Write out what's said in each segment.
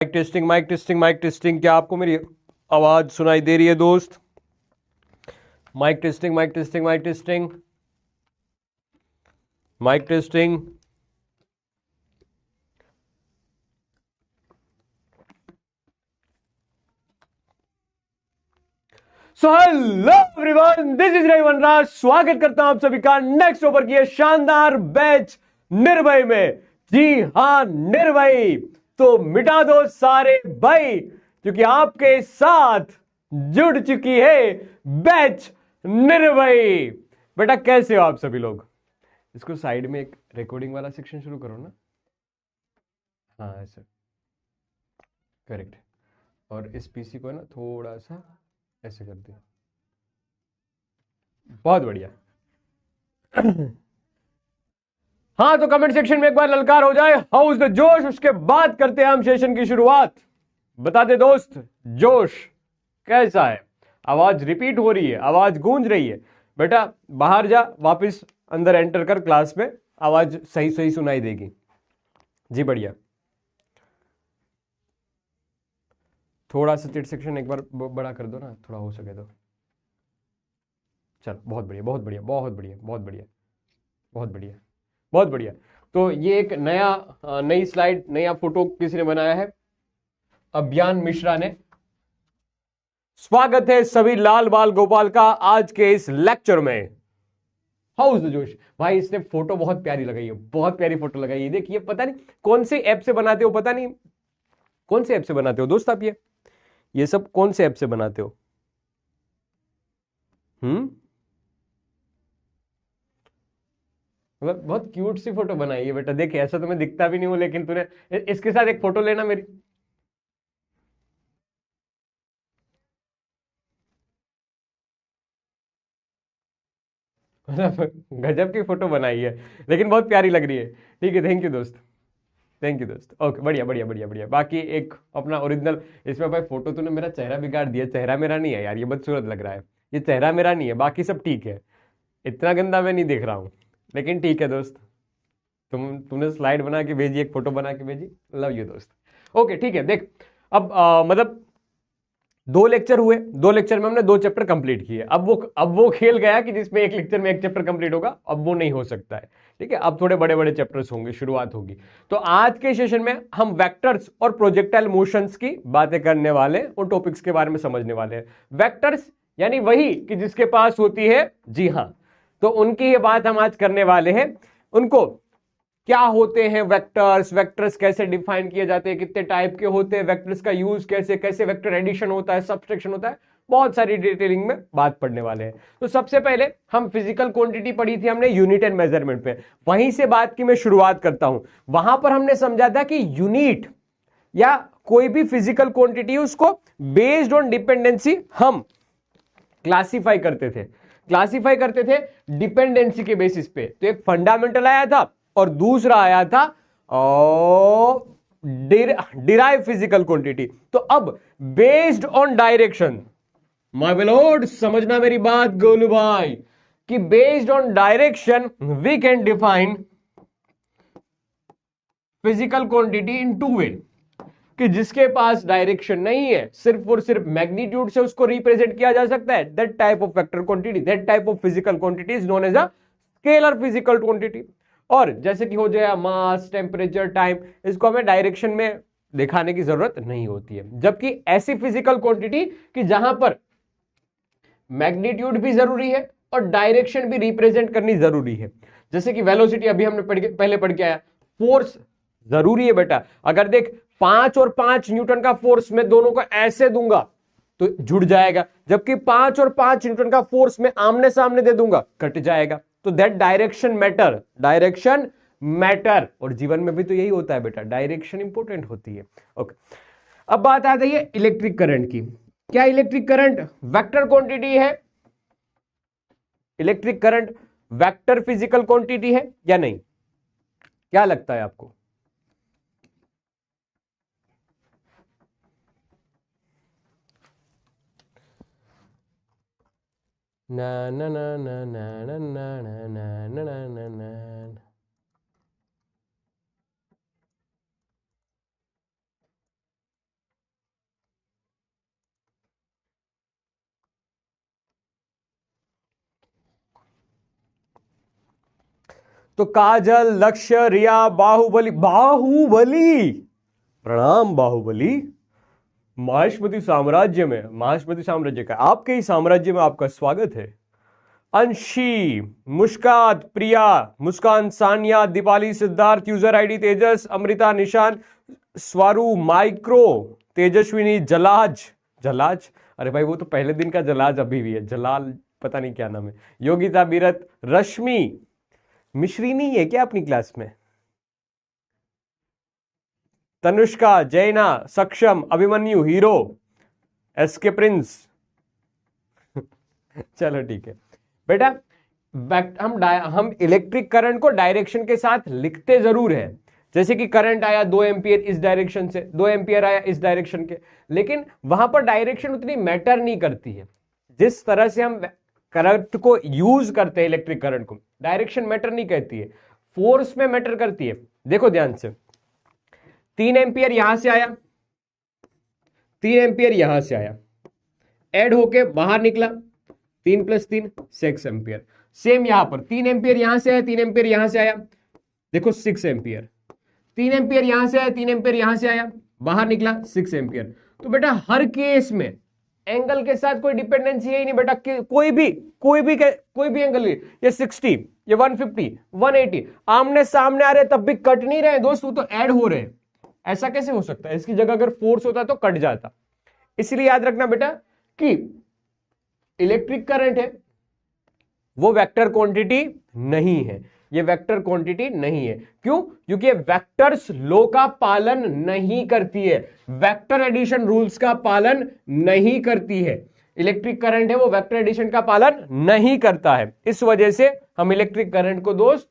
Mic testing mike testing mike testing, क्या आपको मेरी आवाज सुनाई दे रही है दोस्त? Mike testing mike testing mike testing mike testing. So hello everyone, this is Ravivan Raj. स्वागत करता हूं आप सभी का नेक्स्ट ओवर की शानदार बैच निर्भय में। जी हां, निर्भय। तो मिटा दो सारे भय, क्योंकि आपके साथ जुड़ चुकी है बैच निर्भय। बेटा कैसे हो आप सभी लोग? इसको साइड में एक रिकॉर्डिंग वाला सेक्शन शुरू करो ना। हाँ ऐसे, करेक्ट। और इस पीसी को ना थोड़ा सा ऐसे कर दे। बहुत बढ़िया। हाँ, तो कमेंट सेक्शन में एक बार ललकार हो जाए, हाउस द जोश। उसके बाद करते हैं हम सेशन की शुरुआत। बता दे दोस्त, जोश कैसा है? आवाज रिपीट हो रही है, आवाज गूंज रही है? बेटा बाहर जा, वापस अंदर एंटर कर क्लास में, आवाज सही सही सुनाई देगी। जी बढ़िया। थोड़ा सा चिट सेक्शन एक बार बड़ा कर दो ना, थोड़ा हो सके तो। चल बहुत बढ़िया बहुत बढ़िया बहुत बढ़िया बहुत बढ़िया बहुत बढ़िया बहुत बढ़िया। तो ये एक नई स्लाइड, नया फोटो किसी ने बनाया है, अभियान मिश्रा ने। स्वागत है सभी लाल बाल गोपाल का आज के इस लेक्चर में। हाउस द जोश। भाई इसने फोटो बहुत प्यारी लगाई है, बहुत प्यारी फोटो लगाई है। देखिए, पता नहीं कौन से ऐप से बनाते हो, पता नहीं कौन से ऐप से बनाते हो दोस्त आप ये सब कौन से ऐप से बनाते हो? मतलब बहुत क्यूट सी फोटो बनाई है बेटा। देख, ऐसा तो मैं दिखता भी नहीं हूं, लेकिन तूने इसके साथ एक फोटो लेना मेरी। मतलब गजब की फोटो बनाई है, लेकिन बहुत प्यारी लग रही है। ठीक है, थैंक यू दोस्त, थैंक यू दोस्त। ओके, बढ़िया बढ़िया बढ़िया बढ़िया। बाकी एक अपना ओरिजिनल इसमें भाई फोटो तूने मेरा चेहरा बिगाड़ दिया। चेहरा मेरा नहीं है यार, ये बदसूरत लग रहा है। ये चेहरा मेरा नहीं है, बाकी सब ठीक है। इतना गंदा मैं नहीं देख रहा हूँ, लेकिन ठीक है दोस्त। तुमने स्लाइड बना के भेजी, एक फोटो बना के भेजी, लव यू दोस्त। ओके ठीक है। देख, अब मतलब 2 लेक्चर हुए, 2 लेक्चर में हमने 2 चैप्टर कंप्लीट किए। अब वो खेल गया कि जिसमें एक लेक्चर में एक चैप्टर कंप्लीट होगा, अब वो नहीं हो सकता है। ठीक है, अब थोड़े बड़े बड़े चैप्टर्स होंगे, शुरुआत होगी। तो आज के सेशन में हम वेक्टर्स और प्रोजेक्टाइल मोशंस की बातें करने वाले, उन टॉपिक्स के बारे में समझने वाले हैं। वेक्टर्स यानी वही कि जिसके पास होती है, जी हां, तो उनकी ये बात हम आज करने वाले हैं। उनको क्या होते हैं वेक्टर्स, वेक्टर्स कैसे डिफाइन किए जाते हैं, कितने टाइप के होते हैं, वेक्टर्स का यूज कैसे कैसे, वेक्टर एडिशन होता है, सब्सट्रैक्शन होता है, बहुत सारी डिटेलिंग में बात पढ़ने वाले हैं। तो सबसे पहले हम फिजिकल क्वांटिटी पढ़ी थी हमने यूनिट एंड मेजरमेंट पे, वहीं से बात की मैं शुरुआत करता हूं। वहां पर हमने समझा था कि यूनिट या कोई भी फिजिकल क्वांटिटी उसको बेस्ड ऑन डिपेंडेंसी हम क्लासिफाई करते थे डिपेंडेंसी के बेसिस पे। तो एक फंडामेंटल आया था और दूसरा आया था डिराइव फिजिकल क्वांटिटी। तो अब based on direction, my beloved समझना मेरी बात गोलू भाई, कि based on direction we can define physical quantity in 2 way. कि जिसके पास डायरेक्शन नहीं है, सिर्फ और सिर्फ मैग्नीट्यूड से उसको रिप्रेजेंट किया जा सकता है, that type of vector quantity, that type of physical quantity is known as a scalar physical quantity. और जैसे कि हो जाए मास, टेम्परेचर, टाइम, इसको हमें डायरेक्शन में दिखाने की जरूरत नहीं होती है। जबकि ऐसी फिजिकल क्वांटिटी कि जहां पर मैग्नीट्यूड भी जरूरी है और डायरेक्शन भी रिप्रेजेंट करनी जरूरी है, जैसे कि वेलोसिटी अभी हमने पहले पढ़ के आया। फोर्स जरूरी है बेटा। अगर देख 5 और 5 न्यूटन का फोर्स मैं दोनों को ऐसे दूंगा तो जुड़ जाएगा, जबकि 5 और 5 न्यूटन का फोर्स मैं आमने सामने दे दूंगा कट जाएगा। तो that direction matter, direction matter. और जीवन में भी तो यही होता है बेटा, डायरेक्शन इंपॉर्टेंट होती है। ओके, अब बात आ गई है इलेक्ट्रिक करंट की। क्या इलेक्ट्रिक करंट वेक्टर क्वांटिटी है? Electric current vector physical quantity है या नहीं? क्या लगता है आपको? ना ना ना ना ना ना ना ना ना ना ना ना। तो काजल, लक्ष्य, रिया, बाहुबली। बाहुबली, प्रणाम बाहुबली। माहेश्वती साम्राज्य में, माहेश्वती साम्राज्य का, आपके ही साम्राज्य में आपका स्वागत है। अंशी, मुस्कात, प्रिया, मुस्कान, सानिया, दीपाली, सिद्धार्थ, यूजर आईडी तेजस, अमृता, निशान, स्वारू, माइक्रो, तेजस्विनी, जलाज। जलाज, अरे भाई वो तो पहले दिन का जलाज अभी भी है, जलाल पता नहीं क्या नाम है। योगिता, बीरत, रश्मि, मिश्री नहीं है क्या अपनी क्लास में? तनुष्का, जैना, सक्षम, अभिमन्यु, हीरो, एसके प्रिंस। चलो ठीक है बेटा, हम इलेक्ट्रिक करंट को डायरेक्शन के साथ लिखते जरूर है, जैसे कि करंट आया 2 एम्पियर इस डायरेक्शन से, 2 एम्पियर आया इस डायरेक्शन के, लेकिन वहां पर डायरेक्शन उतनी मैटर नहीं करती है। जिस तरह से हम करंट को यूज करते हैं, इलेक्ट्रिक करंट को, डायरेक्शन मैटर नहीं करती है, फोर्स में मैटर करती है। देखो ध्यान से, 3 एम्पियर यहां से आया, 3 एम्पियर यहां से आया, ऐड होके बाहर निकला, 3 + 3 6 एम्पियर। सेम यहां पर 3 एम्पियर यहां से आया, 3 एम्पियर यहां से आया, देखो 6 एम्पियर। 3 एम्पियर यहां से आया, 3 एम्पियर यहां से आया, बाहर निकला 6 एम्पियर। तो बेटा हर केस में एंगल के साथ कोई डिपेंडेंसी है ही नहीं बेटा, कोई भी एंगल, ये 60, ये 150, 180 आमने सामने आ रहे तब भी कट नहीं रहे दोस्त, वो तो ऐड हो रहे हैं। ऐसा कैसे हो सकता है? इसकी जगह अगर फोर्स होता तो कट जाता। इसलिए याद रखना बेटा कि इलेक्ट्रिक करंट है वो वेक्टर क्वांटिटी नहीं है, ये वेक्टर क्वांटिटी नहीं है। क्यों? क्योंकि ये वेक्टर्स लॉ का पालन नहीं करती है, वेक्टर एडिशन रूल्स का पालन नहीं करती है। इलेक्ट्रिक करंट है वो वेक्टर एडिशन का पालन नहीं करता है, इस वजह से हम इलेक्ट्रिक करंट को दोस्त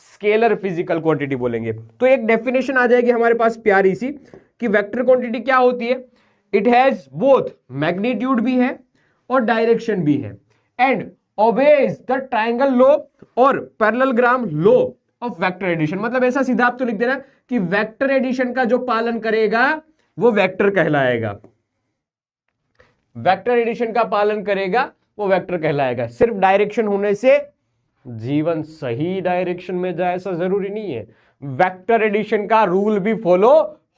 स्केलर फिजिकल क्वांटिटी बोलेंगे। तो एक डेफिनेशन आ जाएगी हमारे पास प्यारी सी कि वेक्टर क्वांटिटी क्या होती है। इट हैज बोथ मैग्नीट्यूड भी है और डायरेक्शन भी है, and obeys the triangle law और parallelogram law of vector addition. मतलब ऐसा सीधा आप तो लिख देना कि वेक्टर एडिशन का जो पालन करेगा वो वेक्टर कहलाएगा, वेक्टर एडिशन का पालन करेगा वो वेक्टर कहलाएगा। सिर्फ डायरेक्शन होने से जीवन सही डायरेक्शन में जाए ऐसा जरूरी नहीं है, वेक्टर एडिशन का रूल भी फॉलो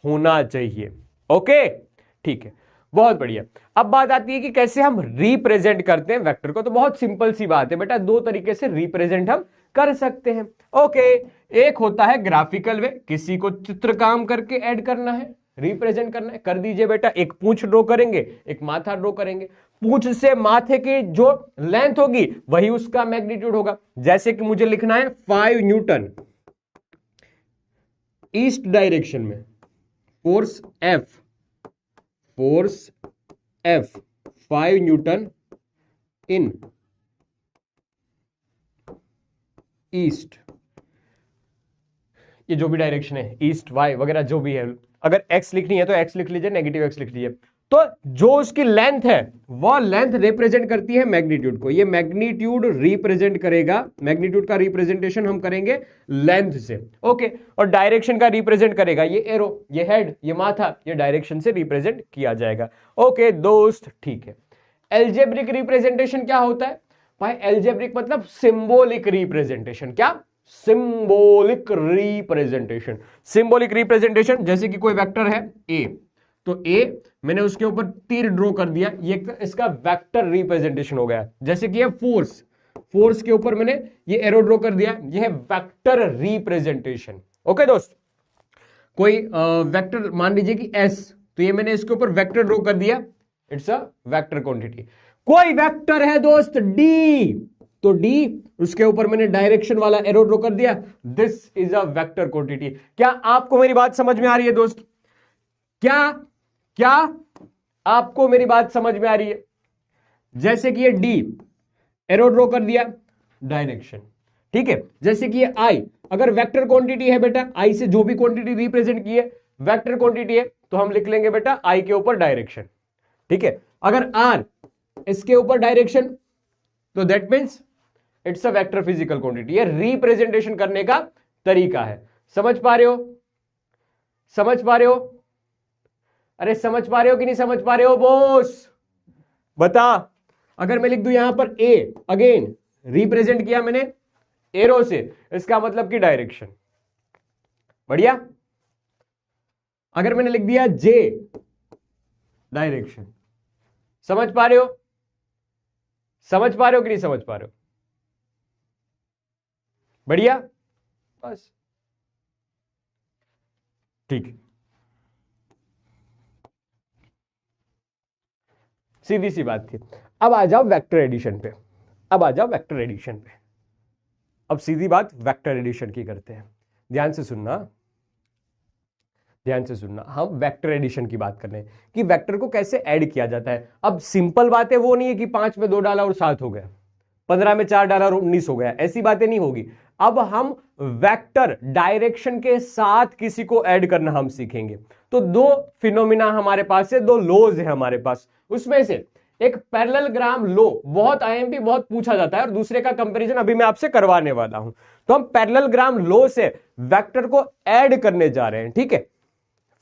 होना चाहिए। ओके ठीक है, बहुत बढ़िया। अब बात आती है कि कैसे हम रिप्रेजेंट करते हैं वेक्टर को। तो बहुत सिंपल सी बात है बेटा, 2 तरीके से रिप्रेजेंट हम कर सकते हैं। ओके, एक होता है ग्राफिकल वे, किसी को चित्र काम करके ऐड करना है, रिप्रेजेंट करना है, कर दीजिए बेटा। एक पूंछ ड्रॉ करेंगे, एक माथा ड्रॉ करेंगे, पूंछ से माथे की जो लेंथ होगी वही उसका मैग्नीट्यूड होगा। जैसे कि मुझे लिखना है 5 न्यूटन ईस्ट डायरेक्शन में, फोर्स F 5 न्यूटन इन ईस्ट, ये जो भी डायरेक्शन है, ईस्ट, वाई वगैरह जो भी है। अगर x लिखनी है तो x लिख लीजिए, नेगेटिव x लिख लीजिए। तो जो उसकी लेंथ है वो लेंथ रिप्रेजेंट करती है मैग्नीट्यूड को, ये मैग्नीट्यूड रिप्रेजेंट करेगा, मैग्नीट्यूड का रिप्रेजेंटेशन हम करेंगे लेंथ से। ओके, और डायरेक्शन का रिप्रेजेंट करेगा ये एरो, ये हेड, ये माथा, ये डायरेक्शन से रिप्रेजेंट किया जाएगा। ओके दोस्त ठीक है। एल्जेब्रिक रिप्रेजेंटेशन क्या होता है भाई? एल्जेब्रिक मतलब सिंबॉलिक रिप्रेजेंटेशन। क्या? Symbolic representation. सिंबॉलिक रिप्रेजेंटेशन जैसे कि कोई वेक्टर है ए, तो ए मैंने उसके ऊपर तीर ड्रॉ कर दिया, ये इसका वेक्टर रिप्रेजेंटेशन हो गया। जैसे कि ये फोर्स के ऊपर मैंने ये एरो ड्रॉ कर दिया, ये है वेक्टर रिप्रेजेंटेशन। ओके दोस्त, कोई वेक्टर मान लीजिए कि एस, तो ये मैंने इसके ऊपर वेक्टर ड्रॉ कर दिया, इट्स अ वेक्टर क्वांटिटी। कोई वेक्टर है दोस्त डी, तो डी उसके ऊपर मैंने डायरेक्शन वाला एरो ड्रॉ कर दिया, this is a vector quantity. क्या आपको मेरी बात समझ में आ रही है दोस्त? क्या आपको मेरी बात समझ में आ रही है? जैसे कि ये डी एरो ड्रॉ कर दिया, डायरेक्शन, ठीक है। जैसे कि ये आई, अगर वेक्टर क्वांटिटी है बेटा, आई से जो भी क्वांटिटी रिप्रेजेंट की है वेक्टर क्वांटिटी है, तो हम लिख लेंगे बेटा आई के ऊपर डायरेक्शन, ठीक है। अगर आर इसके ऊपर डायरेक्शन, तो that means it's a vector physical quantity. ये रिप्रेजेंटेशन करने का तरीका है। समझ पा रहे हो? समझ पा रहे हो? अरे समझ पा रहे हो कि नहीं समझ पा रहे हो बॉस? बता। अगर मैं लिख दूं यहां पर ए, अगेन रिप्रेजेंट किया मैंने एरो से, इसका मतलब कि डायरेक्शन। बढ़िया। अगर मैंने लिख दिया जे, डायरेक्शन। समझ पा रहे हो? समझ पा रहे हो कि नहीं समझ पा रहे हो? बढ़िया, बस ठीक है। सीधी सी बात थी। अब आ जाओ वेक्टर एडिशन पे। अब आ जाओ वेक्टर एडिशन पे। अब सीधी बात वेक्टर एडिशन की करते हैं। ध्यान से सुनना, ध्यान से सुनना। हम वेक्टर एडिशन की बात कर रहे हैं कि वेक्टर को कैसे ऐड किया जाता है। अब सिंपल बात है, वो नहीं है कि 5 में 2 डाला और 7 हो गया, 15 में 4 डाला और 19 हो गया, ऐसी बातें नहीं होगी। अब हम वेक्टर डायरेक्शन के साथ किसी को ऐड करना हम सीखेंगे। तो दो फिनोमिना हमारे पास है, दो लॉज है हमारे पास। उसमें से एक पैरेललोग्राम लॉ, बहुत आईएमपी बहुत पूछा जाता है, और दूसरे का कंपैरिजन अभी मैं आपसे करवाने वाला हूं। तो हम पैरेललोग्राम लॉ से वेक्टर को ऐड करने जा रहे हैं, ठीक है?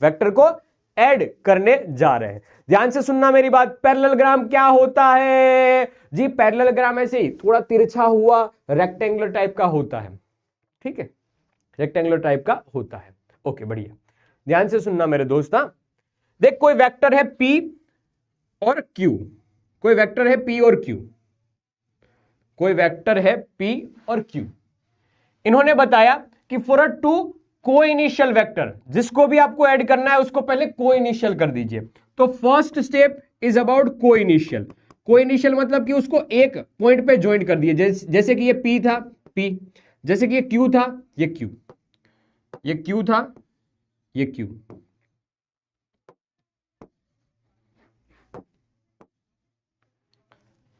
वेक्टर को ऐड करने जा रहे हैं। ध्यान से सुनना मेरी बात। पैरेललोग्राम क्या होता है जी? पैरेललोग्राम ऐसे ही थोड़ा तिरछा हुआ रेक्टेंगुलर टाइप का होता है, ठीक है? रेक्टेंगुलर टाइप का होता है। ओके, बढ़िया। ध्यान से सुनना मेरे दोस्त। देख, कोई वेक्टर है P और Q, कोई वेक्टर है P और Q, कोई वेक्टर है P और Q। इन्होंने बताया कि फॉर अ टू को इनिशियल वेक्टर, जिसको भी आपको ऐड करना है उसको पहले को इनिशियल कर दीजिए। तो फर्स्ट स्टेप इज अबाउट को इनिशियल। को इनिशियल मतलब कि उसको एक पॉइंट पे ज्वाइन कर दिए। जैसे कि ये P था, P, जैसे कि ये Q था, ये Q, ये Q था, ये Q।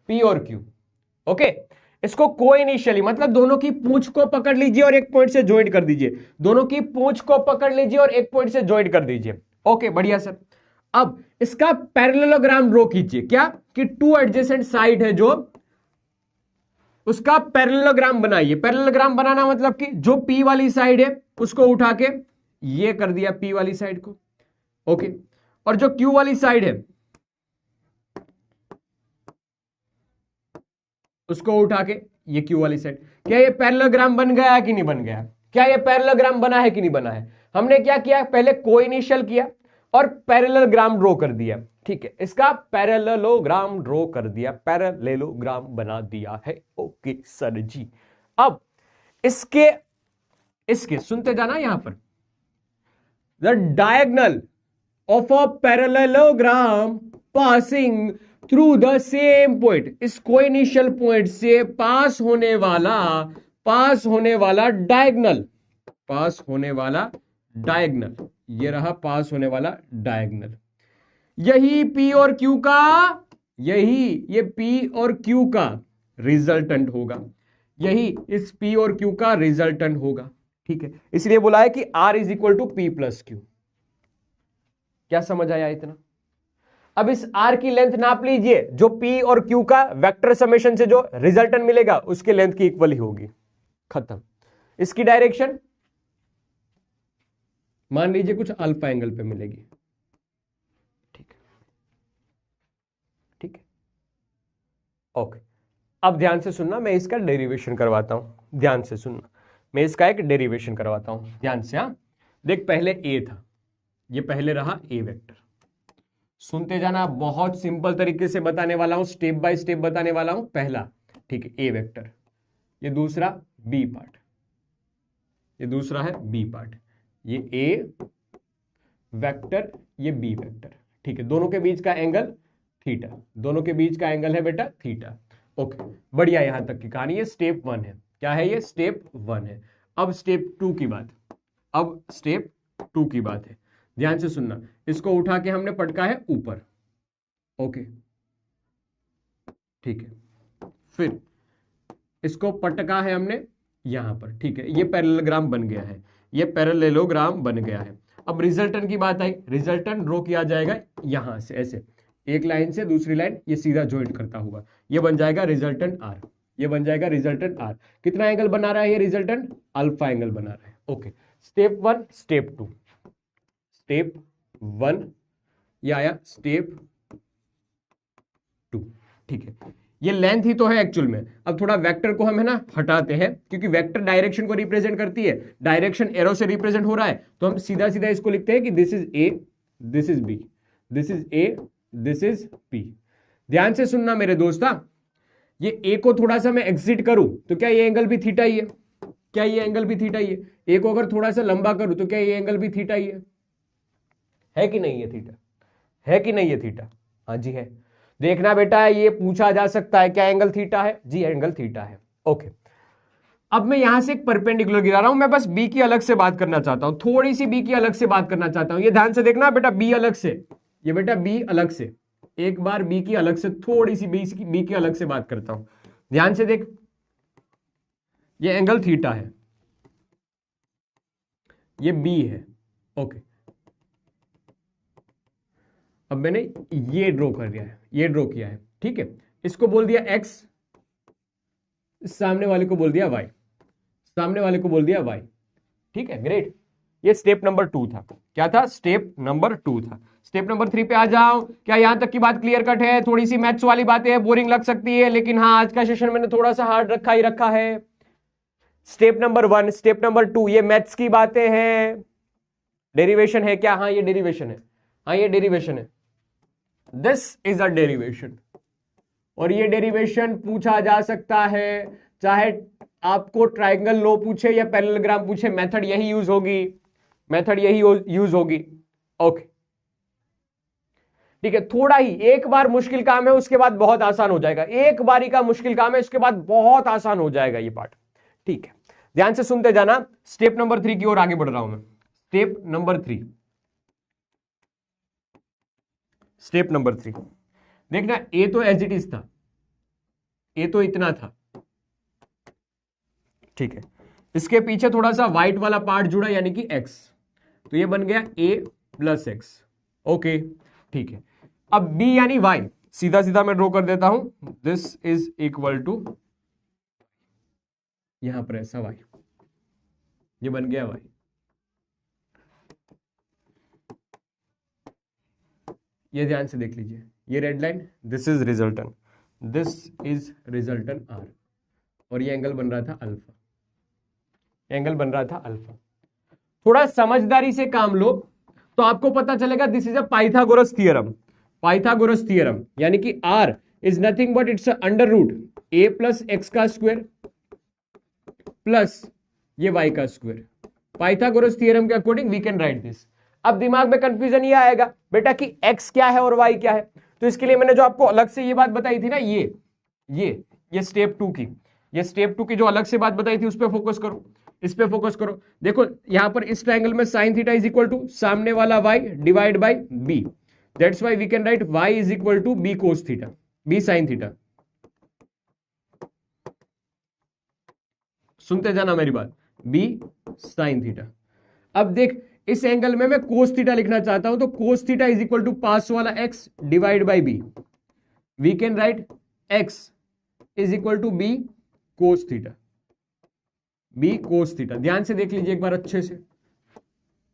P और Q, ओके। इसको को इनिशियली मतलब दोनों की पूंछ को पकड़ लीजिए और एक पॉइंट से ज्वाइन कर दीजिए। दोनों की पूंछ को पकड़ लीजिए और एक पॉइंट से ज्वाइन कर दीजिए। ओके, बढ़िया सर। अब इसका पैरेललोग्राम ड्रॉ कीजिए। क्या कि टू एडजेसेंट साइड है जो, उसका पैरेललोग्राम बनाइए। पैरेललोग्राम बनाना मतलब कि जो P वाली साइड है उसको उठा के ये कर दिया P वाली साइड को, ओके। और जो Q वाली साइड है उसको उठा के ये Q वाली साइड। क्या ये पैरेललोग्राम बन गया है कि नहीं बन गया? क्या ये पैरेललोग्राम बना है कि नहीं बना है? हमने क्या किया, पहले को इनिशियल किया और पैरेललोग्राम ड्रॉ कर दिया, ठीक है? इसका पैरेललोग्राम ड्रॉ कर दिया, पैरेललोग्राम बना दिया है। ओके सर जी। अब इसके इसके सुनते जाना यहां पर। The diagonal of a parallelogram passing through the same point, इस कोइनिशियल पॉइंट से पास होने वाला डायगोनल, पास होने वाला डायगोनल, ये रहा पास होने वाला डायगोनल। यही P और Q का, यही ये P और Q का रिजल्टेंट होगा। यही इस P और Q का रिजल्टेंट होगा, ठीक है? इसलिए बोला है कि R is equal to P plus Q। क्या समझ आया इतना? अब इस R की लेंथ नाप लीजिए, जो P और Q का वेक्टर समेशन से जो रिजल्टेंट मिलेगा उसके लेंथ की इक्वल ही होगी। खत्म। इसकी डायरेक्शन मान लीजिए कुछ अल्फा एंगल पे मिलेगी, ठीक है? ठीक है, ओके। अब ध्यान से सुनना, मैं इसका डेरिवेशन करवाता हूं। ध्यान से सुनना, मैं इसका एक डेरिवेशन करवाता हूं, ध्यान से। हाँ, देख, पहले A था, ये पहले रहा A वेक्टर। सुनते जाना, बहुत सिंपल तरीके से बताने वाला हूं, स्टेप बाय स्टेप बताने वाला हूं। पहला, ठीक है, A वेक्टर, ये दूसरा B पार्ट, ये दूसरा है B पार्ट, ये A वेक्टर, ये B वेक्टर, ठीक है? दोनों के बीच का एंगल थीटा, दोनों के बीच का एंगल है बेटा थीटा। ओके, बढ़िया। यहां तक की कहानी, ये स्टेप 1 है। क्या है ये? स्टेप 1 है। अब स्टेप 2 की बात, अब स्टेप 2 की बात है। ध्यान से सुनना, इसको उठा के हमने पटका है ऊपर, ओके, ठीक है? फिर इसको पटका है हमने यहां पर, ठीक है? ये पैरेललोग्राम बन गया है, ये पैरेललोग्राम बन गया है। अब रिजल्टेंट की बात आई, रिजल्टेंट ड्रॉ किया जाएगा यहां से, ऐसे एक लाइन से दूसरी लाइन ये सीधा ज्वाइंट करता हुआ, ये बन जाएगा रिजल्टेंट R, ये बन जाएगा रिजल्टेंट R। कितना एंगल बना रहा है ये रिजल्टेंट? अल्फा एंगल बना रहा है, ओके। स्टेप 1, स्टेप 2, स्टेप 1 ये आया, स्टेप 2, ठीक है? ये लेंथ ही तो है एक्चुअल में। अब थोड़ा वेक्टर को हम है ना हटाते हैं, क्योंकि वेक्टर डायरेक्शन को रिप्रेजेंट करती है, डायरेक्शन एरो से रिप्रेजेंट हो रहा है, तो हम सीधा सीधा इसको लिखते हैं कि this is A, this is B, this is A, this is P. ध्यान से सुनना मेरे दोस्ता, ये ए को थोड़ा सा मैं एग्जिट करूं तो क्या ये एंगल भी थीटा ही है? क्या ये एंगल भी थीटा ही है? ए को अगर थोड़ा सा लंबा करूं तो क्या ये एंगल भी थीटा ही है कि नहीं? है थीटा, है कि नहीं? है थीटा, हाँ जी है। देखना बेटा, ये पूछा जा सकता है क्या एंगल थीटा है? जी एंगल थीटा है। ओके, अब मैं यहां से एक परपेंडिकुलर गिरा रहा हूं, मैं बस बी की अलग से बात करना चाहता हूं, थोड़ी सी बी की अलग से बात करना चाहता हूं। ये ध्यान से देखना बेटा, बी अलग से, ये बेटा बी अलग से, एक बार बी की अलग से, थोड़ी सी बी की अलग से बात करता हूं। ध्यान से देख, ये एंगल थीटा है, ये बी है। ओके, अब मैंने ये ड्रॉ कर दिया है, ये ड्रॉ किया है, ठीक है। इसको बोल दिया एक्स, सामने वाले को बोल दिया वाई, सामने वाले को बोल दिया वाई, ठीक है, ग्रेट। ये स्टेप नंबर 2 था। क्या था? स्टेप नंबर 2 था। स्टेप नंबर 3 पे आ जाओ। क्या यहां तक की बात क्लियर कट है? थोड़ी सी मैथ्स वाली बातें बोरिंग लग सकती है, लेकिन हाँ आज का सेशन मैंने थोड़ा सा हार्ड रखा ही रखा है। स्टेप नंबर 1, स्टेप नंबर 2, ये मैथ्स की बातें हैं। डेरिवेशन है क्या? हाँ ये डेरिवेशन है, हाँ ये डेरिवेशन है, दिस इज अ डेरिवेशन। और ये डेरिवेशन पूछा जा सकता है, चाहे आपको ट्राइंगल लॉ पूछे या पैरेललोग्राम पूछे, मेथड यही यूज होगी, मेथड यही यूज होगी। ओके ठीक है, थोड़ा ही एक बार मुश्किल काम है, उसके बाद बहुत आसान हो जाएगा। एक बारी का मुश्किल काम है, उसके बाद बहुत आसान हो जाएगा ये पार्ट, ठीक है। ध्यान से सुनते जाना। स्टेप नंबर 3 की ओर आगे बढ़ रहा हूं मैं। स्टेप नंबर 3, स्टेप नंबर 3 देखना, ए तो एज इट इज था, ए तो इतना था, ठीक है। इसके पीछे थोड़ा सा व्हाइट वाला पार्ट जुड़ा, यानी कि एक्स, तो ये बन गया ए प्लस एक्स। ओके ठीक है, अब बी यानी वाई, सीधा सीधा मैं ड्रॉ कर देता हूं, दिस इज इक्वल टू, यहां पर ऐसा वाई, ये बन गया वाई। ये ध्यान से देख लीजिए, ये red line, this is resultant, this is resultant R, और ये एंगल बन रहा था अल्फा, एंगल बन रहा था अल्फा। थोड़ा समझदारी से काम लो तो आपको पता चलेगा, this is a Pythagoras theorem. Pythagoras theorem यानी कि R is nothing but it's under root a plus x का स्क्वायर प्लस ये वाई का स्क्वायर। पाइथागोरस थ्योरम के according we can write this. अब दिमाग में कंफ्यूजन ये आएगा बेटा कि x क्या है और y क्या है, तो इसके लिए मैंने जो आपको अलग से ये बात बताई थी ना, ये स्टेप 2 की, ये स्टेप 2 की जो अलग से बात बताई थी, उस पर फोकस करो, इस पे फोकस करो। देखो यहां पर इस ट्रायंगल में sine theta is equal to सामने वाला y divide by b, that's why we can write y is equal to b cos theta, b sin theta. सुनते जाना मेरी बात, b sin थीटा। अब देख इस एंगल में मैं कोस थीटा लिखना चाहता हूं, तो cos theta is equal to पास वाला x divide by b, we can write x is equal to b cos theta, b cos theta. ध्यान से देख लीजिए एक बार अच्छे से,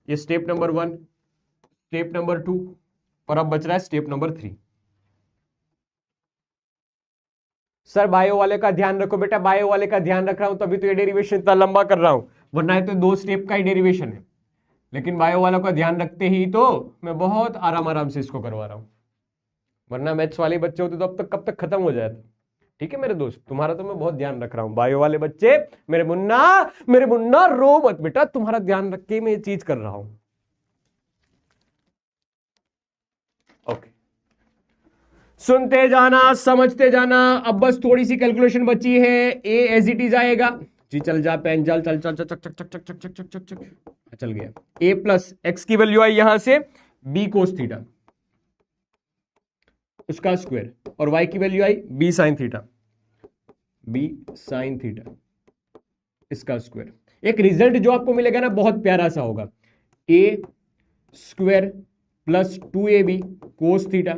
ये स्टेप नंबर 1, स्टेप नंबर 2, और अब बच रहा है स्टेप नंबर 3। सर बायो वाले का ध्यान रखो बेटा, बायो वाले का ध्यान रख रहा हूं तभी तो ये डेरिवेशन इतना लंबा कर रहा हूं, वरना ये तो 2 स्टेप का ही डेरिवेशन है, लेकिन बायो वालों का ध्यान रखते ही तो मैं बहुत आराम आराम से इसको करवा रहा हूं, वरना मैथ्स वाले बच्चे होते तो अब तक कब तक खत्म हो जाता। ठीक है मेरे दोस्त, तुम्हारा तो मैं बहुत ध्यान रख रहा हूं। बायो वाले बच्चे, मेरे मुन्ना रो मत बेटा, तुम्हारा ध्यान रख के मैं ये चीज कर रहा हूं। ओके, सुनते जाना, समझते जाना। अब बस थोड़ी सी कैलकुलेशन बची है, ए एज इट इज आएगा जी, चल जा पेन, चल चल चल चल चक चक चक चक चक चक चक चक चक चल गया। ए प्लस एक्स की वैल्यू आई यहां से बी कोस थीटा उसका स्क्वायर, और y की वैल्यू आई b sine theta, b sine theta इसका स्क्वायर। एक रिजल्ट जो आपको मिलेगा ना बहुत प्यारा सा होगा, a square plus 2ab cos theta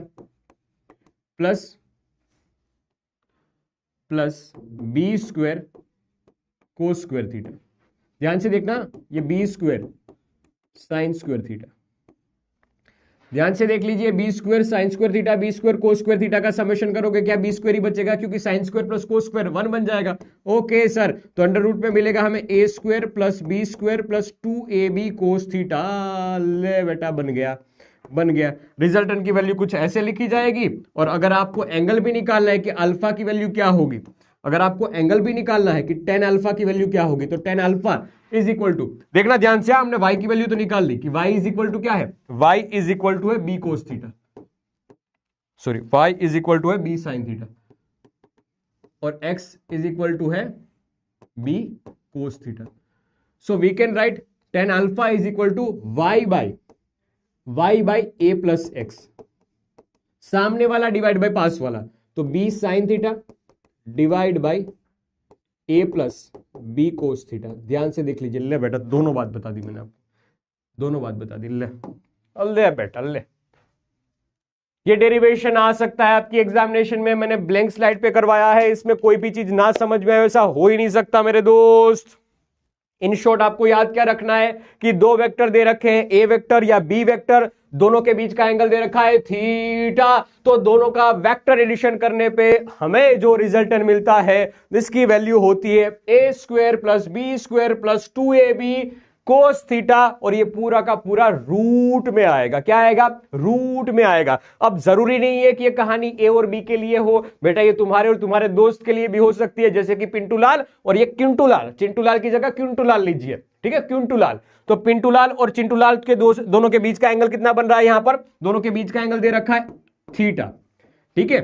plus b square cos square theta. ध्यान से देखना, ये b square sine square theta. ध्यान से देख लीजिए, b square sine square theta B square cos square theta का समेशन करोगे क्या बी स्क्वायर ही बचेगा, क्योंकि sine square plus cos square 1 बन जाएगा। ओके सर, तो अंडर रूट में मिलेगा हमें a square plus b square plus 2ab cos theta. ले बेटा बन गया, बन गया। रिजल्टेंट की वैल्यू कुछ ऐसे लिखी जाएगी, और अगर आपको एंगल भी निकालना है कि अल्फा की वैल्यू क्या होगी, अगर आपको एंगल भी निकालना है कि टेन अल्फा की वैल्यू क्या होगी, तो tan alpha is equal to, देखना ध्यान से, हमने y की वैल्यू तो निकाल ली कि y इज इक्वल टू क्या है, y इज इक्वल टू है b cos theta, sorry y is equal to है b साइन थीटा, और x इज इक्वल टू है b cos theta. So we can write tan alpha is equal to y by a plus x, सामने वाला divide by पास वाला, तो b sine theta divide by a plus b cos theta. ध्यान से देख लीजिए, ले बेटा दोनों बात बता दी मैंने आपको, दोनों बात बता दी। ले बेटा ले, ये डेरिवेशन आ सकता है आपकी एग्जामिनेशन में, मैंने ब्लैंक स्लाइड पे करवाया है, इसमें कोई भी चीज ना समझ में आए ऐसा हो ही नहीं सकता मेरे दोस्त। इन शॉर्ट आपको याद क्या रखना है कि दो वेक्टर दे रखे हैं, ए वेक्टर या बी वेक्टर, दोनों के बीच का एंगल दे रखा है थीटा, तो दोनों का वेक्टर एडिशन करने पे हमें जो रिजल्टेंट मिलता है इसकी वैल्यू होती है a square plus b square plus 2ab cos theta, और ये पूरा का पूरा रूट में आएगा। क्या आएगा, रूट में आएगा। अब जरूरी नहीं है कि ये कहानी ए और बी के लिए हो बेटा, ये तुम्हारे और तुम्हारे दोस्त के लिए भी हो सकती है, जैसे कि पिंटूलाल और ये क्यूंटूलाल, चिंटूलाल की जगह क्यूंटूलाल लीजिए, ठीक है, क्यूंटूलाल। तो पिंटूलाल और चिंटूलाल के दोनों के बीच का एंगल कितना बन रहा है, यहां पर दोनों के बीच का एंगल दे रखा है थीटा, ठीक है,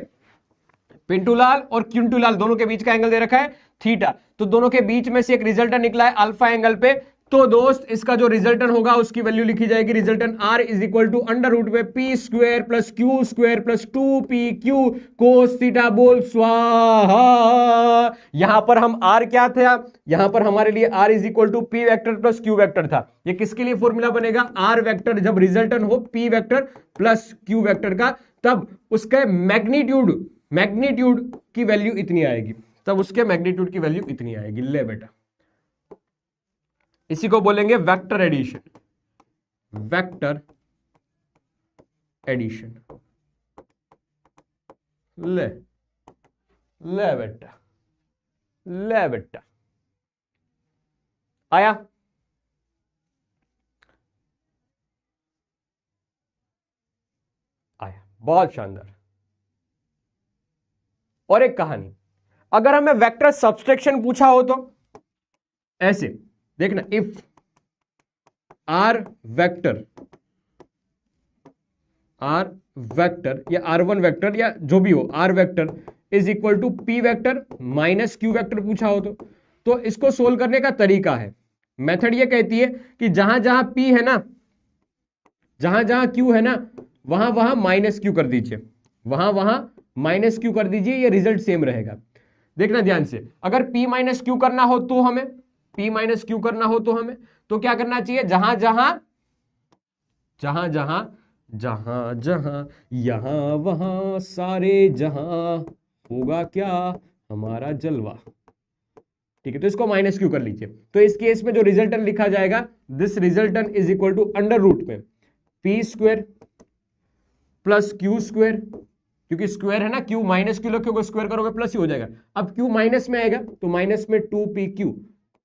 पिंटूलाल और क्यूंटूलाल दोनों के बीच का एंगल दे रखा है थीटा, तो दोनों के बीच में से एक रिजल्टेंट निकला है अल्फा एंगल पे, तो दोस्त इसका जो रिजल्टेंट होगा उसकी वैल्यू लिखी जाएगी, resultant r is equal to under root में p square plus q square plus 2pq cos theta बोल स्वाहा। यहां पर हम r क्या था, यहां पर हमारे लिए r is equal to p vector plus q vector था। ये किसके लिए फॉर्मूला बनेगा, r वेक्टर जब रिजल्टेंट हो p vector plus q vector का, तब उसके मैग्नीट्यूड की वैल्यू इतनी आएगी, तब उसके मैग्नीट्यूड की वैल्यू इतनी आएगी। ले बेटा, इसी को बोलेंगे वेक्टर एडिशन, वेक्टर एडिशन। ले ले बेटा, ले बेटा, आया, आया, बहुत शानदार। और एक कहानी, अगर हमें वेक्टर सब्सट्रैक्शन पूछा हो तो ऐसे देखना, इफ आर वेक्टर या r1 वेक्टर या जो भी हो r vector is equal to p vector minus q vector पूछा हो तो इसको सोल्व करने का तरीका है, मेथड ये कहती है कि जहां जहां p है ना, जहां जहां q है ना, वहां वहां माइनस q कर दीजिए, वहां वहां माइनस q कर दीजिए, ये रिजल्ट सेम रहेगा। देखना ध्यान से, अगर p माइनस q करना हो तो हमें p माइनस क्यू करना हो तो हमें तो क्या करना चाहिए, जहां जहां यहां वहां सारे जहां होगा क्या हमारा जलवा, ठीक है, तो इसको माइनस क्यू कर लीजिए। तो इस केस में जो रिजल्टेंट लिखा जाएगा, this resultant is equal to under root में p square plus q square, क्योंकि स्क्वायर है ना, क्यू माइनस क्यू रखोगे स्क्वायर करोगे प्लस ही हो जाएगा। अब क्यू माइनस में आएगा तो माइनस में 2pq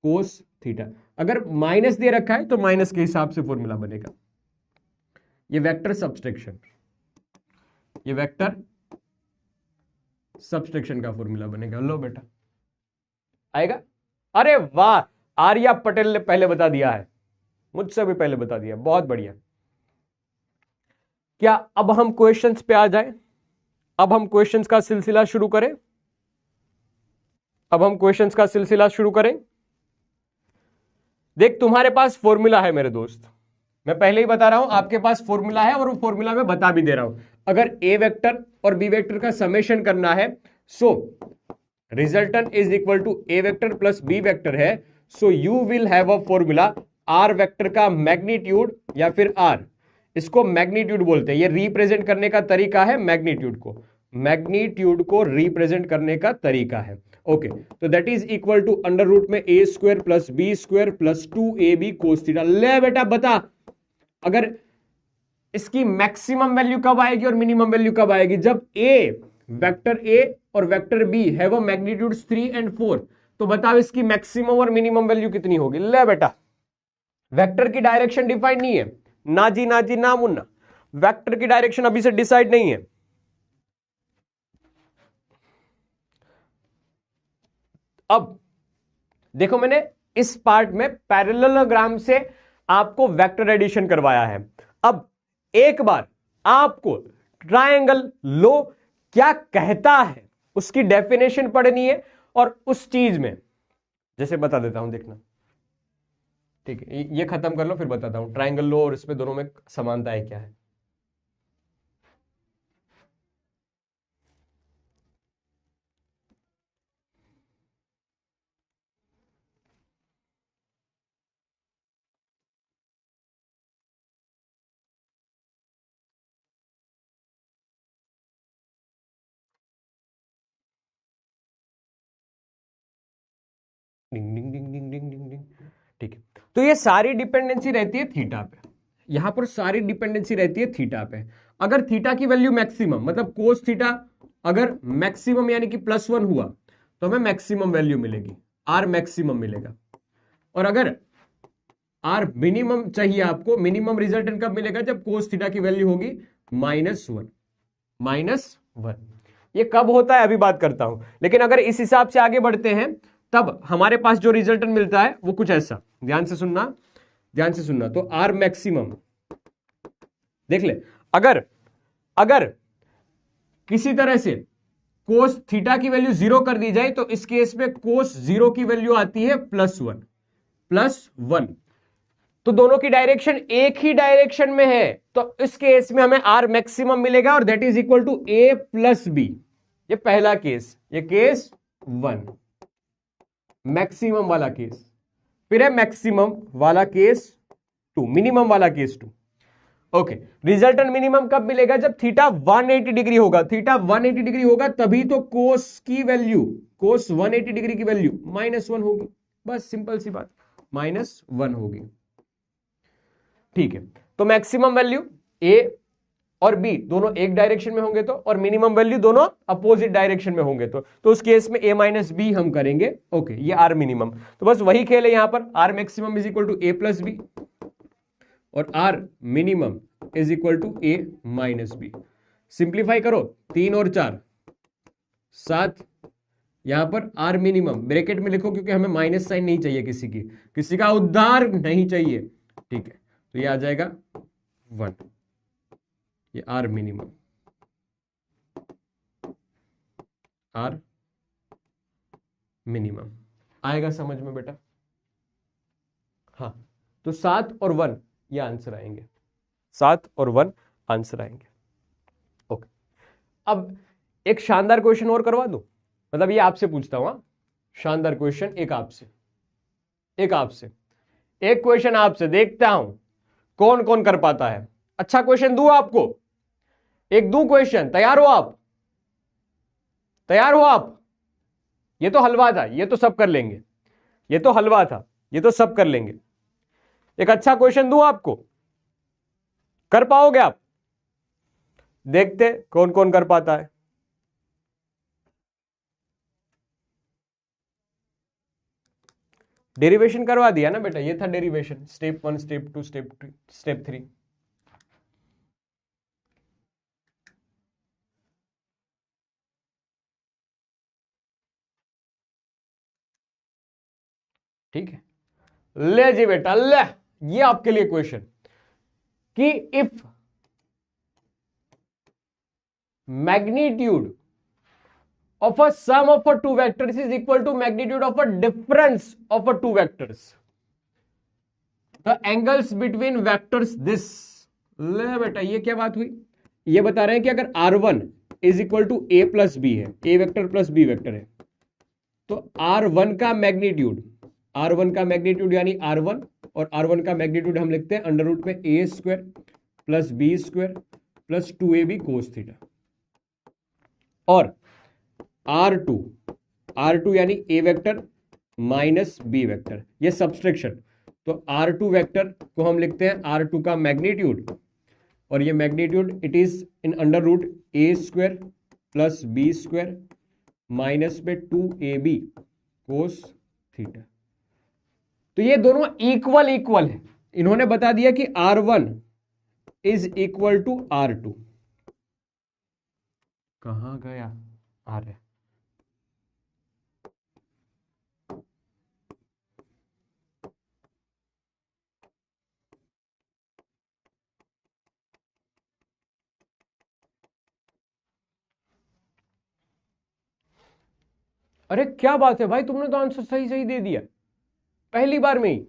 कोस थीटा, अगर माइनस दे रखा है तो माइनस के हिसाब से फॉर्मूला बनेगा। ये वेक्टर सब्सट्रैक्शन, ये वेक्टर सब्सट्रैक्शन का फॉर्मूला बनेगा। लो बेटा, आएगा, अरे वाह, आर्या पटेल ने पहले बता दिया है, मुझसे भी पहले बता दिया, बहुत बढ़िया। क्या अब हम क्वेश्चंस पे आ जाएं, अब हम क्वेश्चंस का सिलसिला शुरू करें, अब हम क्वेश्चंस का सिलसिला शुरू करें। देख, तुम्हारे पास फॉर्मूला है मेरे दोस्त, मैं पहले ही बता रहा हूं, आपके पास फॉर्मूला है और वो फॉर्मूला मैं बता भी दे रहा हूं। अगर ए वेक्टर और बी वेक्टर का समेशन करना है, so resultant is equal to a vector plus b vector है, so you will have a formula r vector का मैग्नीट्यूड या फिर आर, इसको मैग्नीट्यूड बोलते हैं, ये रिप्रेजेंट करने का तरीका है, मैग्नीट्यूड को रिप्रेजेंट करने का तरीका है। ओके, तो that is equal to under root में a square plus b square plus 2ab cos theta. ले बेटा बता, अगर इसकी मैक्सिमम वैल्यू कब आएगी और मिनिमम वैल्यू कब आएगी? जब वेक्टर ए और vector B have a magnitudes 3 and 4। तो बताओ इसकी मैक्सिमम और मिनिमम वैल्यू कितनी होगी? ले बेटा, वेक्टर की डायरेक्शन डिफाइंड नहीं है, ना जी ना जी ना मुन्ना, वेक्टर की डायरेक्शन अभी से डिसाइड नहीं है। अब देखो, मैंने इस पार्ट में पैरेललोग्राम से आपको वेक्टर एडिशन करवाया है। अब एक बार आपको ट्रायंगल लो क्या कहता है उसकी डेफिनेशन पढ़नी है, और उस चीज में जैसे बता देता हूं, देखना, ठीक है? ये खत्म कर लो फिर बताता हूं ट्रायंगल लो और इसमें दोनों में समानता है क्या है। डिंग डिंग डिंग डिंग डिंग डिंग डिंग, ठीक है? तो ये सारी डिपेंडेंसी रहती है थीटा पे, यहां पर सारी डिपेंडेंसी रहती है थीटा पे। अगर थीटा की वैल्यू मैक्सिमम, मतलब कोस थीटा अगर मैक्सिमम यानी कि +1 हुआ तो हमें मैक्सिमम वैल्यू मिलेगी, आर मैक्सिमम मिलेगा। और अगर आर मिनिमम चाहिए आपको, मिनिमम रिजल्टेंट कब मिलेगा? जब कोस थीटा की वैल्यू होगी -1। ये कब होता है अभी बात करता हूं, लेकिन अगर इस हिसाब से आगे बढ़ते हैं तब हमारे पास जो रिजल्टेंट मिलता है वो कुछ ऐसा, ध्यान से सुनना, ध्यान से सुनना। तो आर मैक्सिमम देख ले, अगर किसी तरह से कोस थीटा की वैल्यू 0 कर दी जाए तो इस केस में कोस 0 की वैल्यू आती है +1। तो दोनों की डायरेक्शन एक ही डायरेक्शन में है, तो इस केस में हमें आर मैक्सिमम मिलेगा और that is equal to A plus B. ये पहला केस, ये केस 1 मैक्सिमम वाला केस। फिर है मैक्सिमम वाला केस 2, मिनिमम वाला केस 2। ओके, रिजल्टेंट मिनिमम कब मिलेगा? जब थीटा 180 डिग्री होगा। थीटा 180 डिग्री होगा तभी तो कोस की वैल्यू, कोस 180 डिग्री की वैल्यू -1 होगी। बस सिंपल सी बात, -1 होगी, ठीक है? तो मैक्सिमम वैल्यू ए और बी दोनों एक डायरेक्शन में होंगे तो, और मिनिमम वैल्यू दोनों अपोजिट डायरेक्शन में होंगे तो उस केस में a माइनस बी हम करेंगे। ओके, ये आर मिनिमम। तो बस वही खेल है यहां पर, r maximum is equal to A plus b और r minimum is equal to a minus b. Simplify करो, 3 और 4 7, यहां पर आर मिनिमम ब्रैकेट में लिखो क्योंकि हमें माइनस साइन नहीं चाहिए, किसी का उद्धार नहीं चाहिए, ठीक है? तो ये आ जाएगा 1, ये आर मिनिमम, आर मिनिमम आएगा समझ में बेटा? हाँ, तो 7 और 1 ये आंसर आएंगे, 7 और 1 आंसर आएंगे। ओके, अब एक शानदार क्वेश्चन और करवा दूं, मतलब ये आपसे पूछता हूं, शानदार क्वेश्चन, एक क्वेश्चन आपसे देखता हूं कौन कौन कर पाता है। अच्छा क्वेश्चन दूं आपको, एक दूं क्वेश्चन, तैयार हो आप? ये तो हलवा था, ये तो सब कर लेंगे, ये तो हलवा था, ये तो सब कर लेंगे। एक अच्छा क्वेश्चन दूं आपको, कर पाओगे आप? देखते कौन कौन कर पाता है। डेरिवेशन करवा दिया ना बेटा, ये था डेरिवेशन, स्टेप 1 स्टेप 2 स्टेप 3। ठीक है, ले जी बेटा ले, ये आपके लिए क्वेश्चन कि if magnitude of a sum of a two vectors is equal to magnitude of a difference of a two vectors, the angles between vectors this। ले बेटा, ये क्या बात हुई? ये बता रहे हैं कि अगर r1 is equal to a plus b है, a vector plus b vector है, तो r1 का मैग्नीट्यूड यानी r1, और r1 का मैग्नीट्यूड हम लिखते हैं अंडर रूट में a square plus b square plus 2ab cos theta, और R2 यानी a vector minus b vector, ये सब्सट्रैक्शन। तो R2 वेक्टर को हम लिखते हैं R2 का मैग्नीट्यूड और ये magnitude it is in under root a square plus b square minus में 2ab कोस थीटा। तो ये दोनों इक्वल इक्वल है। इन्होंने बता दिया कि R1 is equal to R2। कहां गया R है? अरे क्या बात है भाई, तुमने तो आंसर सही सही दे दिया पहली बार में ही।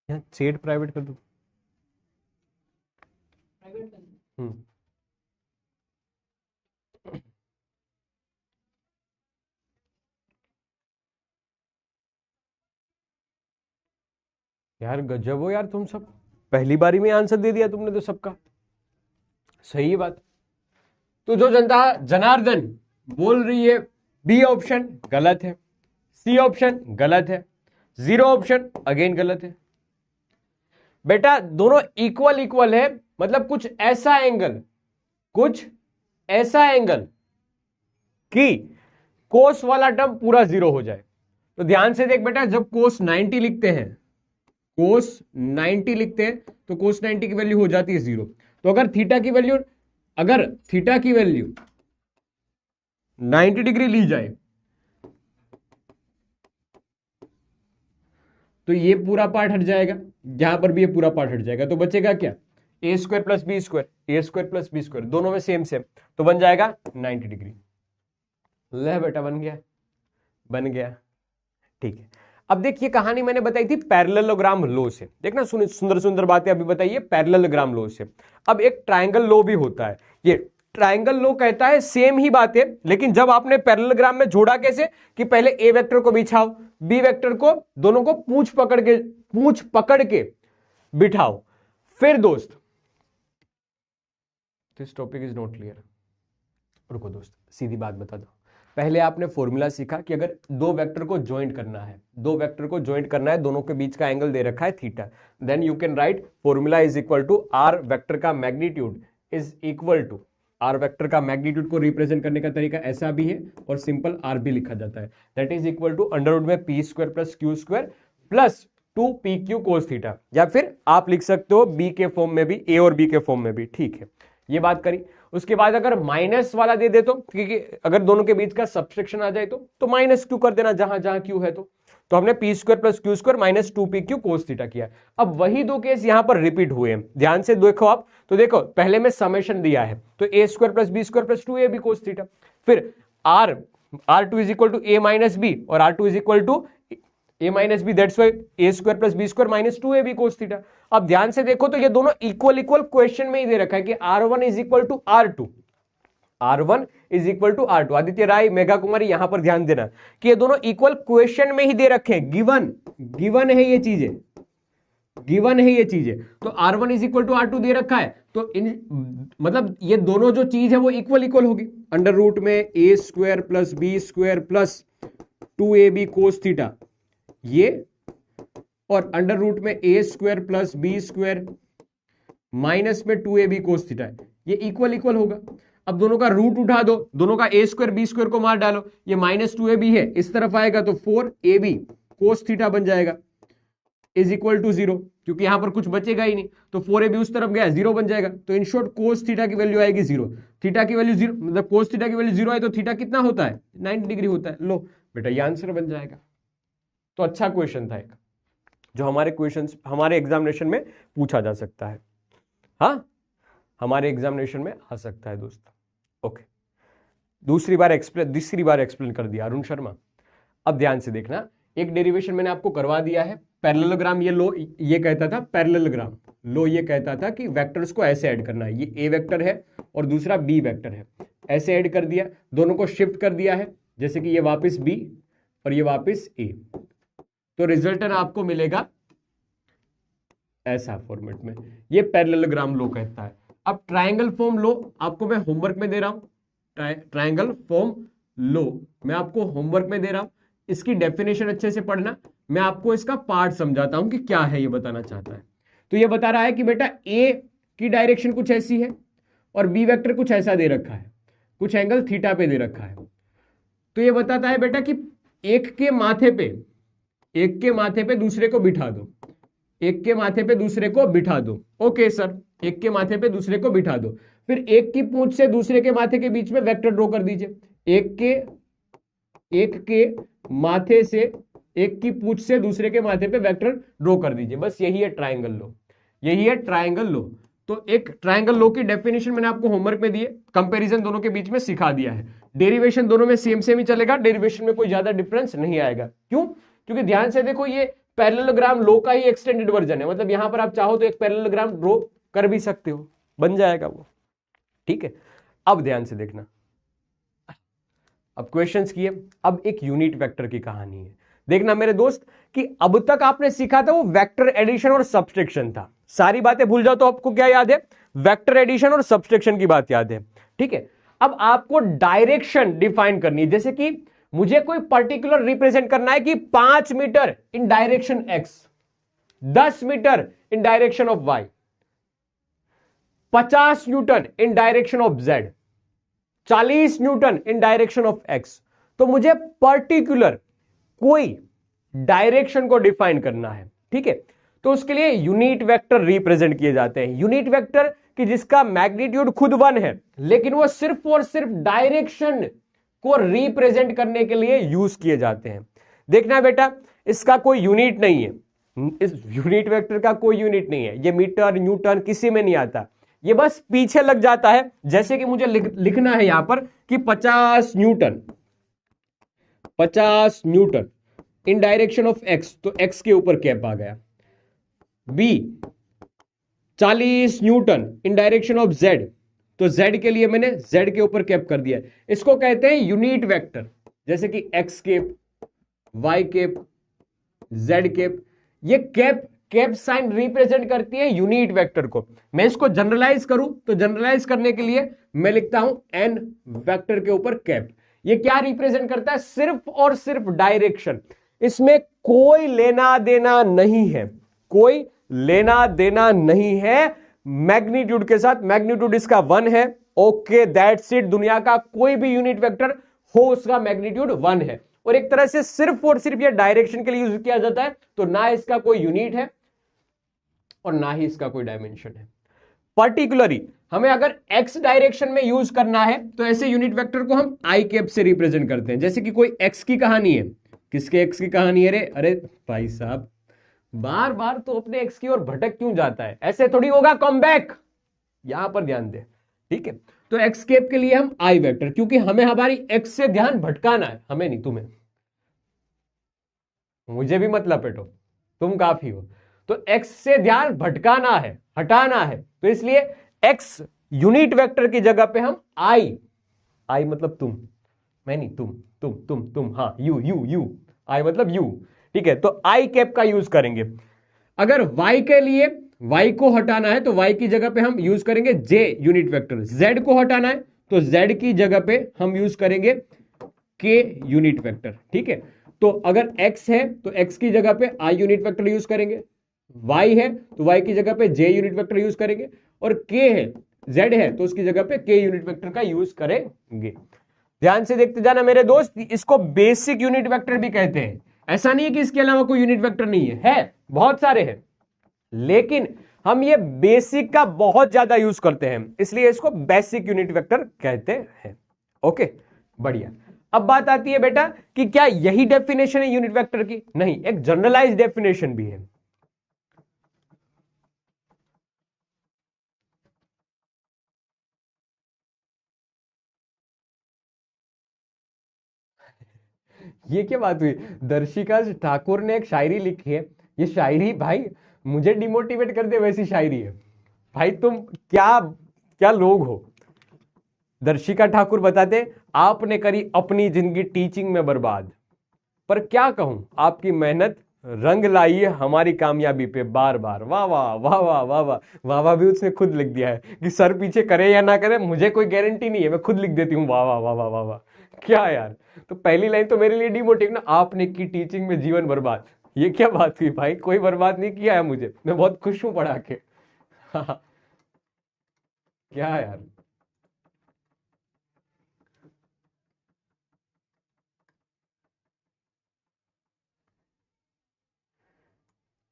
यहाँ चैट प्राइवेट कर दो। हम्म यार गजब हो यार, तुम सब पहली बारी में आंसर दे दिया तुमने तो सबका। सही बात। तो जो जनता जनार्दन बोल रही है बी ऑप्शन गलत है, सी ऑप्शन गलत है, जीरो ऑप्शन अगेन गलत है। बेटा दोनों इक्वल इक्वल है, मतलब कुछ ऐसा एंगल कि कोस वाला टर्म पूरा जीरो हो जाए। तो ध्यान से देख बेटा, जब कोस 90 लिखते हैं तो कोस 90 की वैल्यू हो जाती है जीरो। तो अगर थीटा की वैल्यू 90 डिग्री ली जाए तो ये पूरा पार्ट हट जाएगा, यहां पर भी ये पूरा पार्ट हट जाएगा। तो बचेगा क्या? ए स्क्वायर प्लस बी स्क्वायर, दोनों में सेम तो बन जाएगा 90 डिग्री। ले बेटा बन गया ठीक है। अब देखिए कहानी मैंने बताई थी पैरेललोग्राम लॉ से। देखना सुंदर सुंदर बातें अभी बताइए पैरेललोग्राम लॉ से। अब एक ट्रायंगल लॉ भी होता है। ये ट्रायंगल लॉ कहता है सेम ही बात है, लेकिन जब आपने पैरेललोग्राम में जोड़ा कैसे कि पहले ए वेक्टर को बिछाओ, बी वेक्टर को, दोनों को पूंछ पकड़ के बिठाओ। फिर दोस्त this topic is not clear. रुको दोस्त, सीधी बात बता दो। पहले आपने फॉर्मूला सीखा कि अगर दो वेक्टर को ज्वाइंट करना है, दोनों के बीच का एंगल दे रखा है theta, then you can write formula is equal to r vector का magnitude is equal to, r vector का मैग्नीट्यूड को रिप्रेजेंट करने का तरीका ऐसा भी है और सिंपल आर भी लिखा जाता है, that is equal to under root में p square plus q square plus 2pq cos theta. या फिर आप लिख सकते हो बी के फॉर्म में भी, ए और बी के फॉर्म में भी, ठीक है। ये बात करी। उसके बाद अगर माइनस वाला दे दे तो, क्योंकि अगर दोनों के बीच का सब्सट्रैक्शन आ जाए तो माइनस क्यू कर देना जहां जहां क्यू है। तो हमने P square plus q square minus 2pq cos theta किया। अब वही दो केस यहां पर रिपीट हुए हैं, ध्यान से देखो आप। तो देखो पहले में समेशन दिया है तो a square plus b square plus 2ab cos theta, फिर r2 is equal to a minus b और r2 is equal to a minus b, that's why a square plus b square minus 2ab cos theta. अब ध्यान से देखो तो ये दोनों equal question में ही दे रखा है कि r1 is equal to r2, Aditya Rai, Megha Kumari, यहां पर ध्यान देना कि ये दोनों इक्वल क्वेश्चन में ही दे रखे हैं, गिवन है ये चीजें। तो r1 is equal to r2 दे रखा है, तो मतलब ये दोनों जो चीज है वो इक्वल होगी। अंडर रूट में a square plus b square plus 2ab cos theta ये, और अंडर रूट में a square plus b square minus में 2ab कोस थीटा, ये इक्वल होगा। अब दोनों का रूट उठा दो, दोनों का ए स्क्वायर बी स्क्वायर को मार डालो, ये माइनस 2ab है, इस तरफ आएगा तो 4ab कोस थीटा बन जाएगा इज इक्वल टू 0, क्योंकि यहां पर कुछ बचेगा ही नहीं, तो 4ab उस तरफ गया 0 बन जाएगा। तो इन शॉर्ट कोस थीटा की वैल्यू आएगी 0, थीटा की वैल्यू 0, मतलब कोस थीटा की वैल्यू 0 है तो थीटा कितना होता है? 90 डिग्री होता है। लो बेटा ये आंसर बन जाएगा। तो अच्छा क्वेश्चन था एक, जो हमारे एग्जामिनेशन में पूछा जा सकता है। हाँ, हमारे एग्जामिनेशन में आ सकता है दोस्त। ओके, तीसरी बार एक्सप्लेन कर दिया अरुण शर्मा। अब ध्यान से देखना, एक डेरिवेशन मैंने आपको करवा दिया है। पैरेललोग्राम ये लो ये कहता था, पैरेललोग्राम लो ये कहता था कि वेक्टर्स को ऐसे ऐड करना है, ये ए वेक्टर है और दूसरा बी वेक्टर है, ऐसे ऐड कर दिया, दोनों को शिफ्ट कर दिया है, जैसे कि ये वापस बी और ये वापस ए, तो रिजल्टेंट आपको मिलेगा ऐसा फॉर्मेट में। ये पैरेललोग्राम लो कहता है। अब ट्रायंगल फॉर्म लो आपको मैं होमवर्क में दे रहा हूं, ट्रायंगल फॉर्म लो मैं आपको होमवर्क में दे रहा हूं, इसकी डेफिनेशन अच्छे से पढ़ना, मैं आपको इसका पार्ट समझाता हूं कि क्या है ये बताना चाहता है। तो ये बता रहा है कि बेटा ए की डायरेक्शन कुछ ऐसी है और बी वेक्टर कुछ ऐसा दे रखा है, कुछ एंगल थीटा पे दे रखा है। तो ये बताता है बेटा कि एक के माथे पे दूसरे को बिठा दो, एक के माथे पे दूसरे को बिठा दो। ओके सर, एक के माथे पे दूसरे को बिठा दो, फिर एक की पूंछ से दूसरे के माथे के बीच में वेक्टर ड्रॉ कर दीजिए। एक के माथे से, एक की पूंछ से दूसरे के माथे पे वेक्टर ड्रॉ कर दीजिए। बस यही है ट्रायंगल लो, यही है ट्रायंगल लो। तो एक ट्रायंगल लो की डेफिनेशन मैंने आपको होमवर्क में दी है, कंपैरिजन दोनों के बीच में सिखा दिया है। डेरिवेशन दोनों में सेम सेम ही चलेगा, डेरिवेशन में कोई ज्यादा डिफरेंस नहीं आएगा। क्यों? क्योंकि ध्यान से देखो ये पैरेललोग्राम लो का ही एक्सटेंडेड वर्जन है, मतलब यहां पर आप चाहो तो एक पैरेललोग्राम ड्रॉ कर भी सकते हो, बन जाएगा वो। ठीक है, अब ध्यान से देखना, अब क्वेश्चंस की है, अब एक यूनिट वेक्टर की कहानी है। देखना मेरे दोस्त कि अब तक आपने सीखा था वो वेक्टर एडिशन और सब्सट्रैक्शन था। सारी बातें भूल जाओ तो आपको क्या याद है? वेक्टर एडिशन और सब्सट्रैक्शन की बात याद है। ठीक है, अब आपको डायरेक्शन डिफाइन करनी है। जैसे कि मुझे कोई पर्टिकुलर रिप्रेजेंट करना है कि 5 metre in direction x, 10 metre in direction of y, 50 newton in direction of z, 40 newton in direction of x. तो मुझे पर्टिकुलर कोई डायरेक्शन को डिफाइन करना है। ठीक है, तो उसके लिए यूनिट वेक्टर रिप्रेजेंट किए जाते हैं। यूनिट वेक्टर कि जिसका मैग्नीट्यूड खुद 1 है, लेकिन वो सिर्फ और सिर्फ डायरेक्शन को रिप्रेजेंट करने के लिए यूज किए जाते हैं। देखना बेटा, इसका कोई यूनिट नहीं है, इस यूनिट वेक्टर का कोई यूनिट नहीं है, ये मीटर न्यूटन किसी में नहीं आता, ये बस पीछे लग जाता है। जैसे कि मुझे लिखना है यहां पर कि 50 newton in direction of x, तो एक्स के ऊपर कैप आ गया। B 40 newton in direction of z, तो जेड के लिए मैंने जेड के ऊपर कैप कर दिया। इसको कहते हैं यूनिट वेक्टर। जैसे कि x cap, y cap, z cap, ये कैप साइन रिप्रेजेंट करती है यूनिट वेक्टर को। मैं इसको जनरलाइज करूं तो जनरलाइज करने के लिए मैं लिखता हूं एन वेक्टर के ऊपर कैप। ये क्या रिप्रेजेंट करता है? सिर्फ और सिर्फ डायरेक्शन, इसमें कोई लेना देना नहीं है, कोई लेना देना नहीं है मैग्नीट्यूड के साथ। मैग्नीट्यूड इसका 1 है, ओके दैट्स इट। दुनिया का कोई भी यूनिट वेक्टर हो उसका मैग्नीट्यूड 1 है, और एक तरह से सिर्फ और सिर्फ ये डायरेक्शन के लिए यूज किया जाता है। तो ना इसका कोई यूनिट है और ना ही इसका कोई डायमेंशन है। पर्टिकुलरली हमें अगर एक्स डायरेक्शन में यूज करना है तो ऐसे यूनिट वेक्टर को हम आई कैप से रिप्रेजेंट करते हैं। जैसे कि कोई एक्स की कहानी है, किसके एक्स की कहानी है रे? अरे भाई साहब, बार बार तो अपने एक्स की ओर भटक क्यों जाता है? ऐसे थोड़ी होगा कम बैक, यहां पर ध्यान दे। ठीक है, तो एक्स कैप के लिए हम आई वेक्टर, क्योंकि हमें हमारी एक्स से ध्यान भटकाना है, हमें नहीं, तुम्हें। मुझे भी मत लपेटो, तुम काफी हो। तो एक्स से ध्यान भटकाना है, हटाना है, तो इसलिए एक्स यूनिट वेक्टर की जगह पे हम आई मतलब तुम, मैं नहीं, तुम, हाँ, यू, आई मतलब यू। ठीक है, तो आई कैप का यूज करेंगे। अगर वाई के लिए, वाई को हटाना है तो वाई की जगह पे हम यूज करेंगे जे यूनिट वेक्टर। जेड को हटाना है तो जेड की जगह पे हम यूज करेंगे के यूनिट वेक्टर। ठीक है, तो अगर x है तो x की जगह पे i यूनिट वेक्टर यूज करेंगे, y है तो y की जगह पे j यूनिट वेक्टर यूज करेंगे, और k है, z है तो उसकी जगह पे k यूनिट वेक्टर का यूज करेंगे। ध्यान से देखते जाना मेरे दोस्त, इसको बेसिक यूनिट वेक्टर भी कहते हैं। ऐसा नहीं है कि इसके अलावा कोई यूनिट वेक्टर नहीं है बहुत सारे हैं, लेकिन हम ये बेसिक का बहुत ज्यादा यूज करते हैं, इसलिए इसको बेसिक यूनिट वेक्टर कहते हैं। ओके, बढ़िया। अब बात आती है बेटा कि क्या यही डेफिनेशन है यूनिट वेक्टर की? नहीं, एक जनरलाइज डेफिनेशन भी है। ये क्या बात हुई? दर्शिका ठाकुर ने एक शायरी लिखी है, ये शायरी भाई मुझे डिमोटिवेट कर दे वैसी शायरी है। भाई तुम क्या क्या लोग हो? दर्शिका ठाकुर बताते, आपने करी अपनी जिंदगी टीचिंग में बर्बाद, पर क्या कहूं आपकी मेहनत रंग लाई है हमारी कामयाबी पे बार बार। वाह वाह वाह वाह वाह वाह वाह वाह भी उसने खुद लिख दिया है कि सर पीछे करे या ना करे मुझे कोई गारंटी नहीं है, मैं खुद लिख देती हूँ वाह वाह वाह वाह वाह वाह। क्या यार, तो पहली लाइन तो मेरे लिए डिमोटिव ना, आपने की टीचिंग में जीवन बर्बाद। ये क्या बात हुई भाई, कोई बर्बाद नहीं किया है मुझे, मैं बहुत खुश हूं पढ़ा के। क्या यार,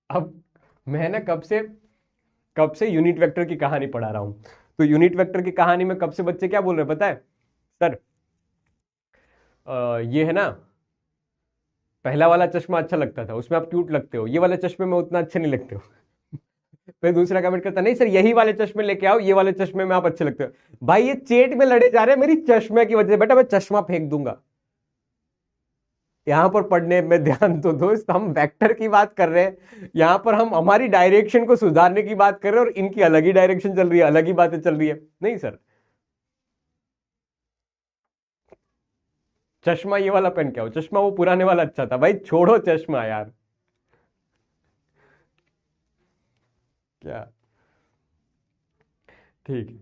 अब मैं ना कब से यूनिट वेक्टर की कहानी पढ़ा रहा हूं। तो यूनिट वेक्टर की कहानी में कब से बच्चे क्या बोल रहे हैं पता है सर, ये है ना, पहला वाला चश्मा अच्छा लगता था, उसमें आप क्यूट लगते हो, ये वाले चश्मे में उतना अच्छे नहीं लगते हो। फिर दूसरा कमेंट करता, नहीं सर यही वाले चश्मे लेके आओ, ये वाले चश्मे में आप अच्छे लगते हो। भाई ये चेट में लड़े जा रहे हैं मेरी चश्मे की वजह से, बेटा मैं चश्मा फेंक दूंगा। यहां पर पढ़ने में ध्यान दो दोस्त, हम वेक्टर की बात कर रहे हैं, यहां पर हम हमारी डायरेक्शन को सुधारने की बात कर रहे हैं, और इनकी अलग ही डायरेक्शन चल रही है, अलग ही बातें चल रही है। नहीं सर, चश्मा ये वाला पहन के आओ, चश्मा वो पुराने वाला अच्छा था भाई, छोड़ो चश्मा यार। क्या, ठीक है,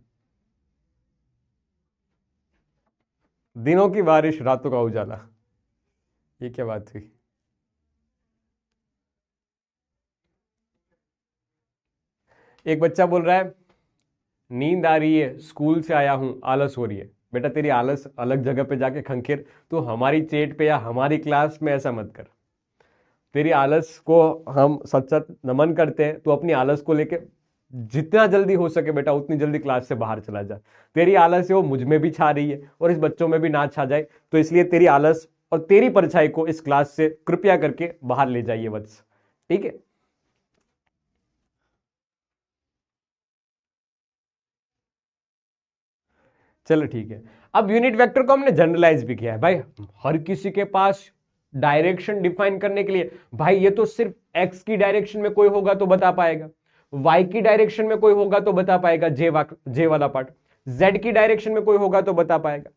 दिनों की बारिश रातों का उजाला, ये क्या बात हुई। एक बच्चा बोल रहा है, नींद आ रही है स्कूल से आया हूं आलस हो रही है। बेटा तेरी आलस अलग जगह पे जाके खंखेर, तो हमारी चेट पे या हमारी क्लास में ऐसा मत कर। तेरी आलस को हम सच सच नमन करते हैं, तो अपनी आलस को लेके जितना जल्दी हो सके बेटा उतनी जल्दी क्लास से बाहर चला जा। तेरी आलस है वो मुझ में भी छा रही है और इस बच्चों में भी ना छा जाए, तो इसलिए तेरी आलस और तेरी परछाई को इस क्लास से कृपया करके बाहर ले जाइए वत्स, ठीक है। चलो ठीक है, अब यूनिट वेक्टर को हमने जनरलाइज भी किया है भाई, हर किसी के पास डायरेक्शन डिफाइन करने के लिए। भाई ये तो सिर्फ एक्स की डायरेक्शन में कोई होगा तो बता पाएगा, वाई की डायरेक्शन में कोई होगा तो बता पाएगा, जे वाला पार्ट, जेड की डायरेक्शन में कोई होगा तो बता पाएगा।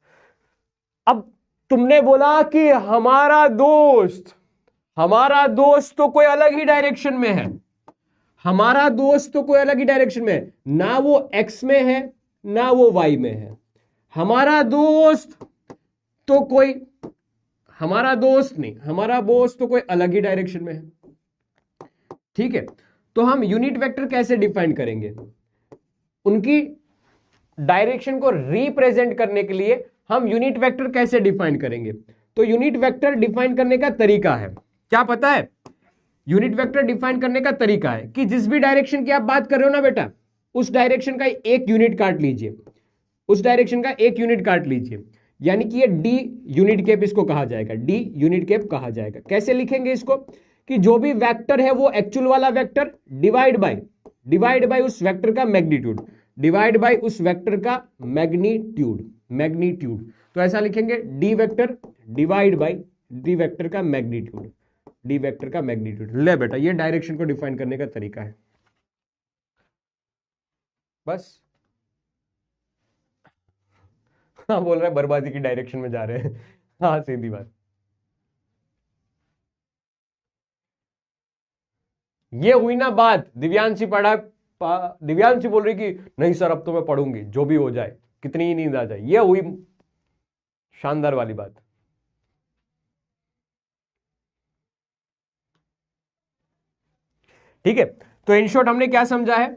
अब तुमने बोला कि हमारा दोस्त तो कोई अलग ही डायरेक्शन में है, हमारा दोस्त तो कोई अलग ही डायरेक्शन में है, ना वो एक्स में है ना वो वाई में है। हमारा दोस्त तो कोई, हमारा दोस्त नहीं, हमारा दोस्त तो कोई अलग ही डायरेक्शन में है, ठीक है। तो हम यूनिट वेक्टर कैसे डिफाइन करेंगे, उनकी डायरेक्शन को रिप्रेजेंट करने के लिए हम यूनिट वेक्टर कैसे डिफाइन करेंगे। तो यूनिट वेक्टर डिफाइन करने का तरीका है, क्या पता है, यूनिट वेक्टर डिफाइन करने का तरीका है कि जिस भी डायरेक्शन की आप बात कर रहे हो ना बेटा, उस डायरेक्शन का एक यूनिट काट लीजिए, उस डायरेक्शन का एक यूनिट काट लीजिए, यानी कि ये डी यूनिट कैप इसको कहा जाएगा, डी यूनिट कैप कहा जाएगा। कैसे लिखेंगे इसको, कि जो भी वेक्टर है वो एक्चुअल वाला वेक्टर डिवाइड बाय उस वेक्टर का मैग्नीट्यूड, डिवाइड बाय उस वेक्टर का मैग्नीट्यूड। तो ऐसा लिखेंगे, D vector divide by D vector का मैग्नीट्यूड, डी वेक्टर का मैग्नीट्यूड। ले बेटा ये डायरेक्शन को डिफाइन करने का तरीका है, बस। हाँ बोल रहा है बर्बादी की डायरेक्शन में जा रहे हैं, हाँ सीधी बात। ये हुई ना बात, दिव्यांशी बोल रही कि नहीं सर अब तो मैं पढ़ूंगी जो भी हो जाए, कितनी ही नींद आ जाए, ये हुई शानदार वाली बात। ठीक है, तो इन शॉर्ट हमने क्या समझा है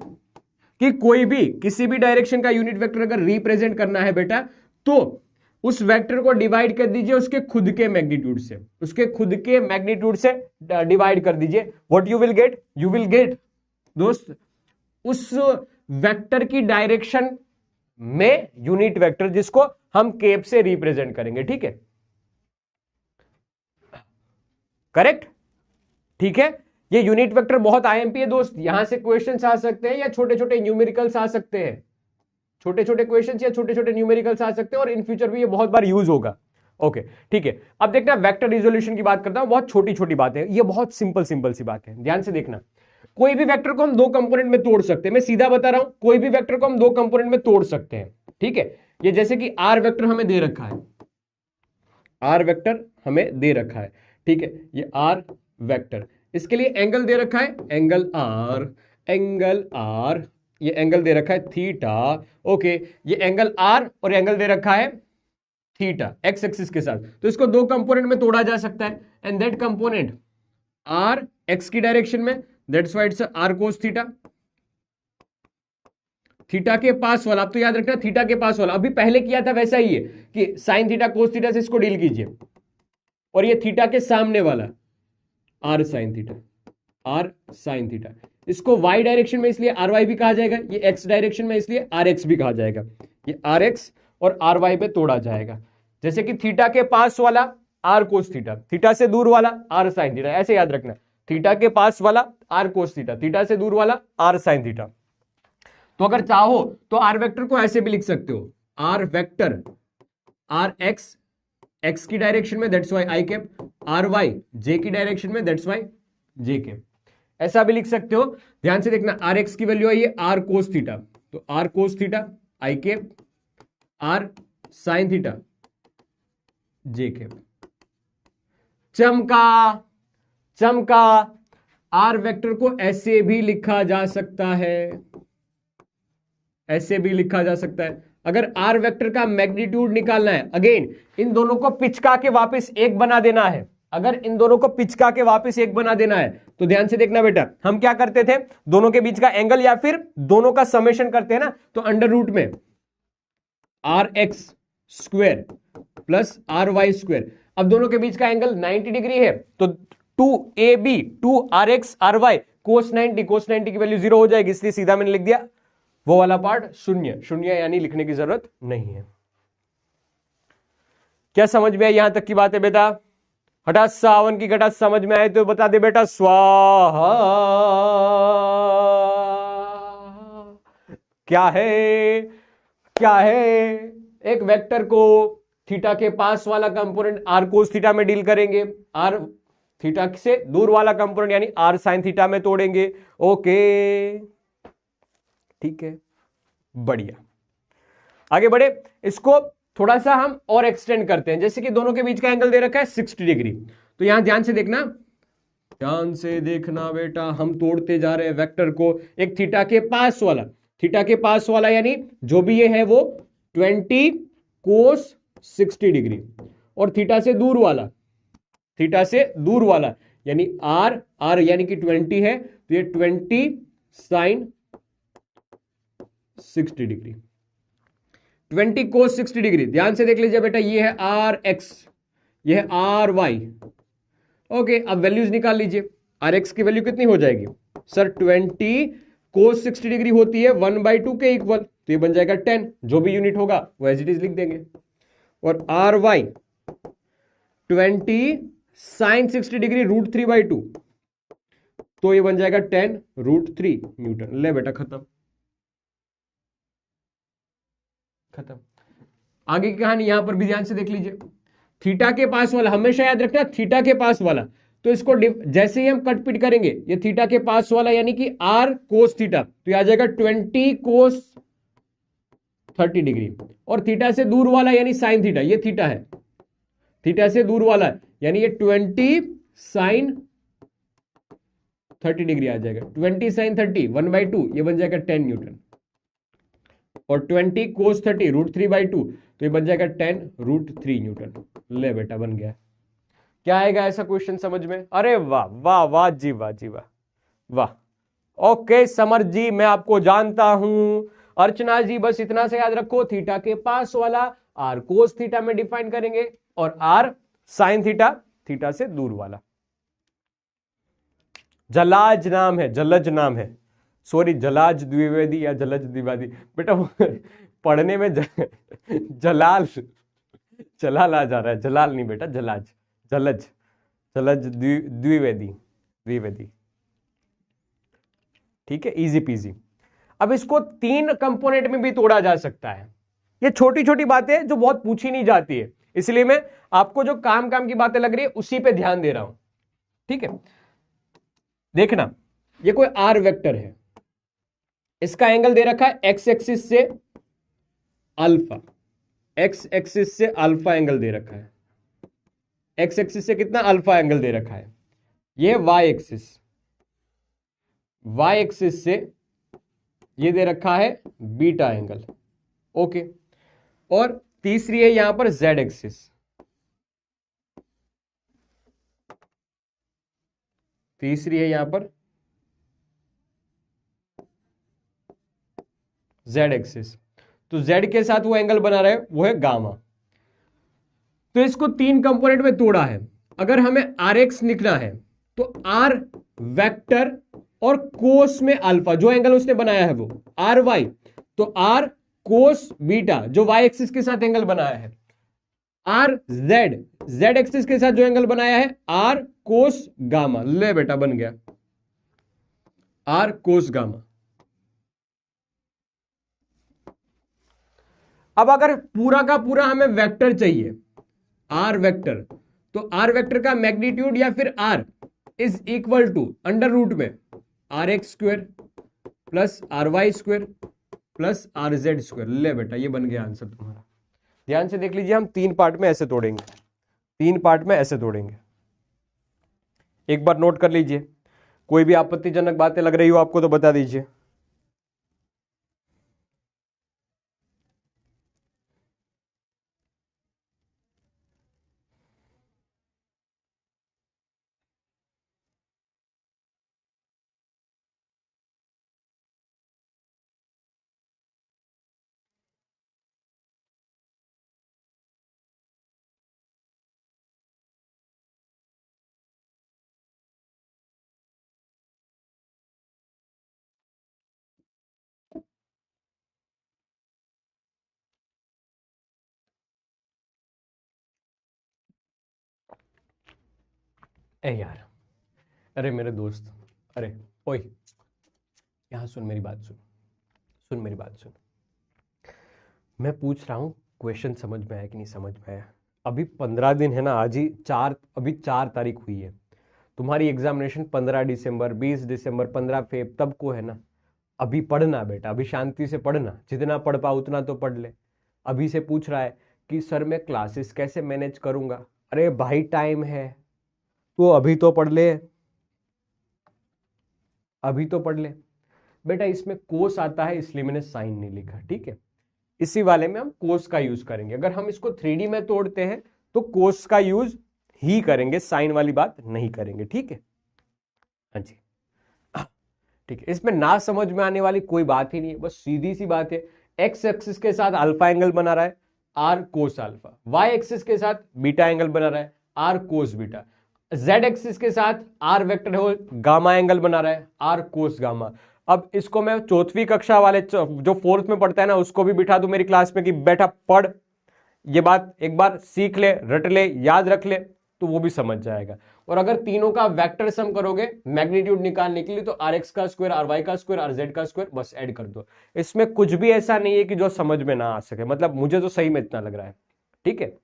कि कोई भी किसी भी डायरेक्शन का यूनिट वेक्टर अगर रिप्रेजेंट करना है बेटा, तो उस वेक्टर को डिवाइड कर दीजिए उसके खुद के मैग्नीट्यूड से, उसके खुद के मैग्नीट्यूड से डिवाइड कर दीजिए। व्हाट यू विल गेट दोस्त, उस वेक्टर की डायरेक्शन में यूनिट वेक्टर जिसको हम केप से रिप्रेजेंट करेंगे, ठीक है, करेक्ट, ठीक है। ये यूनिट वेक्टर बहुत आईएमपी है दोस्त, यहां से क्वेश्चंस आ सकते हैं या छोटे छोटे न्यूमेरिकल्स आ सकते हैं, छोटे छोटे क्वेश्चंस या छोटे छोटे न्यूमेरिकल्स आ सकते हैं, और इन फ्यूचर भी ये बहुत बार यूज होगा। ओके ठीक है, अब देखना वेक्टर रिजोल्यूशन की बात करता हूं, बहुत छोटी छोटी बात है, ये बहुत सिंपल सी बात है, ध्यान से देखना। कोई भी वेक्टर को हम दो कंपोनेंट में तोड़ सकते हैं, मैं सीधा बता रहा हूं, कोई भी वेक्टर को हम दो कंपोनेंट में तोड़ सकते हैं, ठीक है। ये जैसे कि आर वेक्टर हमें दे रखा है, आर वेक्टर हमें दे रखा है, ठीक है, ये आर वेक्टर, इसके लिए एंगल दे रखा है, एंगल आर, एंगल आर, ये एंगल दे रखा है थीटा, ओके, ये एंगल आर और एंगल दे रखा है थीटा एक्स एक्सिस के साथ, तो इसको दो कंपोनेंट में तोड़ा जा सकता है, and that component R x की डायरेक्शन में, that's why it's R cos theta, theta के पास वाला, अब तो याद रखना थीटा के पास वाला, अभी पहले किया था वैसा ही है कि साइन थीटा कोस थीटा से इसको डील कीजिए, और ये थीटा के सामने वाला R sine theta, R sine theta, इसको y डायरेक्शन में इसलिए आर वाई भी कहा जाएगा, ये x डायरेक्शन में इसलिए आर एक्स भी कहा जाएगा, ये आर एक्स और आर वाई पे तोड़ा जाएगा, जैसे कि थीटा के पास वाला आर कोस थीटा, थीटा से दूर वाला आर साइन थीटा, ऐसे याद रखना, थीटा के पास वाला आर कोस थीटा, थीटा से दूर वाला आर साइन थीटा। तो अगर चाहो तो आर वेक्टर को ऐसे भी लिख सकते हो, r vector r x x की डायरेक्शन में that's why i cap, r y j की डायरेक्शन में दैट्स वाई जे कैप, ऐसा भी लिख सकते हो। ध्यान से देखना, आर एक्स की वैल्यू आई है आर कोस थीटा, तो R cos theta i cap, R sine theta j cap, चमका चमका। आर वेक्टर को ऐसे भी लिखा जा सकता है, ऐसे भी लिखा जा सकता है। अगर आर वेक्टर का मैग्नीट्यूड निकालना है, अगेन इन दोनों को पिचका के वापस एक बना देना है, अगर इन दोनों को पिचका के वापस एक बना देना है तो ध्यान से देखना बेटा, हम क्या करते थे, दोनों के बीच का एंगल या फिर दोनों का समेशन करते हैं ना, तो अंडर रूट में are x square plus are y square, अब दोनों के बीच का एंगल 90 डिग्री है, तो 2AB 2RX RY कोस 90 की वैल्यू 0 हो जाएगी, इसलिए सीधा मैंने लिख दिया वो वाला पार्ट शून्य, शून्य यानी लिखने की जरूरत नहीं है। क्या समझ में आई यहां तक की बात है बेटा? हटा सावन की घटा, समझ में आए तो बता दे बेटा स्वाहा। क्या है, क्या है, एक वेक्टर को थीटा के पास वाला कंपोनेंट आर कोस थीटा में डील करेंगे, आर थीटा से दूर वाला कंपोनेंट यानी आर साइन थीटा में तोड़ेंगे, ओके ठीक है, बढ़िया। आगे बढ़े, इसको थोड़ा सा हम और एक्सटेंड करते हैं, जैसे कि दोनों के बीच का एंगल दे रखा है 60 डिग्री, तो यहां ध्यान से देखना, ध्यान से देखना बेटा, हम तोड़ते जा रहे हैं वेक्टर को, एक थीटा के पास वाला, थीटा के पास वाला यानी जो भी ये है वो 20 कोस 60 डिग्री, और थीटा से दूर वाला, थीटा से दूर वाला यानी आर, आर यानी कि 20 है, तो ये 20 साइन 60 डिग्री, 20 कोस 60 डिग्री। ध्यान से देख लीजिए बेटा, ये है आर एक्स, ये है आर वाई, ओके। अब वैल्यूज निकाल लीजिए, आर एक्स की वैल्यू कितनी हो जाएगी सर, 20 कोस 60 डिग्री होती है 1/2 के इक्वल, तो ये बन जाएगा 10, जो भी यूनिट होगा वो एज इट इज लिख देंगे, और आर वाई 20 साइन 60 डिग्री √3/2, तो ये बन जाएगा 10 √3 न्यूटन। ले बेटा खत्म, खत्म। आगे की कहानी यहां पर भी ध्यान से देख लीजिए, थीटा के पास वाला, हमेशा याद रखना थीटा के पास वाला, तो इसको जैसे ही हम कट पिट करेंगे, ये थीटा के पास वाला यानी कि आर कोस थीटा, तो ये आ जाएगा 20 कोस 30 डिग्री, और थीटा से दूर वाला यानी साइन थीटा, ये थीटा है, थीटा से दूर वाला यानी ये 20 साइन 30 डिग्री आ जाएगा, 20 साइन 30 1/2, ये बन जाएगा 10 न्यूटन, और 20 कोस 30 √3/2, तो ये बन जाएगा 10 √3 न्यूटन। ले बेटा बन गया। क्या आएगा ऐसा क्वेश्चन समझ में? अरे वाह वाह वाह जी, वाह जी वाह, वाह। ओके समर जी, मैं आपको जानता हूं। अर्चना जी, बस इतना से याद रखो, थीटा के पास वाला आर कोस थीटा में डिफाइन करेंगे, और आर साइन थीटा, थीटा से दूर वाला। जलाज नाम है, जलज नाम है, सॉरी जलाज द्विवेदी या जलज द्विवेदी, बेटा पढ़ने में जलाल जलाल आ जा रहा है, जलाल नहीं बेटा, जलाज, जलज, जलज द्विवेदी, द्विवेदी, ठीक है, इजी पीजी। अब इसको 3 कंपोनेंट में भी तोड़ा जा सकता है। ये छोटी छोटी बातें जो बहुत पूछी नहीं जाती है, इसलिए मैं आपको जो काम की बातें लग रही है उसी पे ध्यान दे रहा हूं, ठीक है। देखना, ये कोई आर वेक्टर है, इसका एंगल दे रखा है एक्स एक्सिस से अल्फा, एक्स एक्सिस से अल्फा एंगल दे रखा है, एक्स एक्सिस से कितना अल्फा एंगल दे रखा है, ये वाई एक्सिस, वाई एक्सिस से ये दे रखा है बीटा एंगल, ओके। और तीसरी है यहां पर जेड एक्सिस, तीसरी है यहां पर जेड एक्सिस, तो जेड के साथ वो एंगल बना रहे वो है गामा। तो इसको तीन कंपोनेंट में तोड़ा है। अगर हमें आर एक्स लिखना है तो आर वेक्टर और कोस में अल्फा, जो एंगल उसने बनाया है वो आर वाई, तो आर कोस बीटा जो वाई एक्सिस के साथ एंगल बनाया है, आर जेड, जेड एक्सिस के साथ जो एंगल बनाया है आर कोस गामा। ले बेटा बन गया आर कोस गामा। अब अगर पूरा का पूरा हमें वेक्टर चाहिए आर वेक्टर, तो आर वेक्टर का मैग्नीट्यूड या फिर r is equal to under root में are x square plus are y square plus r z square. ले बेटा ये बन गया आंसर तुम्हारा। ध्यान से देख लीजिए, हम तीन पार्ट में ऐसे तोड़ेंगे, तीन पार्ट में ऐसे तोड़ेंगे। एक बार नोट कर लीजिए, कोई भी आपत्तिजनक बातें लग रही हो आपको तो बता दीजिए। ए यार, अरे मेरे दोस्त, अरे ओए, यहां सुन मेरी बात, सुन सुन मेरी बात सुन। मैं पूछ रहा हूं क्वेश्चन समझ में आया कि नहीं समझ में आया? अभी 15 दिन है ना, आज ही अभी 4 तारीख हुई है। तुम्हारी एग्जामिनेशन 15 दिसंबर, 20 दिसंबर, 15 फेब तब को है ना। अभी पढ़ना बेटा, अभी शांति से पढ़ना, जितना पढ़ पाओ उतना तो पढ़ ले। अभी से पूछ रहा है कि सर मैं क्लासेस कैसे मैनेज करूंगा। अरे भाई टाइम है तो अभी तो पढ़ ले, अभी तो पढ़ ले बेटा। इसमें कोस आता है इसलिए मैंने साइन नहीं लिखा, ठीक है। इसी वाले में हम कोस का यूज करेंगे। अगर हम इसको 3D में तोड़ते हैं तो कोस का यूज ही करेंगे, साइन वाली बात नहीं करेंगे, ठीक है। हाँ जी, ठीक है। इसमें ना समझ में आने वाली कोई बात ही नहीं है, बस सीधी सी बात है। एक्स एक्सिस के साथ अल्फा एंगल बना रहा है R cos alpha, y axis के साथ बीटा एंगल बना रहा है R cos beta, z axis के साथ आर वेक्टर है गामा एंगल बना रहा है आर कोस गामा। अब इसको मैं चौथी कक्षा वाले जो फोर्थ में पढ़ता है ना उसको भी बिठा दूं मेरी क्लास में कि बेटा पढ़, ये बात एक बार सीख ले, रट ले, याद रख ले, तो वो भी समझ जाएगा। और अगर तीनों का वेक्टर सम करोगे मैग्नीट्यूड निकालने के लिए तो आर एक्स का स्क्वायर, आर वाई का स्क्वायर, आर जेड का स्क्वायर बस ऐड कर दो। इसमें कुछ भी ऐसा नहीं है कि जो समझ में ना आ सके, मतलब मुझे तो सही में इतना लग रहा है, ठीक है।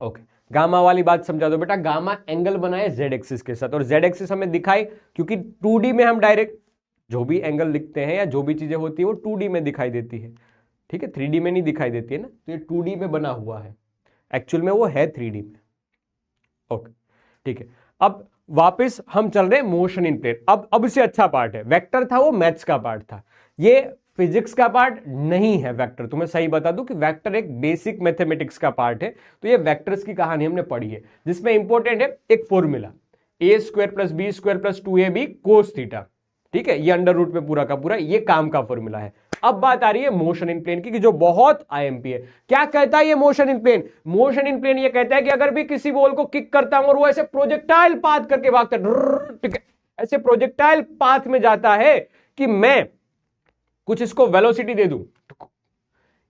ओके, गामा वाली बात समझा दो बेटा। गामा एंगल बनाए जेड एक्सिस के साथ, और जेड एक्सिस हमें दिखाई क्योंकि 2D में हम डायरेक्ट जो भी एंगल लिखते हैं या जो भी चीजें होती है वो 2D में दिखाई देती है, ठीक है। 3D में नहीं दिखाई देती है ना, तो ये 2D में बना हुआ है, एक्चुअल में वो है 3D में। ओके, ठीक है। अब वापस हम चल रहे हैं मोशन इन प्लेन। अब से अच्छा पार्ट है, वेक्टर था वो मैथ्स का पार्ट था, ये फिजिक्स का पार्ट नहीं है वेक्टर। तुम्हें सही बता दूं कि वेक्टर एक बेसिक मैथमेटिक्स का पार्ट है। तो ये वेक्टर्स की कहानी हमने पढ़ी है, जिसमें इंपॉर्टेंट है एक formula a square plus b square plus 2ab cos theta, ठीक है। ये अंडर रूट में पूरा का पूरा ये काम का फॉर्मूला है। अब बात आ रही है मोशन इन प्लेन की, कि जो बहुत आईएमपी है। क्या कहता है ये motion in plane? Motion in plane ये कहता है कि अगर भी किसी बॉल को किक करता हूं और वो ऐसे प्रोजेक्टाइल पाथ करके भागता है, ठीक है, ऐसे प्रोजेक्टाइल पाथ में जाता है कि मैं कुछ इसको वेलोसिटी दे दूं,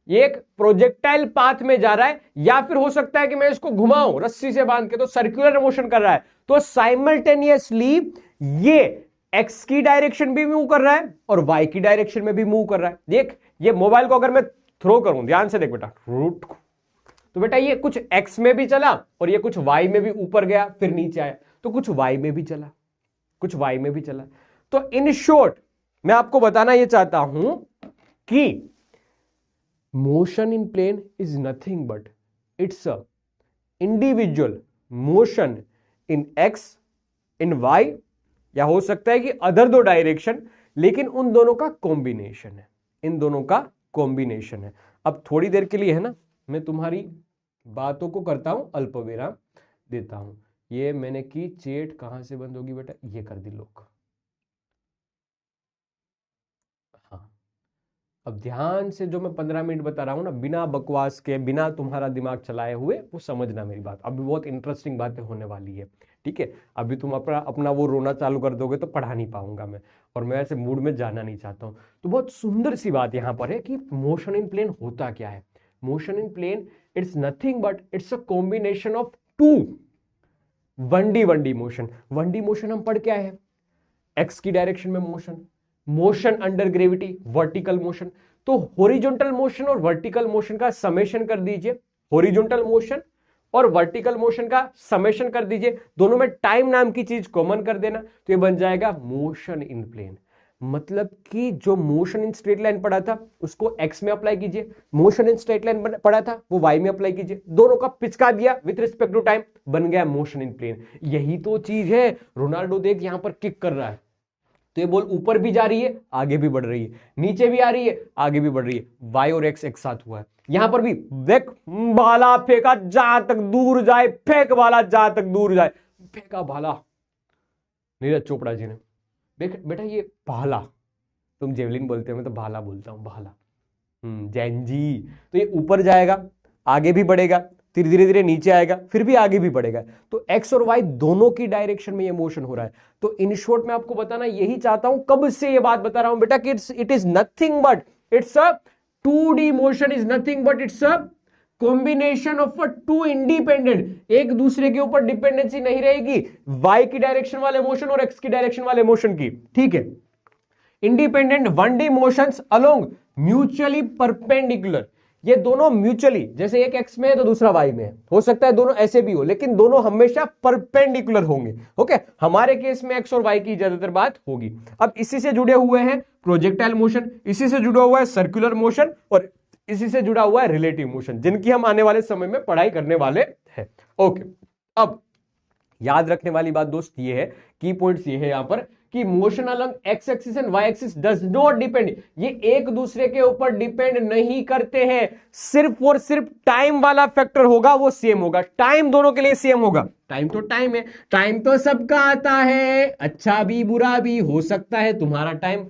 ये एक प्रोजेक्टाइल पाथ में जा रहा है, या फिर हो सकता है कि मैं इसको घुमाऊं रस्सी से बांध के, तो सर्कुलर मोशन कर रहा है। तो साइमल्टेनियसली ये एक्स की डायरेक्शन भी मूव कर रहा है और वाई की डायरेक्शन में भी मूव कर रहा है। देख, ये मोबाइल को अगर मैं थ्रो करूं, ध्यान से देख बेटा, रूट, तो बेटा ये कुछ एक्स में भी चला और ये कुछ वाई में भी ऊपर गया फिर नीचे आया, तो कुछ वाई में भी चला, कुछ वाई में भी चला। तो इन शॉर्ट मैं आपको बताना यह चाहता हूं कि motion in plane is nothing but it's a individual motion in x, in y, या हो सकता है कि अदर दो डायरेक्शन, लेकिन उन दोनों का कॉम्बिनेशन है, इन दोनों का कॉम्बिनेशन है। अब थोड़ी देर के लिए है ना, मैं तुम्हारी बातों को करता हूं अल्पविराम देता हूं। ये मैंने की चेट कहां से बंद होगी बेटा, ये कर दी लोग। हाँ, अब ध्यान से जो मैं 15 मिनट बता रहा हूं ना, बिना बकवास के, बिना तुम्हारा दिमाग चलाए हुए, वो समझना मेरी बात। अभी बहुत इंटरेस्टिंग बातें होने वाली है, ठीक है। अभी तुम अपना अपना वो रोना चालू कर दोगे तो पढ़ा नहीं पाऊंगा मैं, और मैं ऐसे मूड में जाना नहीं चाहता हूं। तो बहुत सुंदर सी बात यहां पर है कि मोशन इन प्लेन होता क्या है। Motion in plane it's nothing but it's a combination of two 1D motion. 1D motion हम पढ़ क्या है, एक्स की डायरेक्शन में motion, motion under gravity, vertical motion. तो हॉरिजॉन्टल मोशन और वर्टिकल मोशन का समेशन कर दीजिए, हॉरिजॉन्टल मोशन और वर्टिकल मोशन का समेशन कर दीजिए, दोनों में टाइम नाम की चीज कॉमन कर देना, तो ये बन जाएगा मोशन इन प्लेन। मतलब कि जो मोशन इन स्ट्रेट लाइन पढ़ा था उसको एक्स में अप्लाई कीजिए, मोशन इन स्ट्रेट लाइन पढ़ा था वो वाई में अप्लाई कीजिए, दोनों का पिचका दिया विथ रिस्पेक्ट टू टाइम, बन गया मोशन इन प्लेन। यही तो चीज है। रोनाल्डो देख यहां पर किक कर रहा है, तो ये बॉल ऊपर भी जा रही है, आगे भी बढ़ रही है, नीचे भी आ रही है, आगे भी बढ़ रही है। वाई और एक्स एक साथ हुआ है। यहां पर भी देख, भाला फेंका जहां तक दूर जाए, फेंक भाला जहां तक दूर जाए, फेंका भाला नीरज चोपड़ा जी ने। बेटा ये भाला, तुम जेवलिन बोलते हो, मैं तो भाला बोलता हूं, भाला। जैन जी। तो ये ऊपर जाएगा, आगे भी बढ़ेगा, फिर धीरे धीरे नीचे आएगा, फिर भी आगे भी बढ़ेगा। तो एक्स और वाई दोनों की डायरेक्शन में ये मोशन हो रहा है। तो इन शॉर्ट मैं आपको बताना यही चाहता हूं, कब से ये बात बता रहा हूं बेटा कि it is nothing but it's a 2D motion, is nothing but it's a combination of two independent, एक दूसरे के ऊपर डिपेंडेंसी नहीं रहेगी, वाई की डायरेक्शन वाले मोशन और एक्स की डायरेक्शन वाले मोशन की, ठीक है। Independent 1D motions along mutually perpendicular, ये दोनों म्यूचुअली, जैसे एक एक्स में है तो दूसरा वाई में है, हो सकता है दोनों ऐसे भी हो, लेकिन दोनों हमेशा परपेंडिकुलर होंगे। ओके, हमारे केस में एक्स और वाई की ज्यादातर बात होगी। अब इसी से जुड़े हुए हैं प्रोजेक्टाइल मोशन, इसी से जुड़ा हुआ है सर्कुलर मोशन, और इसी से जुड़ा हुआ है रिलेटिव मोशन, जिनकी हम आने वाले समय में पढ़ाई करने वाले हैं। ओके, अब याद रखने वाली बात दोस्त ये है, की पॉइंट्स ये है यहां पर कि motion along x axis and y axis does not depend, ये एक दूसरे के ऊपर डिपेंड नहीं करते हैं, सिर्फ और सिर्फ टाइम वाला फैक्टर होगा वो सेम होगा, टाइम दोनों के लिए सेम होगा। टाइम तो टाइम है, टाइम तो सबका आता है, अच्छा भी बुरा भी, हो सकता है तुम्हारा टाइम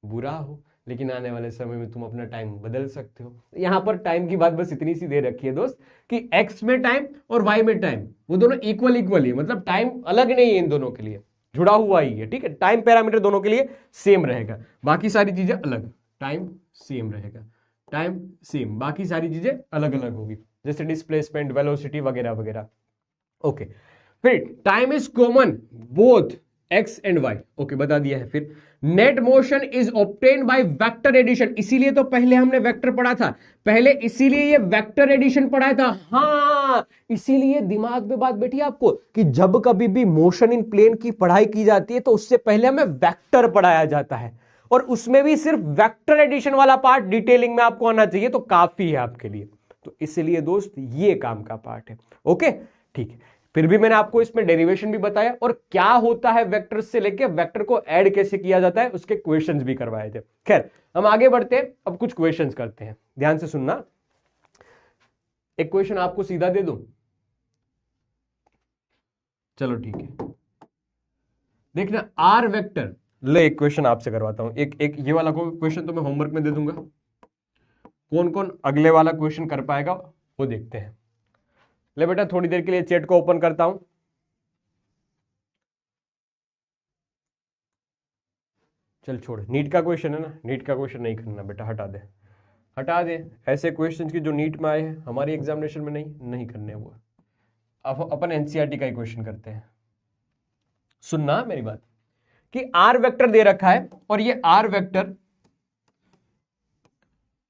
बुरा हो, लेकिन आने वाले समय में तुम अपना टाइम बदल सकते हो। यहां पर टाइम की बात बस इतनी सी दे रखी है दोस्त कि एक्स में टाइम और वाई में टाइम, वो दोनों इक्वल इक्वल ही, मतलब टाइम अलग नहीं है, इन दोनों के लिए जुड़ा हुआ ही है, ठीक है। टाइम पैरामीटर दोनों के लिए सेम रहेगा, बाकी सारी चीजें अलग, टाइम सेम रहेगा, टाइम सेम, बाकी सारी चीजें अलग अलग होगी, जैसे डिस्प्लेसमेंट, वेलोसिटी वगैरह वगैरह। ओके, फिर time is common both x and y, okay बता दिया है। फिर net motion is obtain by vector addition, इसीलिए तो पहले हमने वेक्टर पढ़ा था, पहले इसीलिए ये वेक्टर एडिशन पढ़ाया था। हाँ, इसीलिए दिमाग में बात बैठी आपको कि जब कभी भी मोशन इन प्लेन की पढ़ाई की जाती है तो उससे पहले हमें वेक्टर पढ़ाया जाता है, और उसमें भी सिर्फ वेक्टर एडिशन वाला पार्ट डिटेलिंग में आपको आना चाहिए, तो काफी है आपके लिए। तो इसलिए दोस्त ये काम का पार्ट है। ओके, ठीक है। फिर भी मैंने आपको इसमें डेरिवेशन भी बताया, और क्या होता है वेक्टर से लेके वेक्टर को ऐड कैसे किया जाता है उसके क्वेश्चंस भी करवाए थे। खैर, हम आगे बढ़ते हैं, अब कुछ क्वेश्चंस करते हैं, ध्यान से सुनना। एक क्वेश्चन आपको सीधा दे दूं, चलो ठीक है, देखना आर वेक्टर, ले एक क्वेश्चन आपसे करवाता हूं, एक ये वाला क्वेश्चन तो मैं होमवर्क में दे दूंगा, कौन कौन अगले वाला क्वेश्चन कर पाएगा वो देखते हैं। ले बेटा, थोड़ी देर के लिए चैट को ओपन करता हूं। चल छोड़, नीट का क्वेश्चन है ना, नीट का क्वेश्चन नहीं करना बेटा, हटा दे, हटा दे। ऐसे क्वेश्चंस की जो नीट में आए हैं हमारी एग्जामिनेशन में नहीं करने वो। अब अपन एनसीईआरटी का ही क्वेश्चन करते हैं। सुनना मेरी बात कि आर वेक्टर दे रखा है, और ये r vector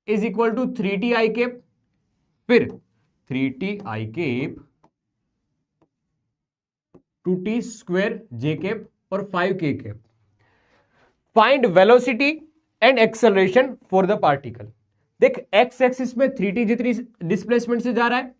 is equal to 3t i cap, फिर 3t i cap 2t square j cap और 5k cap. Find velocity and acceleration for the particle. देख एक्स एक्सिस में 3t जितनी डिस्प्लेसमेंट से जा रहा है,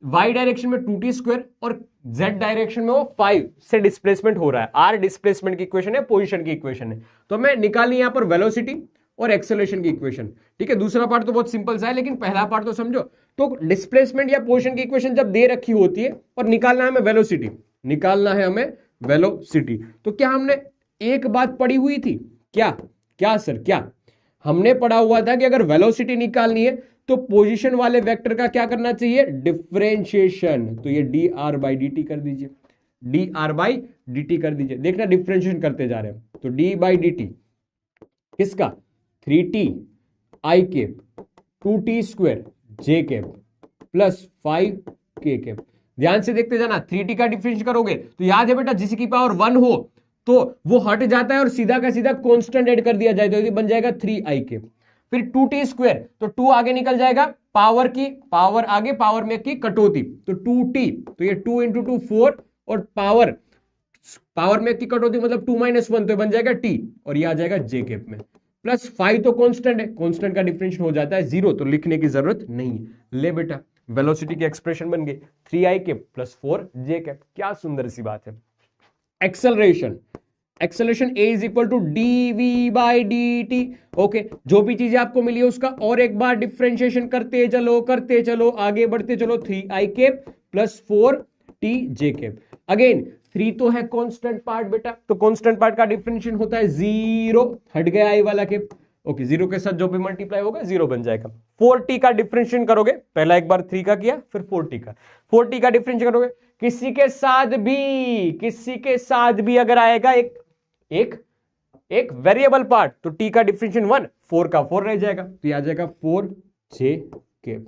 y डायरेक्शन में 2t स्क्वायर और z डायरेक्शन में वो 5 से डिस्प्लेसमेंट हो रहा है। r डिस्प्लेसमेंट की इक्वेशन है, पोजीशन की इक्वेशन है। तो मैं निकाली यहां पर वेलोसिटी और एक्सेलरेशन की इक्वेशन। ठीक है, दूसरा पार्ट तो बहुत सिंपल सा है, लेकिन पहला पार्ट तो समझो। तो डिस्प्लेसमेंट या पोजीशन की इक्वेशन जब दे रखी होती है और निकालना है हमें वेलोसिटी, निकालना है हमें वेलोसिटी, तो क्या हमने एक बात पढ़ी हुई थी? क्या क्या सर, क्या हमने पढ़ा हुआ था कि अगर वेलोसिटी निकालनी है तो पोजीशन वाले वेक्टर का क्या करना चाहिए? डिफरेंशिएशन। तो ये D R by D T कर दीजिए, D R by D T कर दीजिए। देखना डिफरेंशिएशन करते जा रहे हैं, तो डी बाई डी टी किसका? 3t i cap 2t square j cap plus 5k cap. ध्यान से देखते जाना, 3t का डिफरेंशिएट करोगे तो याद है बेटा, जिसकी पावर 1 हो तो वो हट जाता है और सीधा का सीधा कांस्टेंट ऐड कर दिया जाए, तो ये बन जाएगा 3i केप। फिर 2t स्क्वायर, तो 2 आगे निकल जाएगा, पावर की पावर आगे, पावर में की कटौती, तो 2t, तो ये 2 इंटू 2 4 और पावर में की कटौती मतलब 2 - 1, तो बन जाएगा t और ये आ जाएगा j केप में। प्लस 5 तो कांस्टेंट है, कांस्टेंट का डिफरेंशिएशन हो जाता है 0, तो लिखने की जरूरत नहीं है। ले बेटा, वेलोसिटी की एक्सप्रेशन बन गई 3i cap plus 4j cap. क्या सुंदर सी बात है। Acceleration, acceleration a is equal to dv by dt। Okay, जो भी चीजें आपको मिली है उसका और एक बार डिफरेंशिएशन करते चलो, आगे बढ़ते चलो। 3i cap plus 4tj cap. Again 3 तो है कांस्टेंट पार्ट बेटा, तो कांस्टेंट पार्ट का डिफरेंशिएशन होता है 0, हट गया i वाला केप। ओके, 0 के साथ जो भी मल्टीप्लाई होगा 0 बन जाएगा। 4t का डिफरेंशिएशन करोगे, पहला एक बार 3 का किया, फिर 4t का, 4t का डिफरेंशिएशन करोगे, किसी के साथ भी अगर आएगा एक वेरिएबल पार्ट, तो t का डिफरेंशिएशन 1, 4 का 4 रह जाएगा, तो ये आ जाएगा 4j केप,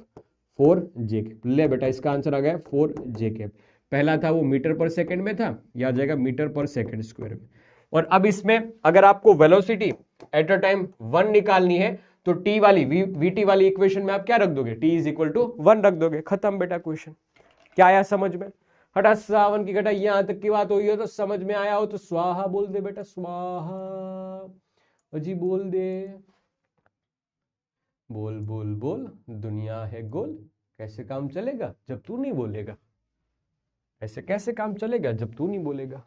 4j केप। ले बेटा, इसका आंसर आ गया 4j केप। पहला था वो मीटर पर सेकंड में था, यह आ जाएगा मीटर पर सेकंड स्क्वायर में। और अब इसमें अगर आपको वेलोसिटी एट अ टाइम 1 निकालनी है तो टी वाली वीटी वाली इक्वेशन में आप क्या रख दोगे? टी इज इक्वल टू 1 रख दोगे, खत्म बेटा क्वेश्चन। क्या आया समझ में? हटा सावन की घटा, यहां तक की बात हुई हो तो समझ में आया हो तो स्वाहा बोल दे बेटा, स्वाहा। अजी बोल दे, बोल बोल बोल, दुनिया है गोल, कैसे काम चलेगा जब तू नहीं बोलेगा? ऐसे कैसे काम चलेगा जब तू नहीं बोलेगा?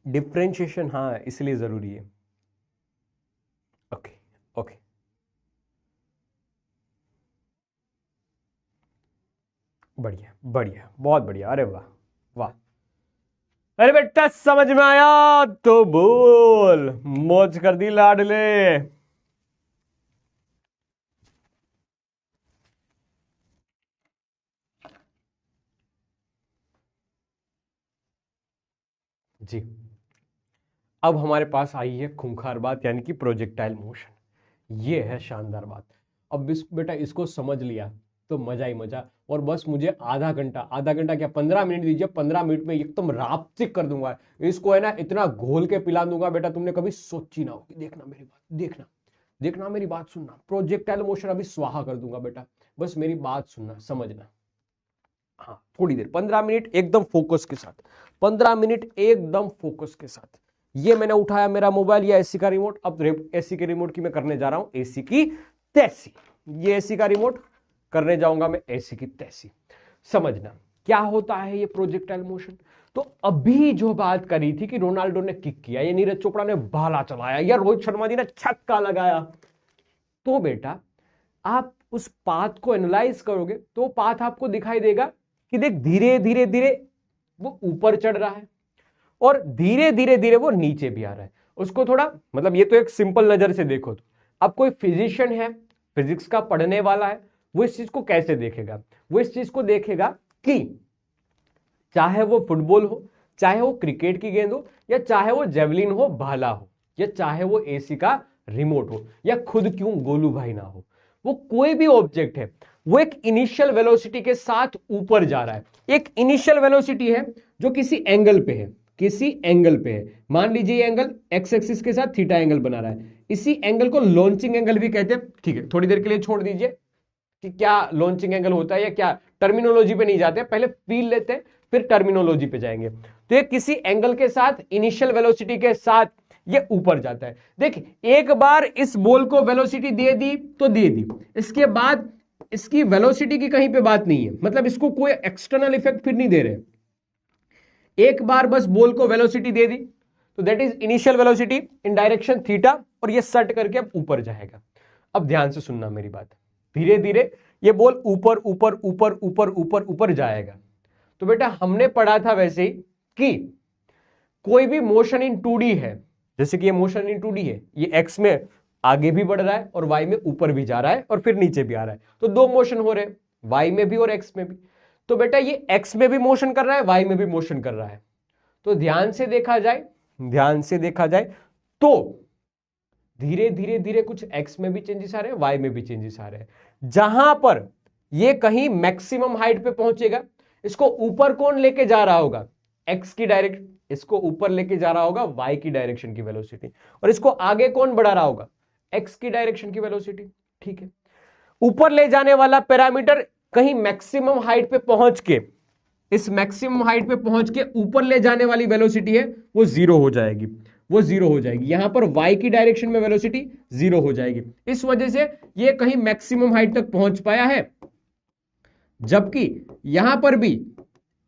डिफरेंशिएशन, हाँ इसलिए जरूरी है। ओके ओके, बढ़िया बढ़िया, बहुत बढ़िया, अरे वाह वाह। अरे बेटा समझ में आया तो बोल, मौज कर दी लाडले। जी, अब हमारे पास आई है खूंखार बात, यानी कि प्रोजेक्टाइल मोशन। ये है शानदार बात। अब बेटा इसको समझ लिया तो मजा ही मजा। और बस मुझे आधा घंटा क्या 15 मिनट दीजिए, 15 मिनट में एकदम रापचिक कर दूंगा इसको, है ना, इतना घोल के पिला दूंगा बेटा, तुमने कभी सोची ना होगी। देखना मेरी बात, देखना मेरी बात सुनना। प्रोजेक्टाइल मोशन अभी स्वाहा कर दूंगा बेटा, बस मेरी बात सुनना, समझना। हाँ, थोड़ी देर, 15 मिनट एकदम फोकस के साथ, 15 मिनट एकदम फोकस के साथ। ये मैंने उठाया मेरा मोबाइल या एसी का रिमोट। अब एसी के रिमोट की मैं करने जा रहा हूं एसी की तैसी। ये एसी का रिमोट करने जाऊंगा मैं एसी की तैसी। समझना क्या होता है ये प्रोजेक्टाइल मोशन। तो अभी जो बात करी थी कि रोनाल्डो ने किक किया या नीरज चोपड़ा ने भाला चलाया या रोहित शर्मा जी ने छक्का लगाया, तो बेटा आप उस पाथ को एनालाइज करोगे तो पाथ आपको दिखाई देगा कि देख धीरे धीरे धीरे वो ऊपर चढ़ रहा है और धीरे धीरे धीरे वो नीचे भी आ रहा है। उसको थोड़ा, मतलब ये तो एक सिंपल नजर से देखो तो। अब कोई फिजिशियन है, फिजिक्स का पढ़ने वाला है, वो इस चीज को कैसे देखेगा? वो इस चीज को देखेगा कि चाहे वो फुटबॉल हो, चाहे वो क्रिकेट की गेंद हो, या चाहे वो जेवलिन हो, भाला हो, या चाहे वो एसी का रिमोट हो, या खुद क्यों गोलू भाई ना हो, वो कोई भी ऑब्जेक्ट है, वो एक इनिशियल वेलोसिटी के साथ ऊपर जा रहा है। एक इनिशियल वेलोसिटी है जो किसी एंगल पे है, किसी एंगल पे है, मान लीजिए ये एंगल एक्स एक्सिस के साथ थीटा एंगल बना रहा है, इसी एंगल को लॉन्चिंग एंगल भी कहते हैं। ठीक है, थोड़ी देर के लिए छोड़ दीजिए कि क्या लॉन्चिंग एंगल होता है या क्या, टर्मिनोलॉजी पे नहीं जाते, पहले फील लेते हैं फिर टर्मिनोलॉजी पे जाएंगे। तो ये किसी एंगल के साथ इनिशियल वेलोसिटी के साथ ये ऊपर जाता है। देख, एक बार इस बॉल को वेलोसिटी दे दी तो दे दी, इसके बाद इसकी वेलोसिटी की कहीं पे बात नहीं है, मतलब इसको कोई एक्सटर्नल इफेक्ट फिर नहीं दे रहे। एक बार बस बॉल को वेलोसिटी दे दी तो that is initial velocity in direction theta, और ये सट करके अब ऊपर जाएगा। अब ध्यान से सुनना मेरी बात, धीरे धीरे ये बॉल ऊपर ऊपर ऊपर ऊपर ऊपर ऊपर जाएगा। तो बेटा हमने पढ़ा था वैसे ही कि कोई भी मोशन इन 2D है, जैसे कि ये मोशन इन 2D है, ये एक्स में आगे भी बढ़ रहा है और वाई में ऊपर भी जा रहा है और फिर नीचे भी आ रहा है, तो दो मोशन हो रहे हैं, वाई में भी और एक्स में भी। तो बेटा ये एक्स में भी मोशन कर रहा है, वाई में भी मोशन कर रहा है। तो ध्यान से देखा जाए तो धीरे धीरे धीरे कुछ एक्स में भी चेंजेस आ रहे हैं, वाई में भी चेंजेस आ रहे हैं। जहां पर ये कहीं मैक्सिमम हाइट पे पहुंचेगा, इसको ऊपर कौन लेके जा रहा होगा, एक्स की डायरेक्शन, इसको ऊपर लेके जा रहा होगा वाई की डायरेक्शन की वेलोसिटी, और इसको आगे कौन बढ़ा रहा होगा, एक्स की डायरेक्शन की वेलोसिटी। ठीक है, ऊपर ले जाने वाला पैरामीटर कहीं मैक्सिमम हाइट पे पहुंच के, इस मैक्सिमम हाइट पे पहुंच के ऊपर ले जाने वाली वेलोसिटी है वो जीरो हो जाएगी, यहां पर y की डायरेक्शन में वेलोसिटी जीरो हो जाएगी। इस वजह से ये कहीं मैक्सिमम हाइट तक पहुंच पाया है, जबकि यहां पर भी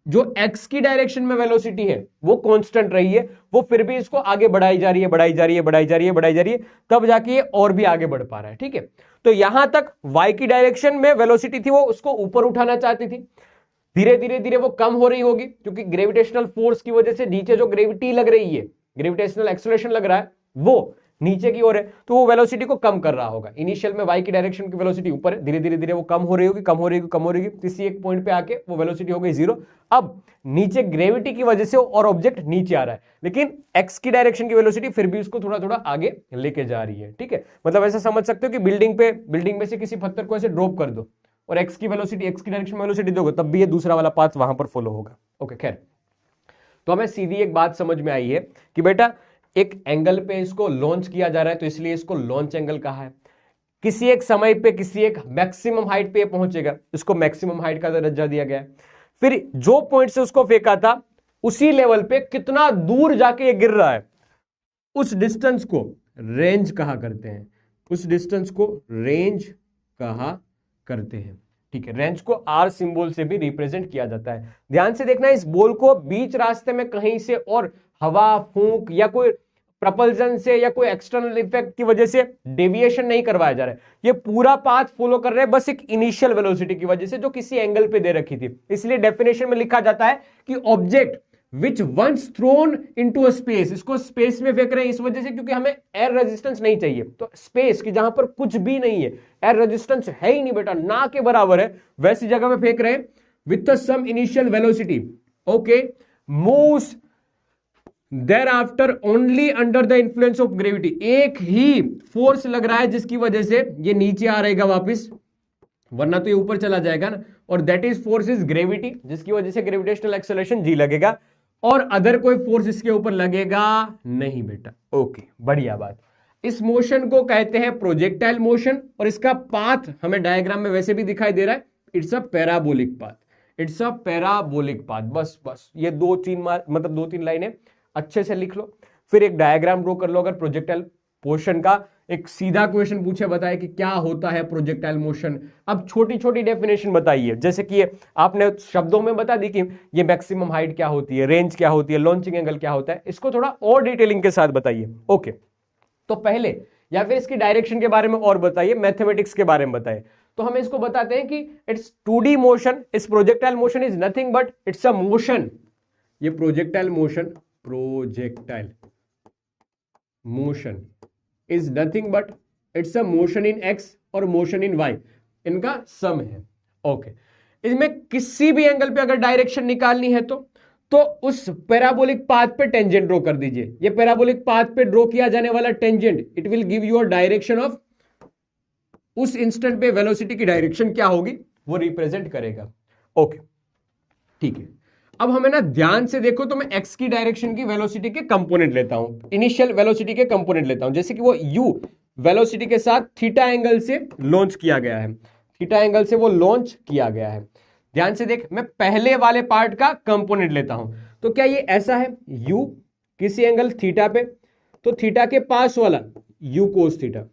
जो x की डायरेक्शन में वेलोसिटी है वो कांस्टेंट रही है, वो फिर भी इसको आगे बढ़ाई जा रही है, तब जाके ये और भी आगे बढ़ पा रहा है। ठीक है, तो यहां तक y की डायरेक्शन में वेलोसिटी थी, वो उसको ऊपर उठाना चाहती थी, धीरे धीरे धीरे वो कम हो रही होगी, क्योंकि ग्रेविटेशनल फोर्स की वजह से नीचे जो ग्रेविटी लग रही है, ग्रेविटेशनल एक्सेलरेशन लग रहा है, वो नीचे की ओर है, तो वो वेलोसिटी को कम कर रहा होगा। इनिशियल में y की डायरेक्शन की वेलोसिटी ऊपर है, धीरे धीरे धीरे वो कम हो रही होगी, किसी एक पॉइंट पे आके वो वेलोसिटी हो गई जीरो। अब नीचे ग्रेविटी की वजह से और ऑब्जेक्ट नीचे आ रहा है, लेकिन x की डायरेक्शन की वेलोसिटी फिर भी उसको थोड़ा थोड़ा आगे लेके जा रही है। ठीक है, मतलब ऐसा समझ सकते हो कि बिल्डिंग में से किसी पत्थर को ऐसे ड्रॉप कर दो और x की डायरेक्शन में वेलोसिटी दोगे, तब भी ये दूसरा वाला पाथ वहां पर फॉलो होगा। ओके, खैर, तो हमें सीधी एक बात समझ में आई है कि बेटा एक एंगल पे इसको लॉन्च किया जा रहा है, तो इसलिए इसको लॉन्च एंगल कहा है। किसी एक समय पे किसी एक मैक्सिमम हाइट पे पहुंचेगा, इसको मैक्सिमम हाइट का दर्जा दिया गया है। फिर जो पॉइंट से उसको फेंका था उसी लेवल पे कितना दूर जाके ये गिर रहा है, उस डिस्टेंस को रेंज कहा करते हैं। ठीक है, रेंज को आर सिंबल से भी रिप्रेजेंट किया जाता है। ध्यान से देखना, इस बॉल को बीच रास्ते में कहीं से और हवा, फूंक या कोई प्रपल्जन से या कोई एक्सटर्नल इफेक्ट की वजह से डेविएशन नहीं करवाया जा रहा है, ये पूरा पाथ फॉलो कर रहे हैं बस एक इनिशियल वेलोसिटी की वजह से जो किसी एंगल पे दे रखी थी। इसलिए डेफिनेशन में लिखा जाता है कि object which once thrown into a space, इसको स्पेस में फेंक रहे हैं इस वजह से क्योंकि हमें एयर रेजिस्टेंस नहीं चाहिए, तो स्पेस की जहां पर कुछ भी नहीं है, एयर रेजिस्टेंस है ही नहीं बेटा, ना के बराबर है, वैसी जगह में फेंक रहे हैं with some initial velocity. Okay, moves thereafter only under the influence of gravity, एक ही फोर्स लग रहा है जिसकी वजह से ये नीचे आ रहेगा वापस, वरना तो ये ऊपर चला जाएगा ना, और that is force is gravity, जिसकी वजह से ग्रेविटेशनल एक्सेलरेशन जी लगेगा, और अदर कोई फोर्स इसके ऊपर लगेगा नहीं बेटा। ओके, बढ़िया बात। इस मोशन को कहते हैं प्रोजेक्टाइल मोशन, और इसका पाथ हमें डायग्राम में वैसे भी दिखाई दे रहा है, इट्स अ पैराबोलिक पाथ। बस ये दो तीन लाइनें अच्छे से लिख लो, फिर एक डायग्राम ड्रॉ कर लो। अगर प्रोजेक्टाइल मोशन का एक सीधा क्वेश्चन पूछे, बताए कि क्या होता है प्रोजेक्टाइल मोशन, अब छोटी छोटी डेफिनेशन बताइए, जैसे कि आपने शब्दों में बता दी कि ये मैक्सिमम हाइट क्या होती है, रेंज क्या होती है, लॉन्चिंग एंगल क्या होता है, इसको थोड़ा और डिटेलिंग के साथ बताइए। ओके, तो पहले या फिर इसकी डायरेक्शन के बारे में और बताइए, मैथमेटिक्स के बारे में बताइए। तो हम इसको बताते हैं कि इट्स 2D मोशन, इस projectile motion is nothing but it's a motion, ये projectile motion is nothing but it's a motion in x और मोशन इन वाई, इनका सम है। ओके, इसमें किसी भी एंगल पे अगर डायरेक्शन निकालनी है तो उस पैराबोलिक पाथ पे टेंजेंट ड्रॉ कर दीजिए। ये पैराबोलिक पाथ पे ड्रॉ किया जाने वाला tangent, it will give you a direction of, उस इंस्टेंट पे वेलोसिटी की डायरेक्शन क्या होगी वो रिप्रेजेंट करेगा। ओके, ठीक है, अब हमें ना ध्यान से देखो तो मैं एक्स की डायरेक्शन की वेलोसिटी के कंपोनेंट लेता हूं, इनिशियल वेलोसिटी के कंपोनेंट लेता हूं, जैसे कि वो यू वेलोसिटी के साथ थीटा एंगल से लॉन्च किया गया है, थीटा एंगल से वो लॉन्च किया गया है। ध्यान से देख, मैं पहले वाले पार्ट का कंपोनेंट लेता हूं, तो क्या ये ऐसा है, यू किसी एंगल थीटा पे, तो थीटा के पास वाला यू कोस थीटा,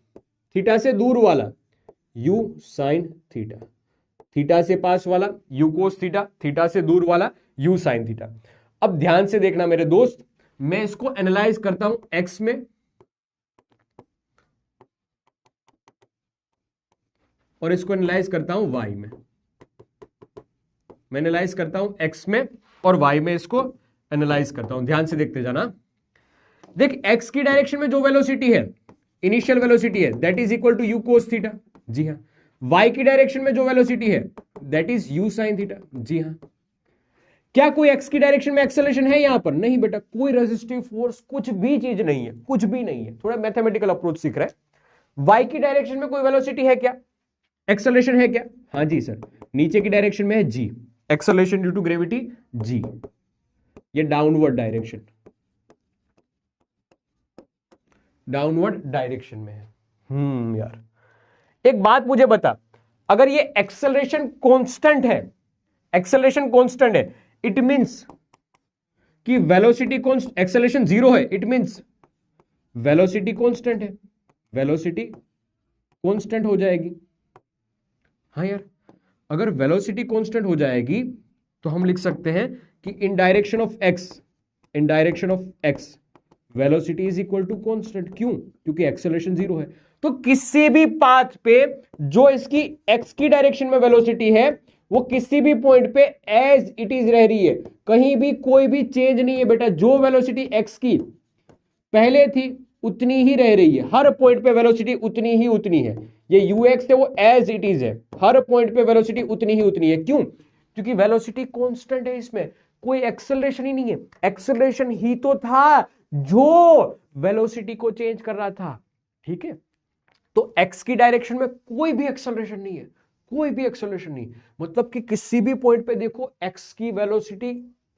थीटा से दूर वाला यू साइन थीटा, थीटा से पास वाला यू कोस थीटा, थीटा से दूर वाला यू साइन थीटा। अब ध्यान से देखना मेरे दोस्त, मैं इसको एनालाइज करता हूं एक्स में और इसको एनालाइज करता हूं वाई में। मैं एनालाइज करता हूं एक्स में और वाई में, इसको एनालाइज करता हूं। ध्यान से देखते जाना। देख, एक्स की डायरेक्शन में जो वेलोसिटी है, इनिशियल वेलोसिटी है, that is equal to u cos theta. जी हाँ। वाई की डायरेक्शन में जो वेलोसिटी है, that is u sine theta. जी हाँ। क्या कोई एक्स की डायरेक्शन में एक्सेलरेशन है यहां पर? नहीं बेटा, कोई रेजिस्टिव फोर्स, कुछ भी चीज नहीं है, कुछ भी नहीं है। थोड़ा मैथमेटिकल अप्रोच सीख रहा है। वाई की डायरेक्शन में कोई वेलोसिटी है क्या? एक्सेलरेशन है क्या? हाँ जी सर, नीचे की डायरेक्शन में है जी, acceleration due to gravity G, ये डाउनवर्ड डायरेक्शन, डाउनवर्ड डायरेक्शन में है। यार एक बात मुझे बता, अगर ये एक्सेलरेशन कांस्टेंट है, एक्सेलरेशन कांस्टेंट है, इट मींस कि वेलोसिटी कांस्टेंट, एक्सेलरेशन जीरो है, इट मींस वेलोसिटी कांस्टेंट है, वेलोसिटी कांस्टेंट हो जाएगी। हाँ यार, अगर वेलोसिटी कांस्टेंट हो जाएगी तो हम लिख सकते हैं कि in direction of x, in direction of x velocity is equal to constant. क्यों? क्योंकि एक्सेलरेशन जीरो है। तो किसी भी पाथ पे जो इसकी एक्स की डायरेक्शन में वेलोसिटी है, वो किसी भी पॉइंट पे एज इट इज रह रही है, कहीं भी कोई भी चेंज नहीं है बेटा। जो वेलोसिटी एक्स की पहले थी उतनी ही रह रही है, हर पॉइंट पे वेलोसिटी उतनी है। ये यूएक्स है वो एज इट इज है, हर पॉइंट पे वेलोसिटी उतनी ही है। क्यों? क्योंकि वेलोसिटी कांस्टेंट है, इसमें कोई एक्सेलरेशन ही नहीं है। एक्सेलरेशन ही तो था जो वेलोसिटी को चेंज कर रहा था। ठीक है, तो एक्स की डायरेक्शन में कोई भी एक्सेलरेशन नहीं है, कोई भी एक्सेलरेशन नहीं, मतलब कि किसी भी पॉइंट पे देखो एक्स की वेलोसिटी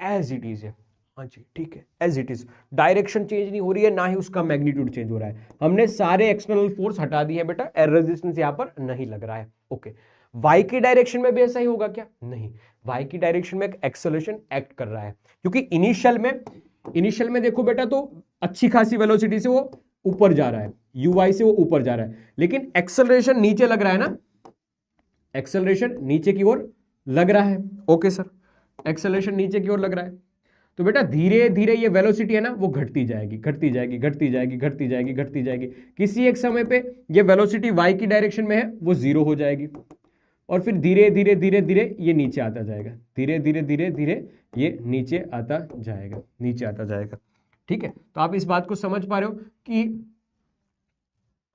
एज इट इज है। हाँ जी ठीक है, as it is, direction change नहीं हो रही है, ना ही उसका मैग्नीट्यूड चेंज हो रहा है। हमने सारे एक्सटर्नल फोर्स हटा दिए हैं बेटा, एयर रेजिस्टेंस यहां पर नहीं लग रहा है। ओके, वाई की डायरेक्शन में भी ऐसा ही होगा क्या? नहीं, वाई की डायरेक्शन में एक एक्सेलरेशन एक्ट कर रहा है, क्योंकि इनिशियल में देखो बेटा, तो अच्छी खासी वेलोसिटी से वो ऊपर जा रहा है, ui से वो ऊपर जा रहा है, लेकिन एक्सेलरेशन नीचे लग रहा है ना, एक्सेलरेशन नीचे की ओर लग रहा है। ओके सर, एक्सेलरेशन नीचे की ओर लग रहा है, तो बेटा धीरे धीरे ये वेलोसिटी है ना, वो घटती जाएगी, घटती जाएगी, घटती जाएगी, घटती जाएगी, घटती जाएगी। किसी एक समय पे ये वेलोसिटी वाई की डायरेक्शन में है, वो जीरो हो जाएगी, और फिर धीरे धीरे धीरे धीरे ये नीचे आता जाएगा, धीरे धीरे धीरे धीरे ये नीचे आता जाएगा, नीचे आता जाएगा। ठीक है, तो आप इस बात को समझ पा रहे हो कि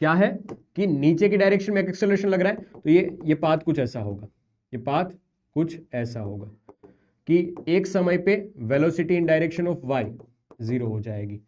क्या है, कि नीचे की डायरेक्शन में एक्सेलरेशन लग रहा है, तो ये पाथ कुछ ऐसा होगा, ये पाथ कुछ ऐसा होगा कि एक समय पे velocity in direction of y zero हो जाएगी।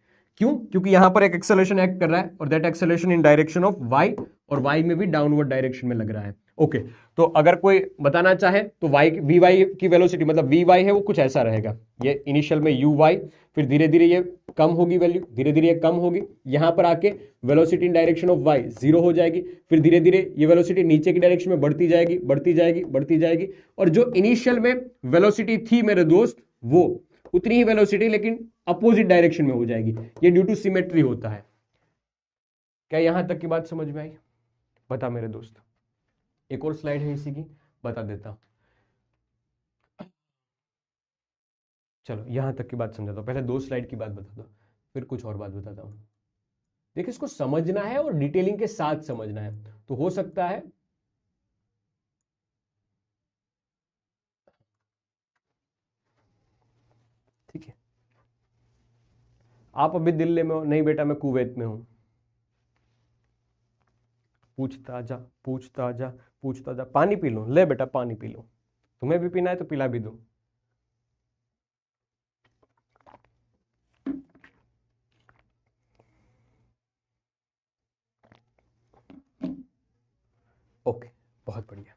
क्यों? क्योंकि यहां पर एक एक्सेलरेशन एक्ट कर रहा है, और that acceleration in direction of y, और वाई में भी डाउनवर्ड डायरेक्शन में लग रहा है। ओके, तो अगर कोई बताना चाहे तो वाई वी वाई की वेलोसिटी, मतलब वी वाई है वो कुछ ऐसा रहेगा, ये इनिशियल में यू वाई, फिर धीरे धीरे ये कम होगी वैल्यू, धीरे धीरे ये कम होगी, यहां पर आके velocity in direction of y zero हो जाएगी, फिर धीरे धीरे ये वेलोसिटी नीचे की डायरेक्शन में बढ़ती जाएगी, बढ़ती जाएगी, बढ़ती जाएगी, और जो इनिशियल में वेलोसिटी थी मेरे दोस्त, वो उतनी ही वेलोसिटी लेकिन अपोजिट डायरेक्शन में हो जाएगी। ये ड्यू टू सिमेट्री होता है। क्या यहां तक की बात समझ में आई? बता मेरे दोस्त, एक और स्लाइड है इसी की, बता देता हूं। चलो यहां तक की बात समझाता हूं, पहले दो स्लाइड की बात बता दो, फिर कुछ और बात बताता हूं। देखिए, इसको समझना है और डिटेलिंग के साथ समझना है, तो हो सकता है ठीक है। आप अभी दिल्ली में हो? नहीं बेटा, मैं कुवैत में हूं। पूछता जा, पूछता जा, पूछता जा, पानी पी लो, ले बेटा पानी पी लो, तुम्हें भी पीना है तो पिला भी दो। ओके, बहुत बढ़िया।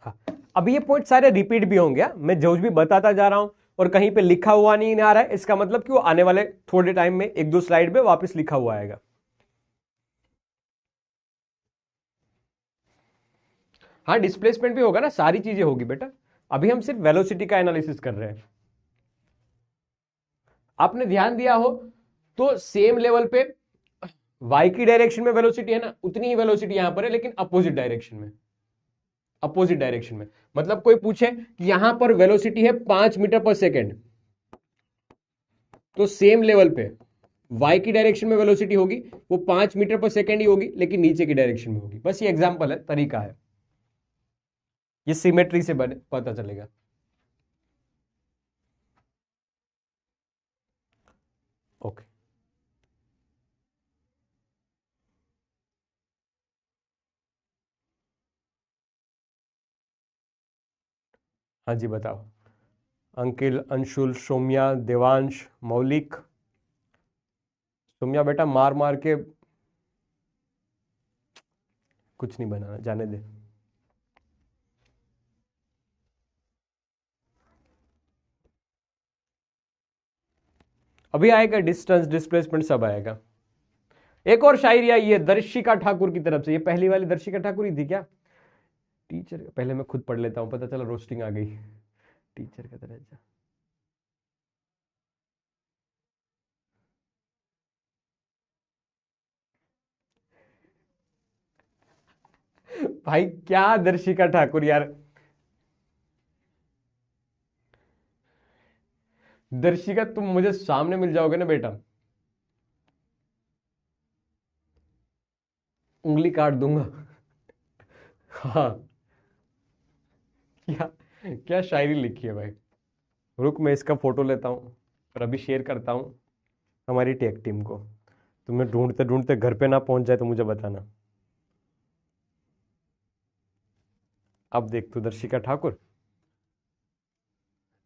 हाँ, अभी ये पॉइंट सारे रिपीट भी होंगे, मैं जो भी बताता जा रहा हूं और कहीं पे लिखा हुआ नहीं आ रहा है, इसका मतलब कि वो आने वाले थोड़े टाइम में एक दो स्लाइड में वापस लिखा हुआ आएगा। हाँ, डिस्प्लेसमेंट भी होगा ना, सारी चीजें होगी बेटा। अभी हम सिर्फ वेलोसिटी का एनालिसिस कर रहे हैं। आपने ध्यान दिया हो तो सेम लेवल पे y की डायरेक्शन में वेलोसिटी है ना, उतनी ही वेलोसिटी यहां पर है, लेकिन अपोजिट डायरेक्शन में। अपोजिट डायरेक्शन में मतलब कोई पूछे कि यहां पर वेलोसिटी है 5 मीटर पर सेकेंड, तो सेम लेवल पे y की डायरेक्शन में वेलोसिटी होगी वो 5 मीटर पर सेकेंड ही होगी, लेकिन नीचे की डायरेक्शन में होगी। बस ये एग्जांपल है, तरीका है, ये सिमेट्री से बने पता चलेगा। ओके, हाँ जी बताओ। अंकिल, अंशुल, सौम्या, देवांश, मौलिक। सौम्या बेटा मार मार के कुछ नहीं बनाना, जाने दे। अभी आएगा डिस्टेंस, डिस्प्लेसमेंट सब आएगा। एक और शायरी आई है दर्शिका ठाकुर की तरफ से, ये पहली वाली दर्शिका ठाकुर ही थी क्या? टीचर, पहले मैं खुद पढ़ लेता हूं, पता चला रोस्टिंग आ गई। टीचर का दर्जा। भाई क्या दर्शिका ठाकुर यार, दर्शिका तुम मुझे सामने मिल जाओगे ना बेटा, उंगली काट दूंगा। हाँ, क्या क्या शायरी लिखी है भाई। रुक, मैं इसका फोटो लेता हूँ और अभी शेयर करता हूँ हमारी टेक टीम को। तुम्हें ढूंढते ढूंढते घर पे ना पहुंच जाए तो मुझे बताना। अब देख तू दर्शिका ठाकुर,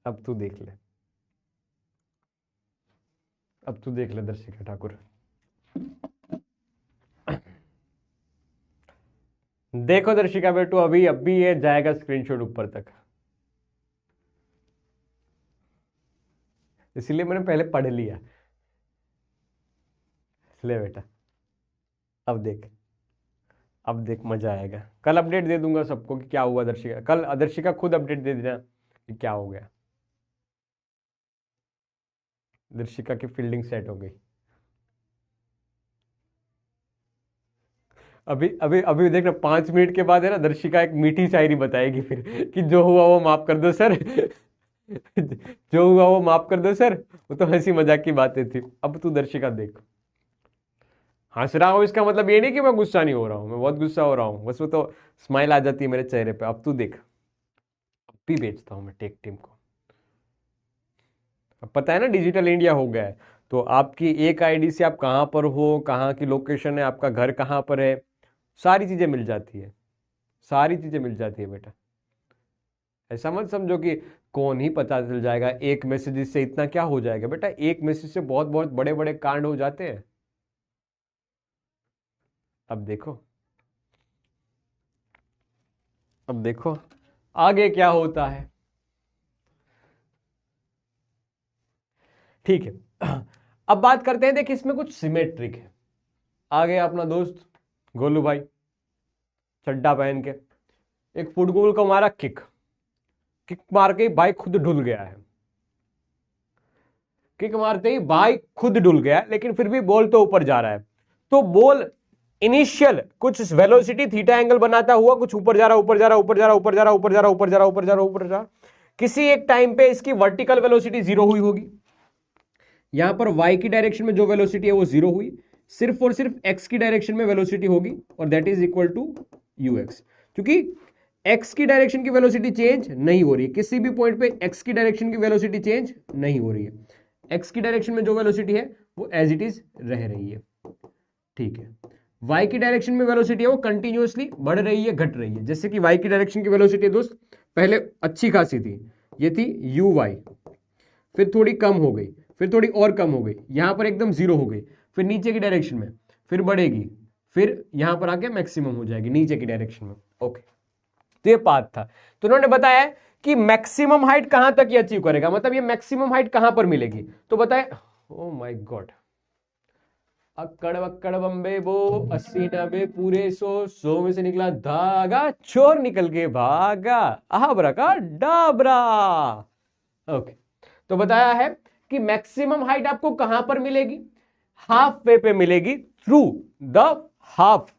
अब तू देख ले, अब तू देख ले दर्शिका ठाकुर। देखो दर्शिका बेटू, अभी ये जाएगा स्क्रीनशॉट ऊपर तक, इसीलिए मैंने पहले पढ़ लिया। ले बेटा, अब देख, अब देख मजा आएगा। कल अपडेट दे दूंगा सबको कि क्या हुआ दर्शिका, कल दर्शिका खुद अपडेट दे देना कि क्या हो गया। दर्शिका की फील्डिंग सेट हो गई। अभी अभी अभी देखना, 5 मिनट के बाद है ना, दर्शिका एक मीठी शायरी बताएगी फिर कि जो हुआ वो माफ कर दो सर। जो हुआ वो माफ कर दो सर, वो तो हंसी मजाक की बातें थी। अब तू दर्शिका देख, हंस रहा हूं इसका मतलब ये नहीं कि मैं गुस्सा नहीं हो रहा हूं, मैं बहुत गुस्सा हो रहा हूं, बस वो तो स्माइल आ जाती है मेरे चेहरे पे। अब तू देख, अब भी बेचता हूं मैं टेक टीम को। अब पता है ना डिजिटल इंडिया हो गया है, तो आपकी एक आईडी से आप कहां पर हो, कहां की लोकेशन है, आपका घर कहां पर है, सारी चीजें मिल जाती है, सारी चीजें मिल जाती है बेटा। ऐसा मत समझो कि कौन ही पता चल जाएगा, एक मैसेज से इतना क्या हो जाएगा बेटा, एक मैसेज से बहुत बहुत बड़े बड़े कांड हो जाते हैं। अब देखो, अब देखो आगे क्या होता है। ठीक है, अब बात करते हैं, देखिए इसमें कुछ सिमेट्रिक है। आ गया अपना दोस्त गोलू भाई, चड्डा पहन के, एक फुटबॉल को मारा किक, किक मार के ही भाई खुद डुल गया है। किक मारते ही भाई खुद डुल गया, लेकिन फिर भी बॉल तो ऊपर जा रहा है। तो बॉल इनिशियल कुछ वेलोसिटी थीटा एंगल बनाता हुआ कुछ ऊपर जा रहा, ऊपर जा रहा, ऊपर जा रहा, ऊपर जा रहा, ऊपर जा रहा, ऊपर जा रहा, ऊपर जा रहा, ऊपर जा रहा। किसी एक टाइम पे इसकी वर्टिकल वेलोसिटी जीरो हुई होगी। यहां पर y की डायरेक्शन में जो वेलोसिटी है वो जीरो हुई, सिर्फ और सिर्फ x की डायरेक्शन में वेलोसिटी होगी, और that is equal to ux। क्योंकि x की डायरेक्शन की वेलोसिटी चेंज नहीं हो रही है, किसी भी पॉइंट पे x की डायरेक्शन की वेलोसिटी चेंज नहीं हो रही है। x की डायरेक्शन में जो वेलोसिटी है वो एज इट इज रह रही है। ठीक है, y की डायरेक्शन में वेलोसिटी है वो कंटिन्यूअसली बढ़ रही है, घट रही है। जैसे कि y की डायरेक्शन की वेलोसिटी दोस्त पहले अच्छी खासी थी, ये थी uy, फिर थोड़ी कम हो गई, फिर थोड़ी और कम हो गई, यहां पर एकदम जीरो हो गई, फिर नीचे की डायरेक्शन में फिर बढ़ेगी, फिर यहां पर आके मैक्सिमम हो जाएगी नीचे की डायरेक्शन में। ओके, तो ये पाथ था। तो उन्होंने बताया कि मैक्सिमम हाइट कहां तक ये अचीव करेगा, मतलब ये मैक्सिमम हाइट कहां पर मिलेगी। तो बताए, ओ माय गॉड, अक्कड़ बक्कड़ बम्बे बो, 80 90 पूरे 100 में से निकला धागा, चोर निकल के भागा, आबरा का डाबरा। ओके, तो बताया है कि मैक्सिमम हाइट आपको कहां पर मिलेगी, हाफ वे पे मिलेगी, through the half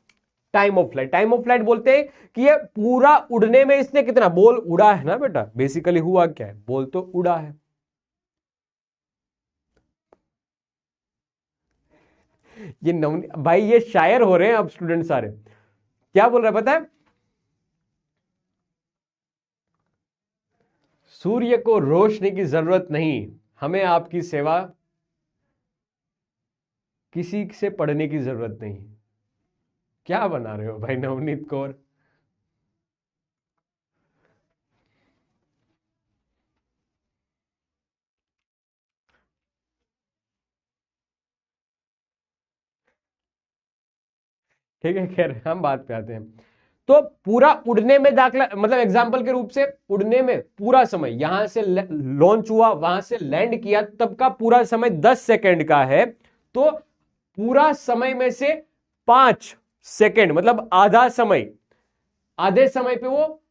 time of flight. Time of flight बोलते हैं कि ये पूरा उड़ने में इसने कितना, बोल उड़ा है ना बेटा, बेसिकली हुआ क्या है, बोल तो उड़ा है। ये भाई ये शायर हो रहे हैं अब स्टूडेंट सारे। क्या बोल रहा है पता है, सूर्य को रोशनी की जरूरत नहीं, हमें आपकी सेवा किसी से पढ़ने की जरूरत नहीं। क्या बना रहे हो भाई नवनीत कौर। ठीक है, खैर हम बात पे आते हैं। तो पूरा उड़ने में दाखला, मतलब एग्जाम्पल के रूप से उड़ने में पूरा समय, यहां से लॉन्च हुआ वहां से लैंड किया तब का पूरा समय 10 सेकंड का है। तो पूरा समय में से 5 सेकंड मतलब आधा समय, आधे समय पे वो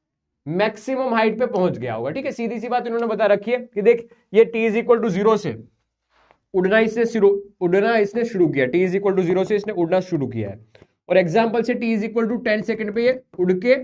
मैक्सिमम हाइट पे पहुंच गया होगा। ठीक है, सीधी सी बात इन्होंने बता रखी है कि देख ये t=0 से उड़ना इसने शुरू किया, t=0 से इसने उड़ना शुरू किया है, और एग्जाम्पल से t=10 सेकंड पे ये उड़ के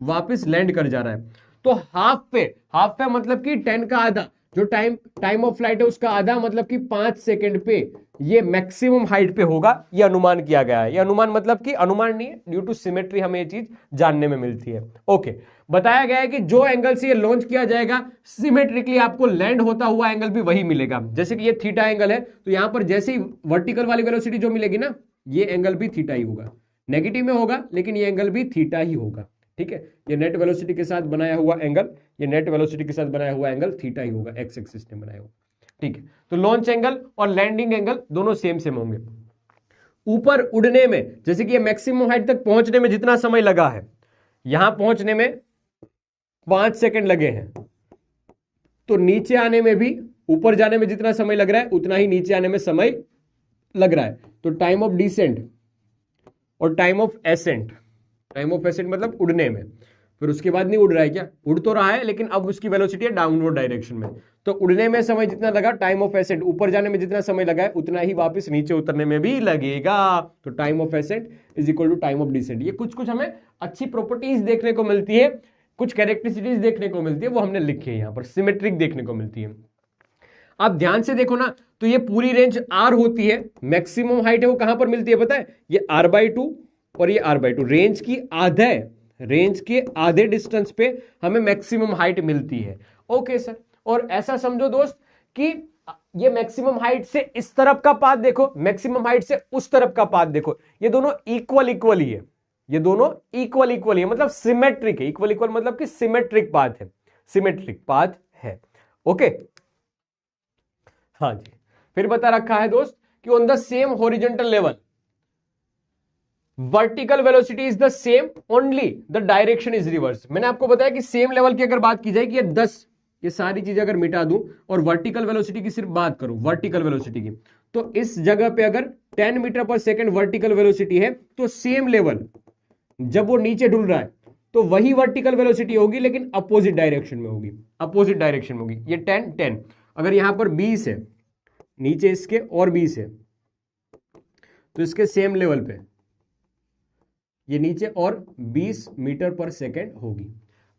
वापस लैंड कर जा रहा है। तो हाफ पे मतलब कि 10 का आधा, जो टाइम ऑफ फ्लाइट है उसका आधा, मतलब कि 5 सेकंड पे ये मैक्सिमम हाइट पे होगा, ये अनुमान किया गया है। ये अनुमान मतलब कि अनुमान नहीं है, ड्यू टू सिमेट्री हमें ये चीज जानने में मिलती है। ओके, बताया गया है कि जो एंगल से ये लॉन्च किया जाएगा सिमेट्रिकली आपको लैंड होता हुआ एंगल भी वही मिलेगा। जैसे कि ये थीटा एंगल है, तो यहां पर जैसे ही वर्टिकल वाली वेलोसिटी जो मिलेगी ना, ये एंगल भी थीटा ही होगा, नेगेटिव में होगा लेकिन ये एंगल भी थीटा ही होगा। ठीक है, ये नेट वेलोसिटी के साथ बनाया हुआ एंगल, ये नेट वेलोसिटी के साथ बनाया हुआ एंगल थीटा ही होगा, एक्स एक्सिस ने बनाया हुआ। ठीक है, तो लॉन्च एंगल और लैंडिंग एंगल दोनों सेम सेम होंगे। ऊपर उड़ने में जैसे कि ये मैक्सिमम हाइट तक पहुंचने में जितना समय लगा है, यहां पहुंचने में 5 सेकंड लगे हैं, तो नीचे आने में भी, ऊपर जाने में जितना समय लग रहा है उतना ही नीचे आने में समय लग रहा है। तो टाइम ऑफ डिसेंट और time of accent, time of accent मतलब उड़ने में, फिर उसके बाद नहीं उड़ रहा है क्या, उड़ तो रहा है लेकिन अब उसकी वेलोसिटी है डाउनवर्ड डायरेक्शन में। तो उड़ने में समय जितना लगा, टाइम ऑफ एसेंट ऊपर जाने में जितना समय लगा है उतना ही वापस नीचे उतरने में भी लगेगा। तो time of ascent is equal to time of descent. ये कुछ कुछ हमें अच्छी प्रॉपर्टीज देखने को मिलती है, कुछ कैरेक्टरिस्टिक्स देखने को मिलती है, वो हमने लिखी है यहां पर, सिमेट्रिक देखने को मिलती है। आप ध्यान से देखो ना, तो ये पूरी रेंज आर होती है, मैक्सिमम हाइट है वो कहां पर मिलती है पता है, ये r/2 और ये r/2, रेंज के आधे डिस्टेंस पे हमें मैक्सिमम हाइट मिलती है। ओके सर, और ऐसा समझो दोस्त कि ये मैक्सिमम हाइट से इस तरफ का पाथ देखो, मैक्सिमम हाइट से उस तरफ का पाथ देखो, ये दोनों इक्वल ही है, ये दोनों इक्वल है, मतलब सिमेट्रिक है। इक्वल मतलब कि सिमेट्रिक पाथ है। ओके, हाँ जी। फिर बता रखा है दोस्त कि on the same horizontal level vertical velocity is the same, only the direction is reverse. मैंने आपको बताया कि सेम लेवल की अगर बात की जाए कि ये सारी चीजें अगर मिटा दूं और वर्टिकल वेलोसिटी की सिर्फ बात करूं, वर्टिकल वेलोसिटी की, तो इस जगह पे अगर 10 metre per second vertical velocity है, तो सेम लेवल जब वो नीचे डुल रहा है तो वही वर्टिकल वेलोसिटी होगी लेकिन अपोजिट डायरेक्शन में होगी, ये 10 अगर यहां पर 20 है, नीचे इसके और 20 है, तो इसके सेम लेवल पे ये नीचे और 20 मीटर पर सेकेंड होगी।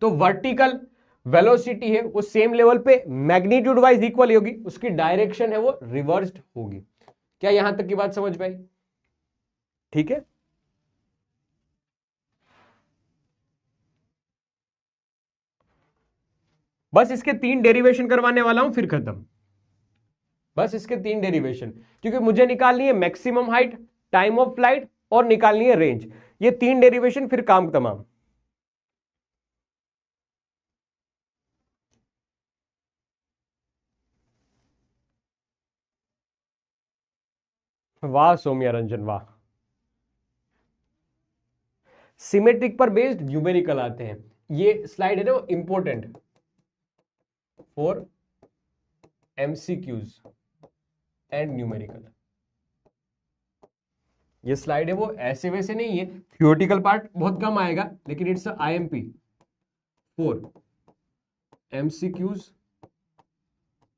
तो वर्टिकल वेलोसिटी है वो सेम लेवल पे मैग्नीट्यूड वाइज इक्वल होगी, उसकी डायरेक्शन है वो रिवर्स्ड होगी। क्या यहां तक की बात समझ पाई? ठीक है, बस इसके 3 डेरिवेशन करवाने वाला हूं, फिर खत्म। बस इसके 3 डेरिवेशन, क्योंकि मुझे निकालनी है maximum height, time of flight और निकालनी है रेंज। ये 3 डेरिवेशन, फिर काम तमाम। वाह सौम्या रंजन वाह। सिमेट्रिक पर बेस्ड न्यूमेरिकल आते हैं, ये स्लाइड है ना important for MCQs and numerical. ये स्लाइड है वो ऐसे वैसे नहीं है, थियोरेटिकल पार्ट बहुत कम आएगा, लेकिन it's IMP for MCQs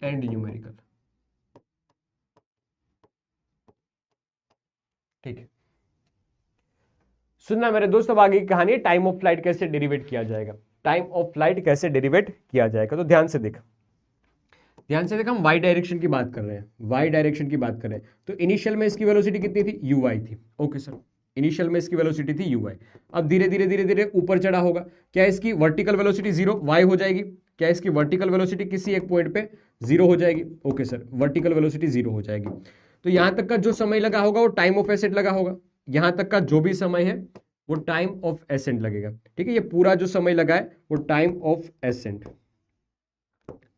and numerical. ठीक है, सुनना मेरे दोस्त, अब आगे की कहानी है टाइम ऑफ फ्लाइट कैसे डेरिवेट किया जाएगा। टाइम ऑफ फ्लाइट कैसे डेरिवेट किया जाएगा, तो ध्यान से देख, हम वाई डायरेक्शन की बात कर रहे हैं, वाई डायरेक्शन की बात कर रहे हैं। तो इनिशियल में इसकी वेलोसिटी कितनी थी, यू वाई थी। ओके सर, इनिशियल में इसकी वेलोसिटी थी यू वाई। अब धीरे धीरे धीरे धीरे ऊपर चढ़ा होगा, क्या इसकी वर्टिकल वेलोसिटी जीरो वाई हो जाएगी, क्या इसकी वर्टिकल वेलोसिटी किसी एक पॉइंट पे जीरो हो जाएगी। Okay sir, vertical velocity zero हो जाएगी। तो यहां तक का जो समय लगा होगा वो टाइम ऑफ एसेंट लगा होगा, यहां तक का जो भी समय है वो टाइम ऑफ एसेंट लगेगा। ठीक है, ये पूरा जो समय लगा है वो टाइम ऑफ एसेंट।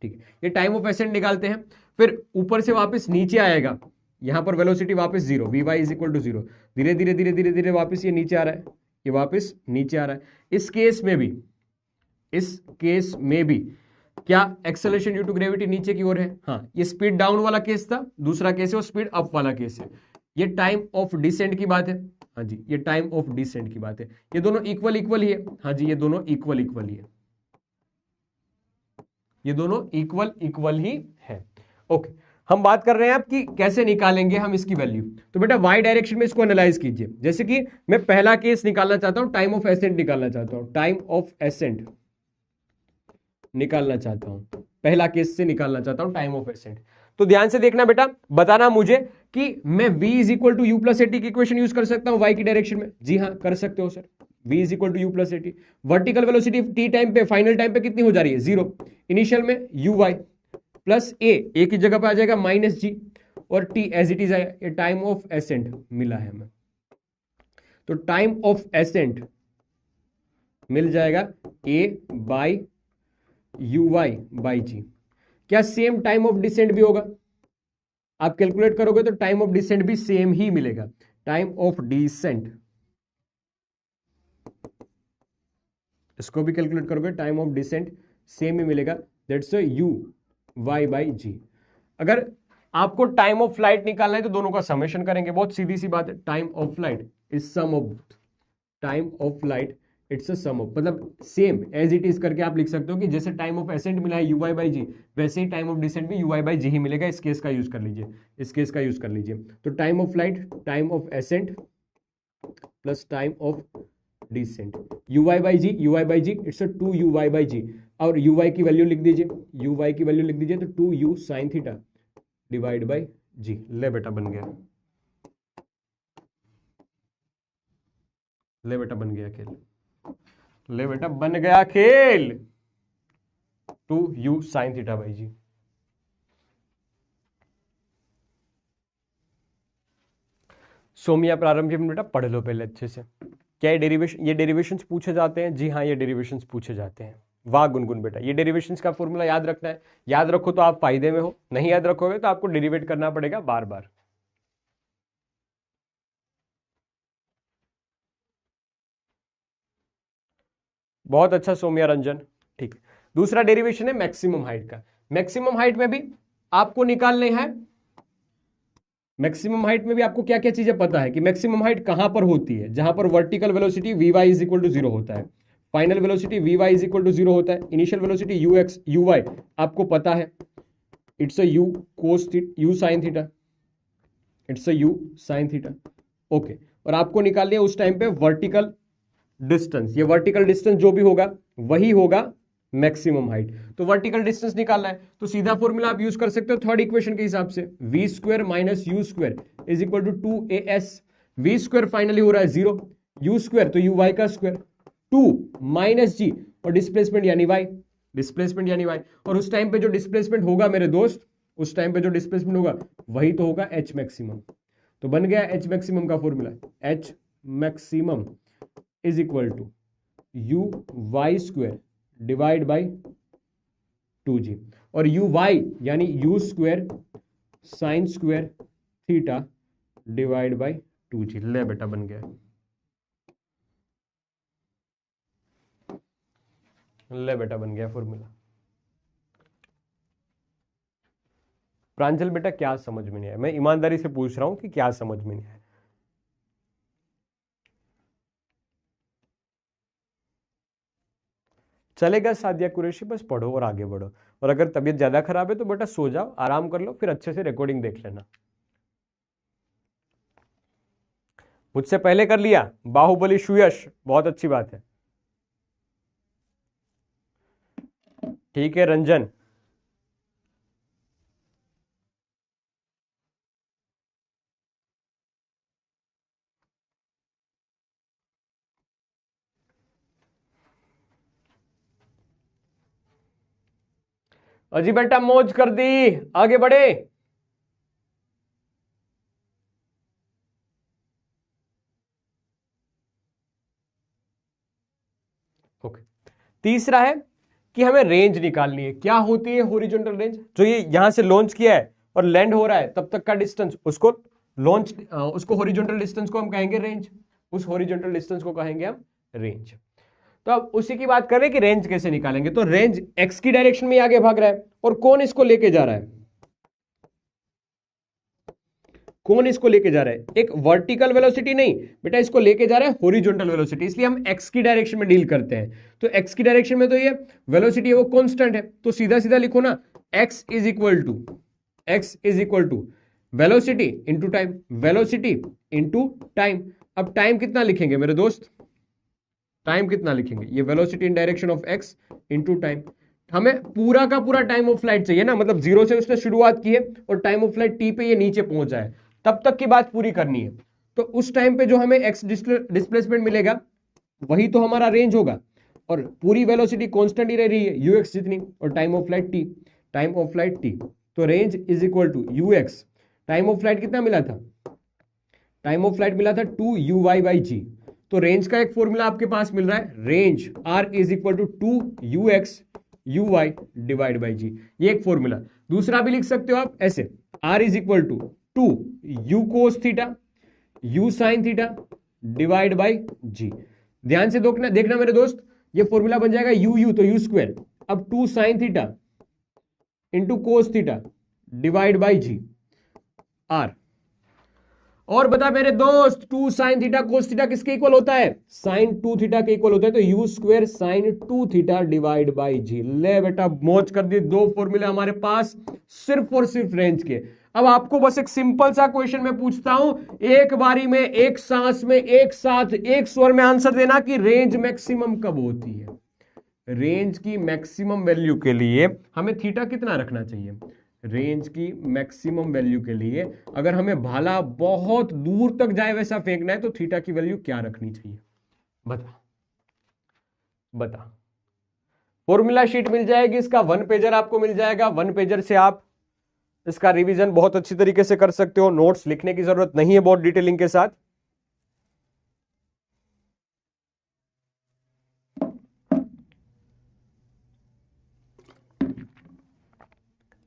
ठीक है, ये टाइम ऑफ एसेंट निकालते हैं, फिर ऊपर से वापस नीचे आएगा, यहां पर वेलोसिटी वापस zero, v y is equal to zero. धीरे धीरे धीरे धीरे धीरे वापस ये नीचे आ रहा है, ये वापस नीचे आ रहा है। इस केस में भी क्या एक्सेलरेशन ड्यू टू ग्रेविटी नीचे की ओर है। हाँ, ये स्पीड डाउन वाला केस था, दूसरा केस है वो स्पीड अप वाला केस है। ये टाइम ऑफ डिसेंट की बात है। हाँ जी, ये टाइम ऑफ डिसेंट की बात है। ये दोनों इक्वल इक्वल ही है। हाँ जी, ये दोनों इक्वल इक्वल ही है, ये दोनों इक्वल इक्वल ही है। ओके, हम बात कर रहे हैं अब कि कैसे निकालेंगे हम इसकी वैल्यू। तो बेटा वाई डायरेक्शन में इसको एनालाइज कीजिए। जैसे कि मैं पहला केस निकालना चाहता हूं, टाइम ऑफ एसेंट निकालना चाहता हूं, टाइम ऑफ एसेंट निकालना चाहता हूं, पहला केस से निकालना चाहता हूं टाइम ऑफ एसेंट। तो ध्यान से देखना बेटा, बताना मुझे कि मैं v is equal to u plus a t की इक्वेशन यूज कर सकता हूं वाई की डायरेक्शन में। जी हाँ, कर सकते हो sir, v is equal to u plus a t. Vertical velocity t time पे, फाइनल टाइम पे कितनी हो जा रही है, जीरो। इनिशियल में यू वाई प्लस ए की जगह पे आ जाएगा माइनस जी, और टी एज इट इज आएगा। ये टाइम ऑफ एसेंट मिला है हमें। तो टाइम ऑफ एसेंट मिल जाएगा ए बाई यू वाई बाई जी। क्या सेम टाइम ऑफ डिसेंट भी होगा, आप कैलकुलेट करोगे तो टाइम ऑफ डिसेंट भी सेम ही मिलेगा। टाइम ऑफ डिसेंट, इसको भी कैलकुलेट करोगे, टाइम ऑफ डिसेंट सेम ही मिलेगा, दैट्स यू वाई बाई जी। अगर आपको टाइम ऑफ फ्लाइट निकालना है तो दोनों का समेशन करेंगे, बहुत सीधी सी बात है। Time of flight is sum of time of flight, it's a sum of, मतलब सेम एज इट इज करके आप लिख सकते हो कि जैसे टाइम ऑफ एसेंट मिला है यू वाई बाई जी, वैसे ही टाइम ऑफ डिसेंट भी यू वाई बाई जी ही मिलेगा। इस केस का यूज कर लीजिए, इस केस का यूज कर लीजिए। तो time of flight, time of ascent plus time of descent, u y by g, u y by g it's a two u y by g, और यू वाई की वैल्यू लिख दीजिए, यू वाई की value लिख दीजिए, तो two u sine theta divide by g. ले बेटा बन गया, ले बेटा बन गया खेल, ले बेटा बन गया खेल, two u sine theta by g. सोमिया प्रारंभ में बेटा पढ़ लो पहले अच्छे से। क्या ये डेरिवेशंस पूछे जाते हैं? जी हाँ, ये डेरिवेशंस पूछे जाते हैं। वाह गुनगुन बेटा, ये डेरिवेशंस का फॉर्मूला याद रखना है, याद रखो तो आप फायदे में हो, नहीं याद रखोगे तो आपको डेरिवेट करना पड़ेगा बार बार। बहुत अच्छा सोम्या रंजन, ठीक। दूसरा डेरिवेशन है मैक्सिमम हाइट का। मैक्सिमम हाइट में भी आपको निकालने हैं, मैक्सिमम हाइट में भी आपको क्या क्या चीजें पता है कि मैक्सिमम हाइट कहां पर होती है, जहां पर vertical velocity v y is equal to zero होता है, final velocity v y is equal to zero होता है, initial velocity u x u y आपको पता है, it's a u cos u sine theta, it's a u sine theta. Okay, और आपको निकालनी है उस टाइम पे वर्टिकल डिस्टेंस, ये वर्टिकल डिस्टेंस जो भी होगा वही होगा मैक्सिमम हाइट। तो वर्टिकल डिस्टेंस निकालना है तो सीधा फॉर्मूला आप यूज कर सकते हो थर्ड इक्वेशन के हिसाब से, v square minus u square is equal to two a s. V square finally हो रहा है जीरो, यू स्क्वायर तो यू वाई का स्क्वायर, टू माइनस जी, और डिस्प्लेसमेंट यानी वाई, डिस्प्लेसमेंट यानी वाई। और उस टाइम पे जो डिस्प्लेसमेंट होगा मेरे दोस्त, उस टाइम पे जो डिस्प्लेसमेंट होगा वही तो होगा एच मैक्सिमम। तो बन गया एच मैक्सिमम का formula, H maximum is equal to u y square divide by two g, और यू वाई यानी u square sine square theta divide by two g. ले बेटा बन गया। ले बेटा बन गया फॉर्मूला। प्रांजल बेटा क्या समझ में नहीं आया, मैं ईमानदारी से पूछ रहा हूं कि क्या समझ में नहीं आया। चलेगा सादिया कुरैशी, बस पढ़ो और आगे बढ़ो, और अगर तबीयत ज्यादा खराब है तो बेटा सो जाओ, आराम कर लो, फिर अच्छे से रिकॉर्डिंग देख लेना। मुझसे पहले कर लिया बाहुबली सुयश, बहुत अच्छी बात है। ठीक है रंजन, अजी बेटा मौज कर दी, आगे बढ़े। ओके, तीसरा है कि हमें रेंज निकालनी है। क्या होती है हॉरिजॉन्टल रेंज? जो ये यहां से लॉन्च किया है और लैंड हो रहा है तब तक का डिस्टेंस, उसको लॉन्च, उसको हॉरिजॉन्टल डिस्टेंस को हम कहेंगे रेंज, उस हॉरिजॉन्टल डिस्टेंस को कहेंगे हम रेंज। तो अब उसी की बात कर रहे हैं कि रेंज कैसे निकालेंगे। तो रेंज एक्स की डायरेक्शन में आगे भाग रहा है, और कौन इसको लेके जा रहा है? कौन इसको लेके जा रहा है? एक वर्टिकल वेलोसिटी नहीं बेटा, इसको लेके जा रहा है हॉरिजॉन्टल वेलोसिटी, इसलिए हम एक्स की डायरेक्शन में डील करते हैं। तो एक्स की डायरेक्शन में तो ये वेलोसिटी है वो कांस्टेंट है, तो सीधा सीधा लिखो ना, x is equal to velocity into time, velocity into time. अब टाइम कितना लिखेंगे मेरे दोस्त? टाइम कितना लिखेंगे? ये velocity in direction of x into time. हमें पूरा का पूरा टाइम ऑफ फ्लाइट चाहिए ना, मतलब जीरो से उसने शुरुआत की है और टाइम ऑफ फ्लाइट टी पे ये नीचे पहुंचा है, तब तक की बात पूरी करनी है। तो उस टाइम पे जो हमें एक्स डिस्प्लेसमेंट मिलेगा वही तो हमारा रेंज होगा, और पूरी वेलोसिटी कांस्टेंट ही रह रही है यू एक्स जितनी, और time of flight t, time of flight t. तो range is equal to u x, time of flight कितना मिला था? टाइम ऑफ फ्लाइट मिला था 2u/g। तो रेंज का एक फॉर्मूला आपके पास मिल रहा है, range r is equal to 2ux/uy divide by g, ये एक फॉर्मूला। दूसरा भी लिख सकते हो आप ऐसे, r is equal to 2u cos theta u sin theta divide by g. ध्यान से देखना मेरे दोस्त, ये फॉर्मूला बन जाएगा u तो u स्क्वायर, अब 2 sin theta into cos theta divide by g r. और बता मेरे दोस्त, 2 sin थीटा कोस थीटा किसके इक्वल होता है? sin 2 थीटा के इक्वल होता है, तो u square sin 2 theta divide by g. ले बेटा मौज कर दी, दो फॉर्मूले हमारे पास सिर्फ और सिर्फ रेंज के। अब आपको बस एक सिंपल सा क्वेश्चन में पूछता हूं, एक बारी में, एक सांस में, एक साथ, एक स्वर में आंसर देना कि रेंज मैक्सिमम कब होती है। रेंज की मैक्सिमम वैल्यू के लिए हमें थीटा कितना रखना चाहिए? रेंज की मैक्सिमम वैल्यू के लिए अगर हमें भाला बहुत दूर तक जाए वैसा फेंकना है तो थीटा की वैल्यू क्या रखनी चाहिए? बता। फॉर्मूला शीट मिल जाएगी, इसका 1 पेजर आपको मिल जाएगा, 1 पेजर से आप इसका रिवीजन बहुत अच्छी तरीके से कर सकते हो, नोट्स लिखने की जरूरत नहीं है बहुत डिटेलिंग के साथ।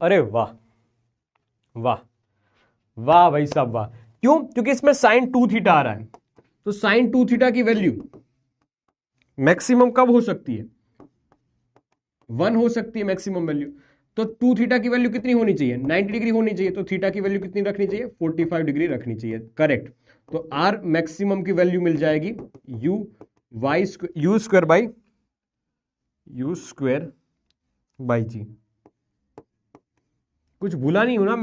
अरे वाह वाह वाह भाई साहब वाह। क्यों? क्योंकि इसमें sin 2 थीटा आ रहा है, तो sin 2 थीटा की वैल्यू मैक्सिमम कब हो सकती है? 1 हो सकती है मैक्सिमम वैल्यू। तो 2 थीटा की वैल्यू कितनी होनी चाहिए? 90 डिग्री होनी चाहिए, तो थीटा की वैल्यू कितनी रखनी चाहिए? 45 डिग्री रखनी चाहिए, करेक्ट। तो आर मैक्सिमम की वैल्यू मिल जाएगी यू स्क्वायर बाई जी। कुछ भूला नहीं हूं ना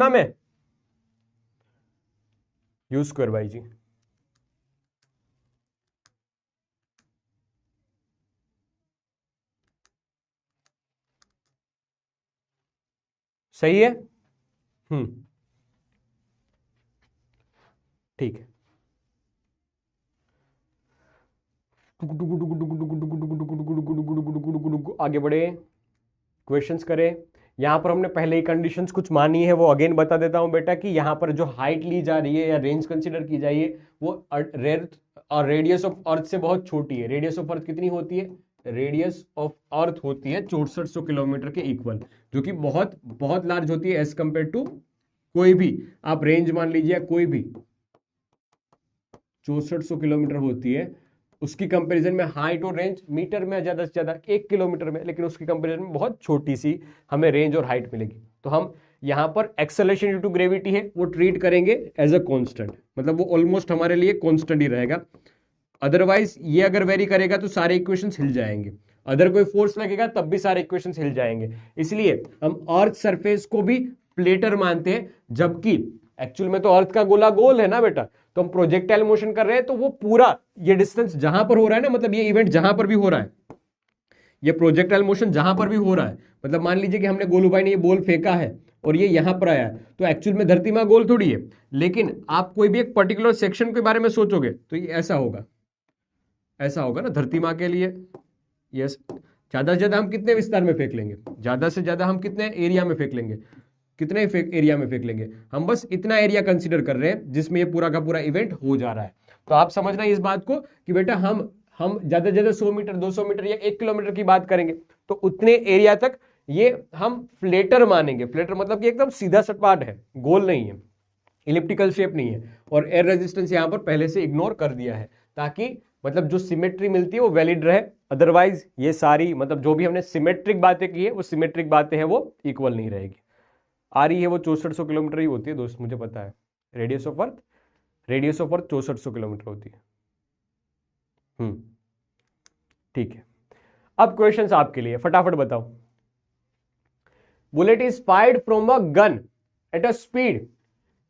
मैं? यू स्क्वायर बाई जी। सही है? ठीक है। आगे बढ़े, क्वेश्चंस करें। यहां पर हमने पहले ही कंडीशंस कुछ मानी है, वो अगेन बता देता हूं बेटा कि यहां पर जो हाइट ली जा रही है या रेंज कंसीडर की जाइए वो रेडियस ऑफ अर्थ से बहुत छोटी है। रेडियस ऑफ अर्थ कितनी होती है? रेडियस ऑफ अर्थ होती है 6400 किलोमीटर के इक्वल, जो कि बहुत बहुत लार्ज होती है एज कंपेयर टू कोई भी आप रेंज मान लीजिए, कोई भी 6400 किलोमीटर होती है, उसकी कंपैरिजन में हाइट और रेंज मीटर में ज्यादा से ज्यादा 1 किलोमीटर में, लेकिन उसकी कंपैरिजन में बहुत छोटी सी हमें रेंज और हाइट मिलेगी। तो हम यहां पर एक्सेलरेशन ड्यू टू ग्रेविटी है वो ट्रीट करेंगे एज अ कांस्टेंट, मतलब वो ऑलमोस्ट हमारे लिए कांस्टेंट ही रहेगा। अदरवाइज ये अगर वेरी करेगा तो सारे इक्वेशंस हिल जाएंगे, अदर कोई फोर्स लगेगा तब भी सारे इक्वेशंस हिल जाएंगे। इसलिए हम अर्थ सरफेस को भी फ्लेटर मानते हैं, जबकि एक्चुअल में तो अर्थ का गोला गोल है ना बेटा। तो हम प्रोजेक्टाइल मोशन कर रहे हैं तो वो पूरा ये डिस्टेंस जहां पर हो रहा है ना, मतलब ये इवेंट जहां पर भी हो रहा है, ये प्रोजेक्टाइल मोशन जहां पर भी हो रहा है, मतलब मान लीजिए कि हमने गोलू भाई ने ये बॉल फेंका है और ये यहां पर आया है, तो एक्चुअल में धरती में गोल थोड़ी है, लेकिन आप कोई भी एक पर्टिकुलर सेक्शन के बारे में सोचोगे तो ये ऐसा होगा, ऐसा होगा ना धरती माँ के लिए। यस, ज्यादा से ज्यादा हम कितने विस्तार में फेंक लेंगे, ज्यादा से ज्यादा हम कितने एरिया में फेंक लेंगे, कितने एरिया में फेंक लेंगे, हम बस इतना एरिया कंसीडर कर रहे हैं जिसमें ये पूरा का पूरा इवेंट हो जा रहा है। तो आप समझ रहे हैं इस बात को कि बेटा हम ज्यादा से ज्यादा 100 मीटर 200 मीटर या 1 किलोमीटर की बात करेंगे तो उतने एरिया तक ये हम फ्लेटर मानेंगे। फ्लेटर मतलब कि एकदम सीधा सपाट है, गोल नहीं है, इलिप्टिकल शेप नहीं है, और एयर रेजिस्टेंस यहां पर पहले से इग्नोर कर दिया है ताकि मतलब जो सिमेट्री मिलती है वो वैलिड रहे। अदरवाइज ये सारी मतलब जो भी हमने सिमेट्रिक बातें की है वो सिमेट्रिक बातें हैं वो इक्वल नहीं रहेगी। आ रही है वो 6400 किलोमीटर ही होती है दोस्त, मुझे पता है। रेडियस ऑफ अर्थ 6400 किलोमीटर होती है। ठीक है, अब क्वेश्चंस आपके लिए, फटाफट बताओ। Bullet is fired from a gun at a speed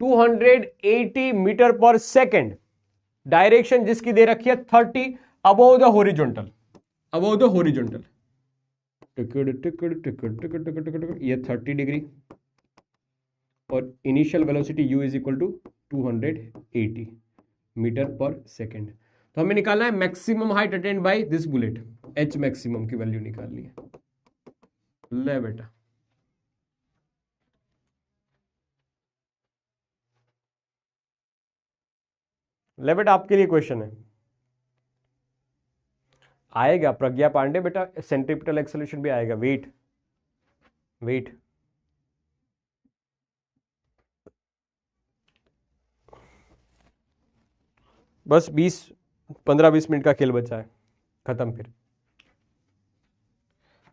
280 metre per second, direction जिसकी दे रखी है 30 above the horizontal, above the horizontal, ये 30 डिग्री, और initial velocity u is equal to 280 metre per second. तो हमें निकालना है maximum height attained by this bullet, h maximum की वैल्यू निकालनी है। ले बेटा, ले बेटा आपके लिए क्वेश्चन है, आएगा प्रज्ञा पांडे बेटा, सेंट्रीपिटल एक्सेलरेशन भी आएगा। वेट वेट, बस 15-20 मिनट का खेल बचा है, खत्म। फिर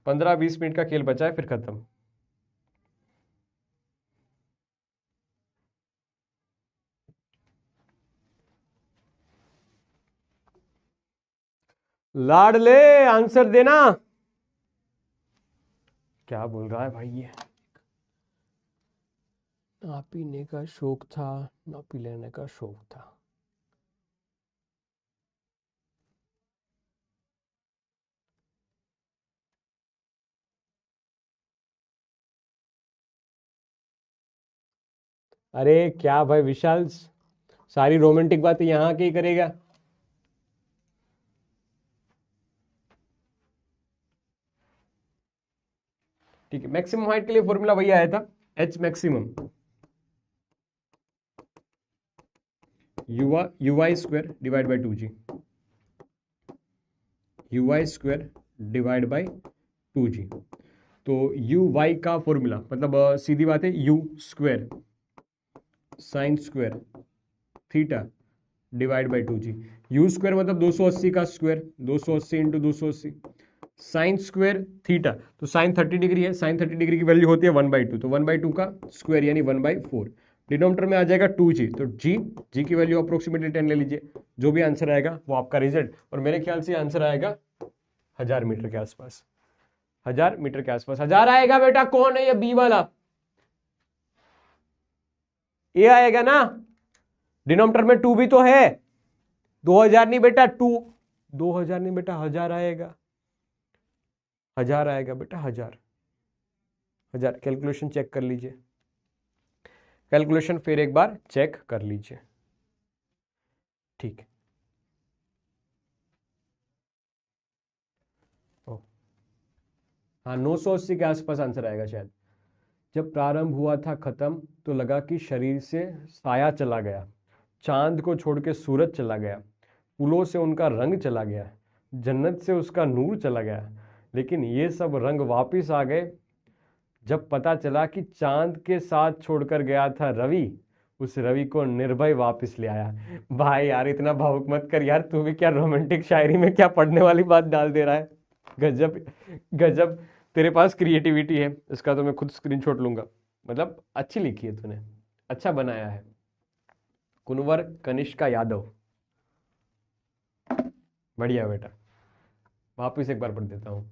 15-20 मिनट का खेल बचा है, फिर खत्म। लाडले आंसर देना। क्या बोल रहा है भाई ये? ना पीने का शौक था, ना पी लेने का शौक था। अरे क्या भाई विशाल, सारी रोमांटिक बातें यहाँ के ही करेगा। ठीक है, मैक्सिमम हाइट के लिए फॉर्मूला वही आया था, H maximum ui square divide by 2g, ui square divide by 2g। तो ui का फॉर्मूला मतलब सीधी बात है u square sine square theta divide by 2g। u square मतलब 280 का square, 280 into 280, sign square theta, तो साइन 30 डिग्री है, sign 30 degree की वैल्यू होती है 1/2, तो 1/2 का स्क्वायर यानी 1/4। डिनोमिनेटर में आ जाएगा 2g, तो g की वैल्यू अप्रोक्सीमेटली 10 ले लीजिए, जो भी आंसर आएगा वो आपका रिजल्ट। और मेरे ख्याल से आंसर आएगा 1000 मीटर के आसपास, 1000 मीटर के आसपास 1000 आएगा बेटा। कौन है ये बी वाला? ये आएगा ना, डिनोमिनेटर में 2 भी तो है, 2000 नहीं बेटा, 2000 नहीं बेटा, 1000 आएगा, 1000 आएगा बेटा, 1000। कैलकुलेशन चेक कर लीजिए, कैलकुलेशन फिर एक बार चेक कर लीजिए। ठीक है, हाँ 980 के आसपास आंसर आएगा शायद। जब प्रारंभ हुआ था खत्म तो लगा कि शरीर से साया चला गया, चांद को छोड़ के सूरज चला गया, फूलों से उनका रंग चला गया, जन्नत से उसका नूर चला गया, लेकिन ये सब रंग वापिस आ गए जब पता चला कि चांद के साथ छोड़कर गया था रवि, उस रवि को निर्भय वापस ले आया। भाई यार इतना भावुक मत कर यार, तू भी क्या रोमांटिक शायरी में क्या पढ़ने वाली बात डाल दे रहा है। गजब गजब, तेरे पास क्रिएटिविटी है, इसका तो मैं खुद स्क्रीनशॉट लूंगा। मतलब अच्छी लिखी है तूने, अच्छा बनाया है। कुंवर कनिष्का यादव, बढ़िया बेटा। वापिस एक बार पढ़ देता हूँ,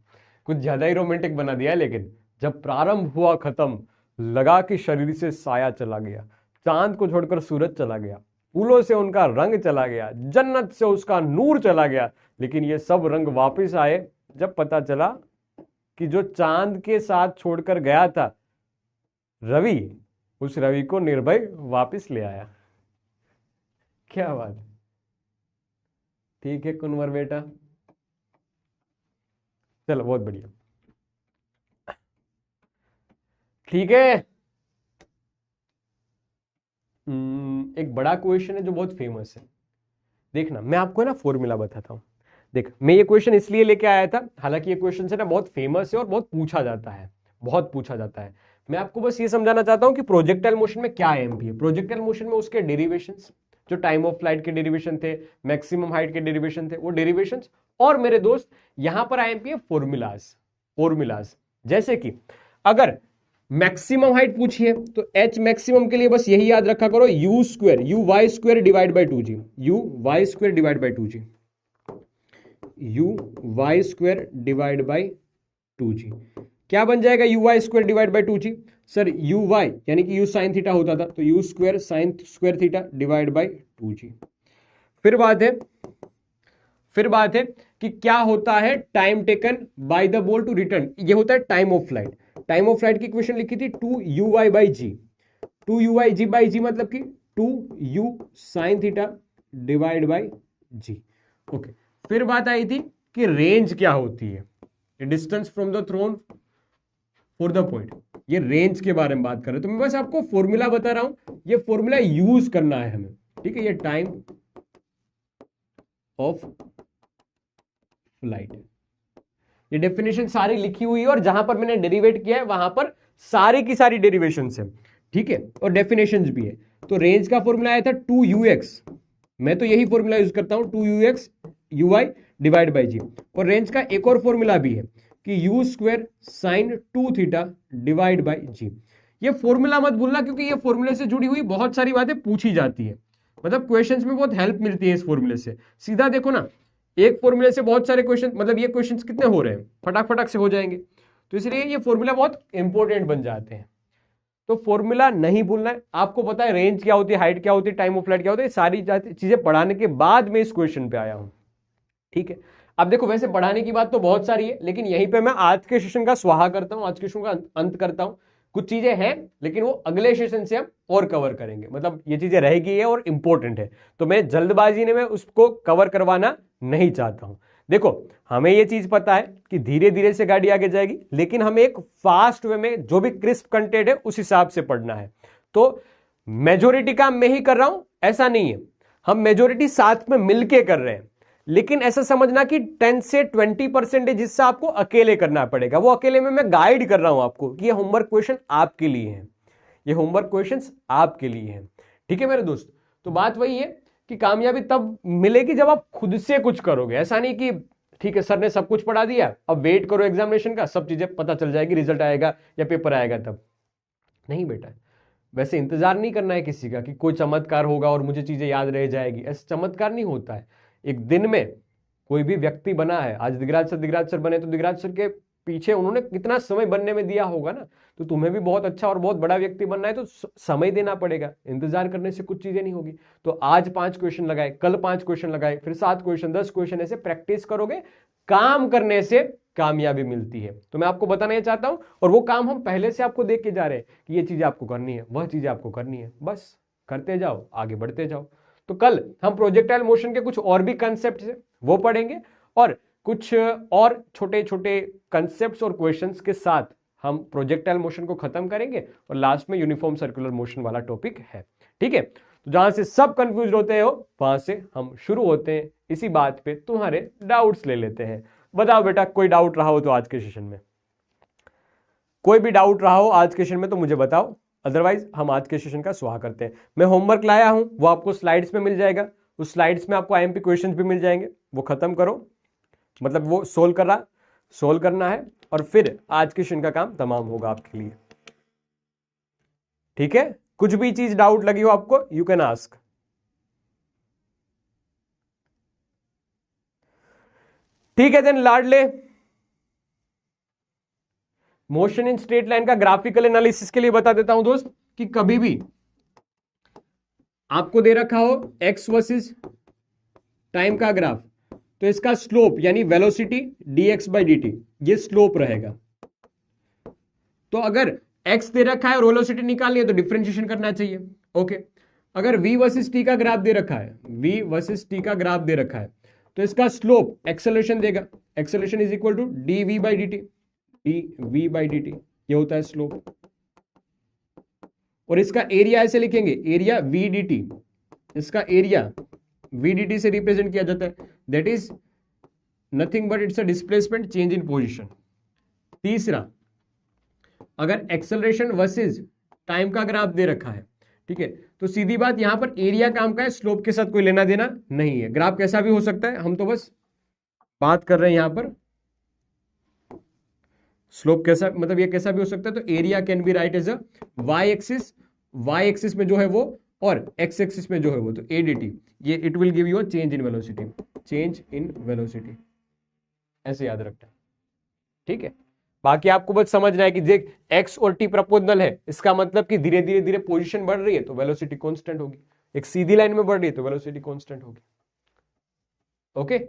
कुछ ज्यादा ही रोमांटिक बना दिया है, लेकिन जब प्रारंभ हुआ खत्म, लगा कि शरीर से साया चला गया, चांद को छोड़कर सूरज चला गया, फूलों से उनका रंग चला गया, जन्नत से उसका नूर चला गया, लेकिन ये सब रंग वापस आए जब पता चला कि जो चांद के साथ छोड़कर गया था रवि, उस रवि को निर्भय वापस ले आया। क्या बात, ठीक है कुंवर बेटा, चलो बहुत बढ़िया, ठीक है। एक बड़ा क्वेश्चन है जो बहुत फेमस है, देखना मैं आपको है ना फॉर्मूला बताता हूं। देख मैं ये क्वेश्चन इसलिए लेके आया था, हालांकि ये क्वेश्चन है ना बहुत फेमस है और बहुत पूछा जाता है, बहुत पूछा जाता है। मैं आपको बस ये समझाना चाहता हूं कि प्रोजेक्टाइल मोशन में क्या एमपी है। प्रोजेक्टाइल मोशन में उसके डेरिवेशंस, जो टाइम ऑफ फ्लाइट के डेरिवेशन थे, मैक्सिमम हाइट के डेरिवेशन थे, वो डेरिवेशंस, और मेरे दोस्त यहां पर आईएमपी है फॉर्मूलाज। फॉर्मूलाज जैसे कि अगर मैक्सिमम हाइट पूछिए तो एच मैक्सिमम के लिए बस यही याद रखा करो, u square, u y square divide by 2g, u y square divide by 2g, u y square divide by 2g। क्या बन जाएगा u y square divide by 2g? Sir u y यानी कि यू साइन थीटा होता था, तो u square sine square theta divide by 2g। फिर बात है कि क्या होता है time taken by the ball to return, ये होता है time of flight. Time of flight की इक्वेशन लिखी थी 2u(y) by g, 2u(y) by g मतलब कि 2u sine theta divide by g। Okay, फिर बात आई थी कि रेंज क्या होती है, distance from the thrown for the point, ये रेंज के बारे में बात कर रहे हैं। तो मैं बस आपको फॉर्मूला बता रहा हूं, ये फॉर्मूला यूज करना है हमें, ठीक है। ये टाइम ऑफ फ्लाइट, ये डेफिनेशन सारी लिखी हुई है, और जहां पर मैंने डेरिवेट किया है वहां पर सारी की सारी डेरिवेशन है, ठीक है, और डेफिनेशंस भी है। तो रेंज का फॉर्मूला आया था 2ux, मैं तो यही फॉर्मूला यूज करता हूं, 2ux uy divide by g. और रेंज का एक और फॉर्मूला भी है कि u square sine 2 theta divide by g. ये फॉर्मूला मत भूलना, क्योंकि ये फॉर्मूले से जुड़ी हुई बहुत सारी बातें पूछी जाती है, मतलब क्वेश्चंस में बहुत हेल्प मिलती है इस फॉर्मूले से। सीधा देखो ना, एक फॉर्मूले से बहुत सारे क्वेश्चन, मतलब ये क्वेश्चंस कितने हो रहे हैं, फटाक फटाक से हो जाएंगे, तो इसलिए ये फॉर्मूला बहुत इंपॉर्टेंट बन जाते हैं। तो फॉर्मूला नहीं भूलना है। आपको पता है रेंज क्या होती है, हाइट क्या होती है, टाइम ऑफ फ्लाइट क्या होता है, सारी चीजें पढ़ाने के बाद मैं इस क्वेश्चन पे आया हूं, ठीक है। अब देखो वैसे पढ़ाने की बात तो बहुत सारी है, लेकिन यहीं पे मैं आज के सेशन का स्वाहा करता हूं, आज के सेशन का अंत करता हूं। कुछ चीजें हैं लेकिन वो अगले सेशन से हम और कवर करेंगे, मतलब ये चीजें रहेगी है और इंपॉर्टेंट है, तो मैं जल्दबाजी में मैं उसको कवर करवाना नहीं चाहता हूं। देखो हमें ये चीज पता है कि धीरे धीरे से गाड़ी आगे जाएगी, लेकिन हमें एक फास्ट वे में जो भी क्रिस्प कंटेंट है उस हिसाब से पढ़ना है। तो मेजोरिटी काम मैं ही कर रहा हूं ऐसा नहीं है, हम मेजोरिटी साथ में मिलके कर रहे हैं, लेकिन ऐसा समझना कि 10 से 20% जिससे आपको अकेले करना पड़ेगा, वो अकेले में मैं गाइड कर रहा हूं आपको कि ये होमवर्क क्वेश्चन आपके लिए है, ये होमवर्क क्वेश्चंस आपके लिए हैं, ठीक है मेरे दोस्त। तो बात वही है कि कामयाबी तब मिलेगी जब आप खुद से कुछ करोगे, ऐसा नहीं कि ठीक है सर ने सब कुछ पढ़ा दिया अब वेट करो एग्जामिनेशन का, सब चीजें पता चल जाएगी, रिजल्ट आएगा या पेपर आएगा तब। नहीं बेटा, वैसे इंतजार नहीं करना है किसी का कि कोई चमत्कार होगा और मुझे चीजें याद रह जाएगी, ऐसा चमत्कार नहीं होता है। एक दिन में कोई भी व्यक्ति बना है, आज दिगराज सर बने तो दिगराज सर के पीछे उन्होंने कितना समय बनने में दिया होगा ना, तो तुम्हें भी बहुत अच्छा और बहुत बड़ा व्यक्ति बनना है तो समय देना पड़ेगा, इंतजार करने से कुछ चीजें नहीं होगी। तो आज 5 क्वेश्चन लगाए, कल 5 क्वेश्चन लगाए, फिर 7 क्वेश्चन, 10 क्वेश्चन, ऐसे प्रैक्टिस करोगे, काम करने से कामयाबी मिलती है। तो मैं आपको बताना चाहता हूं, और वो काम हम पहले से आपको देख के जा रहे हैं कि ये चीजें आपको करनी है, वह चीजें आपको करनी है, बस करते जाओ, आगे बढ़ते जाओ। तो कल हम प्रोजेक्टाइल मोशन के कुछ और भी कंसेप्ट है वो पढ़ेंगे, और कुछ और छोटे छोटे कंसेप्ट्स और क्वेश्चंस के साथ हम प्रोजेक्टाइल मोशन को खत्म करेंगे, और लास्ट में यूनिफॉर्म सर्कुलर मोशन वाला टॉपिक है, ठीक है। तो जहां से सब कंफ्यूज होते हो वहां से हम शुरू होते हैं, इसी बात पे तुम्हारे डाउट्स ले लेते हैं। बताओ बेटा, कोई डाउट रहा हो तो आज के सेशन में, कोई भी डाउट रहा हो आज के सेशन में तो मुझे बताओ, अदरवाइज हम आज के सेशन का स्वाहा करते हैं। मैं होमवर्क लाया हूं, वो आपको स्लाइड्स में मिल जाएगा, उस स्लाइड्स में आपको आईएमपी क्वेश्चंस भी मिल जाएंगे, वो खत्म करो, मतलब वो सोल्व करना है, और फिर आज के सेशन का काम तमाम होगा आपके लिए। ठीक है, कुछ भी चीज डाउट लगी हो आपको, यू कैन आस्क। ठीक है, देन लाडले, मोशन इन स्ट्रेट लाइन का ग्राफिकल एनालिसिस के लिए बता देता हूं दोस्त, कि कभी भी आपको दे रखा हो एक्स वर्सेस टाइम का ग्राफ, तो इसका स्लोप यानी वेलोसिटी dx बाई dt, ये स्लोप रहेगा। तो अगर x दे रखा है और वेलोसिटी निकालनी है तो डिफरेंशिएशन करना चाहिए। ओके, अगर v वर्सेस t का ग्राफ दे रखा है, v वर्सेस t का ग्राफ दे रखा है, तो इसका स्लोप एक्सेलरेशन देगा, acceleration is equal to dv by dt, dv by dt, ये होता है स्लोप। और इसका एरिया ऐसे लिखेंगे, एरिया vdt, इसका एरिया vdt से रिप्रेजेंट किया जाता है, that is nothing but it's a displacement change in position. तीसरा, अगर एक्सेलरेशन वर्सेस टाइम का ग्राफ दे रखा है, ठीक है, तो सीधी बात यहां पर एरिया काम का है, स्लोप के साथ कोई लेना देना नहीं है। ग्राफ कैसा भी हो सकता है, हम तो बस बात कर रहे हैं यहां पर स्लोप कैसा, मतलब ये कैसा भी हो सकता है। तो area can be write as a y axis में जो है वो, और एक्स एक्सिस में जो है वो, तो एडीटी, ये it will give you a change in velocity, ऐसे याद रखना। ठीक है, बाकी आपको बस समझना है कि देख एक्स और टी प्रपोजनल है, इसका मतलब कि धीरे धीरे पोजीशन बढ़ रही है तो वेलोसिटी कांस्टेंट होगी, एक सीधी लाइन में बढ़ रही है तो वेलोसिटी कांस्टेंट होगी। ओके,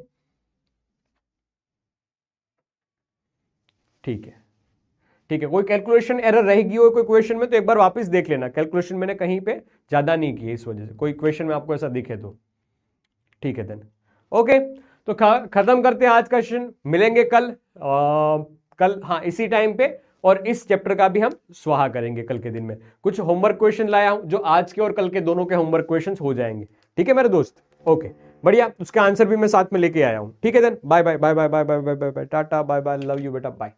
ठीक है, कोई कैलकुलेशन एरर रहेगी हो कोई क्वेश्चन में तो एक बार वापस देख लेना, कैलकुलेशन मैंने कहीं पे ज्यादा नहीं की है इस वजह से, कोई क्वेश्चन में आपको ऐसा दिखे तो। ठीक है देन, ओके, तो खत्म करते हैं आज का सेशन, मिलेंगे कल हाँ इसी टाइम पे, और इस चैप्टर का भी हम स्वाहा करेंगे कल के दिन में। कुछ होमवर्क क्वेश्चन लाया हूं जो आज के और कल के दोनों के होमवर्क क्वेश्चंस हो जाएंगे। ठीक है मेरे दोस्त, ओके बढ़िया, उसका आंसर भी मैं साथ में लेके आया हूं। ठीक है then, bye bye bye bye bye bye bye bye, tata bye bye, love you बेटा, बाय।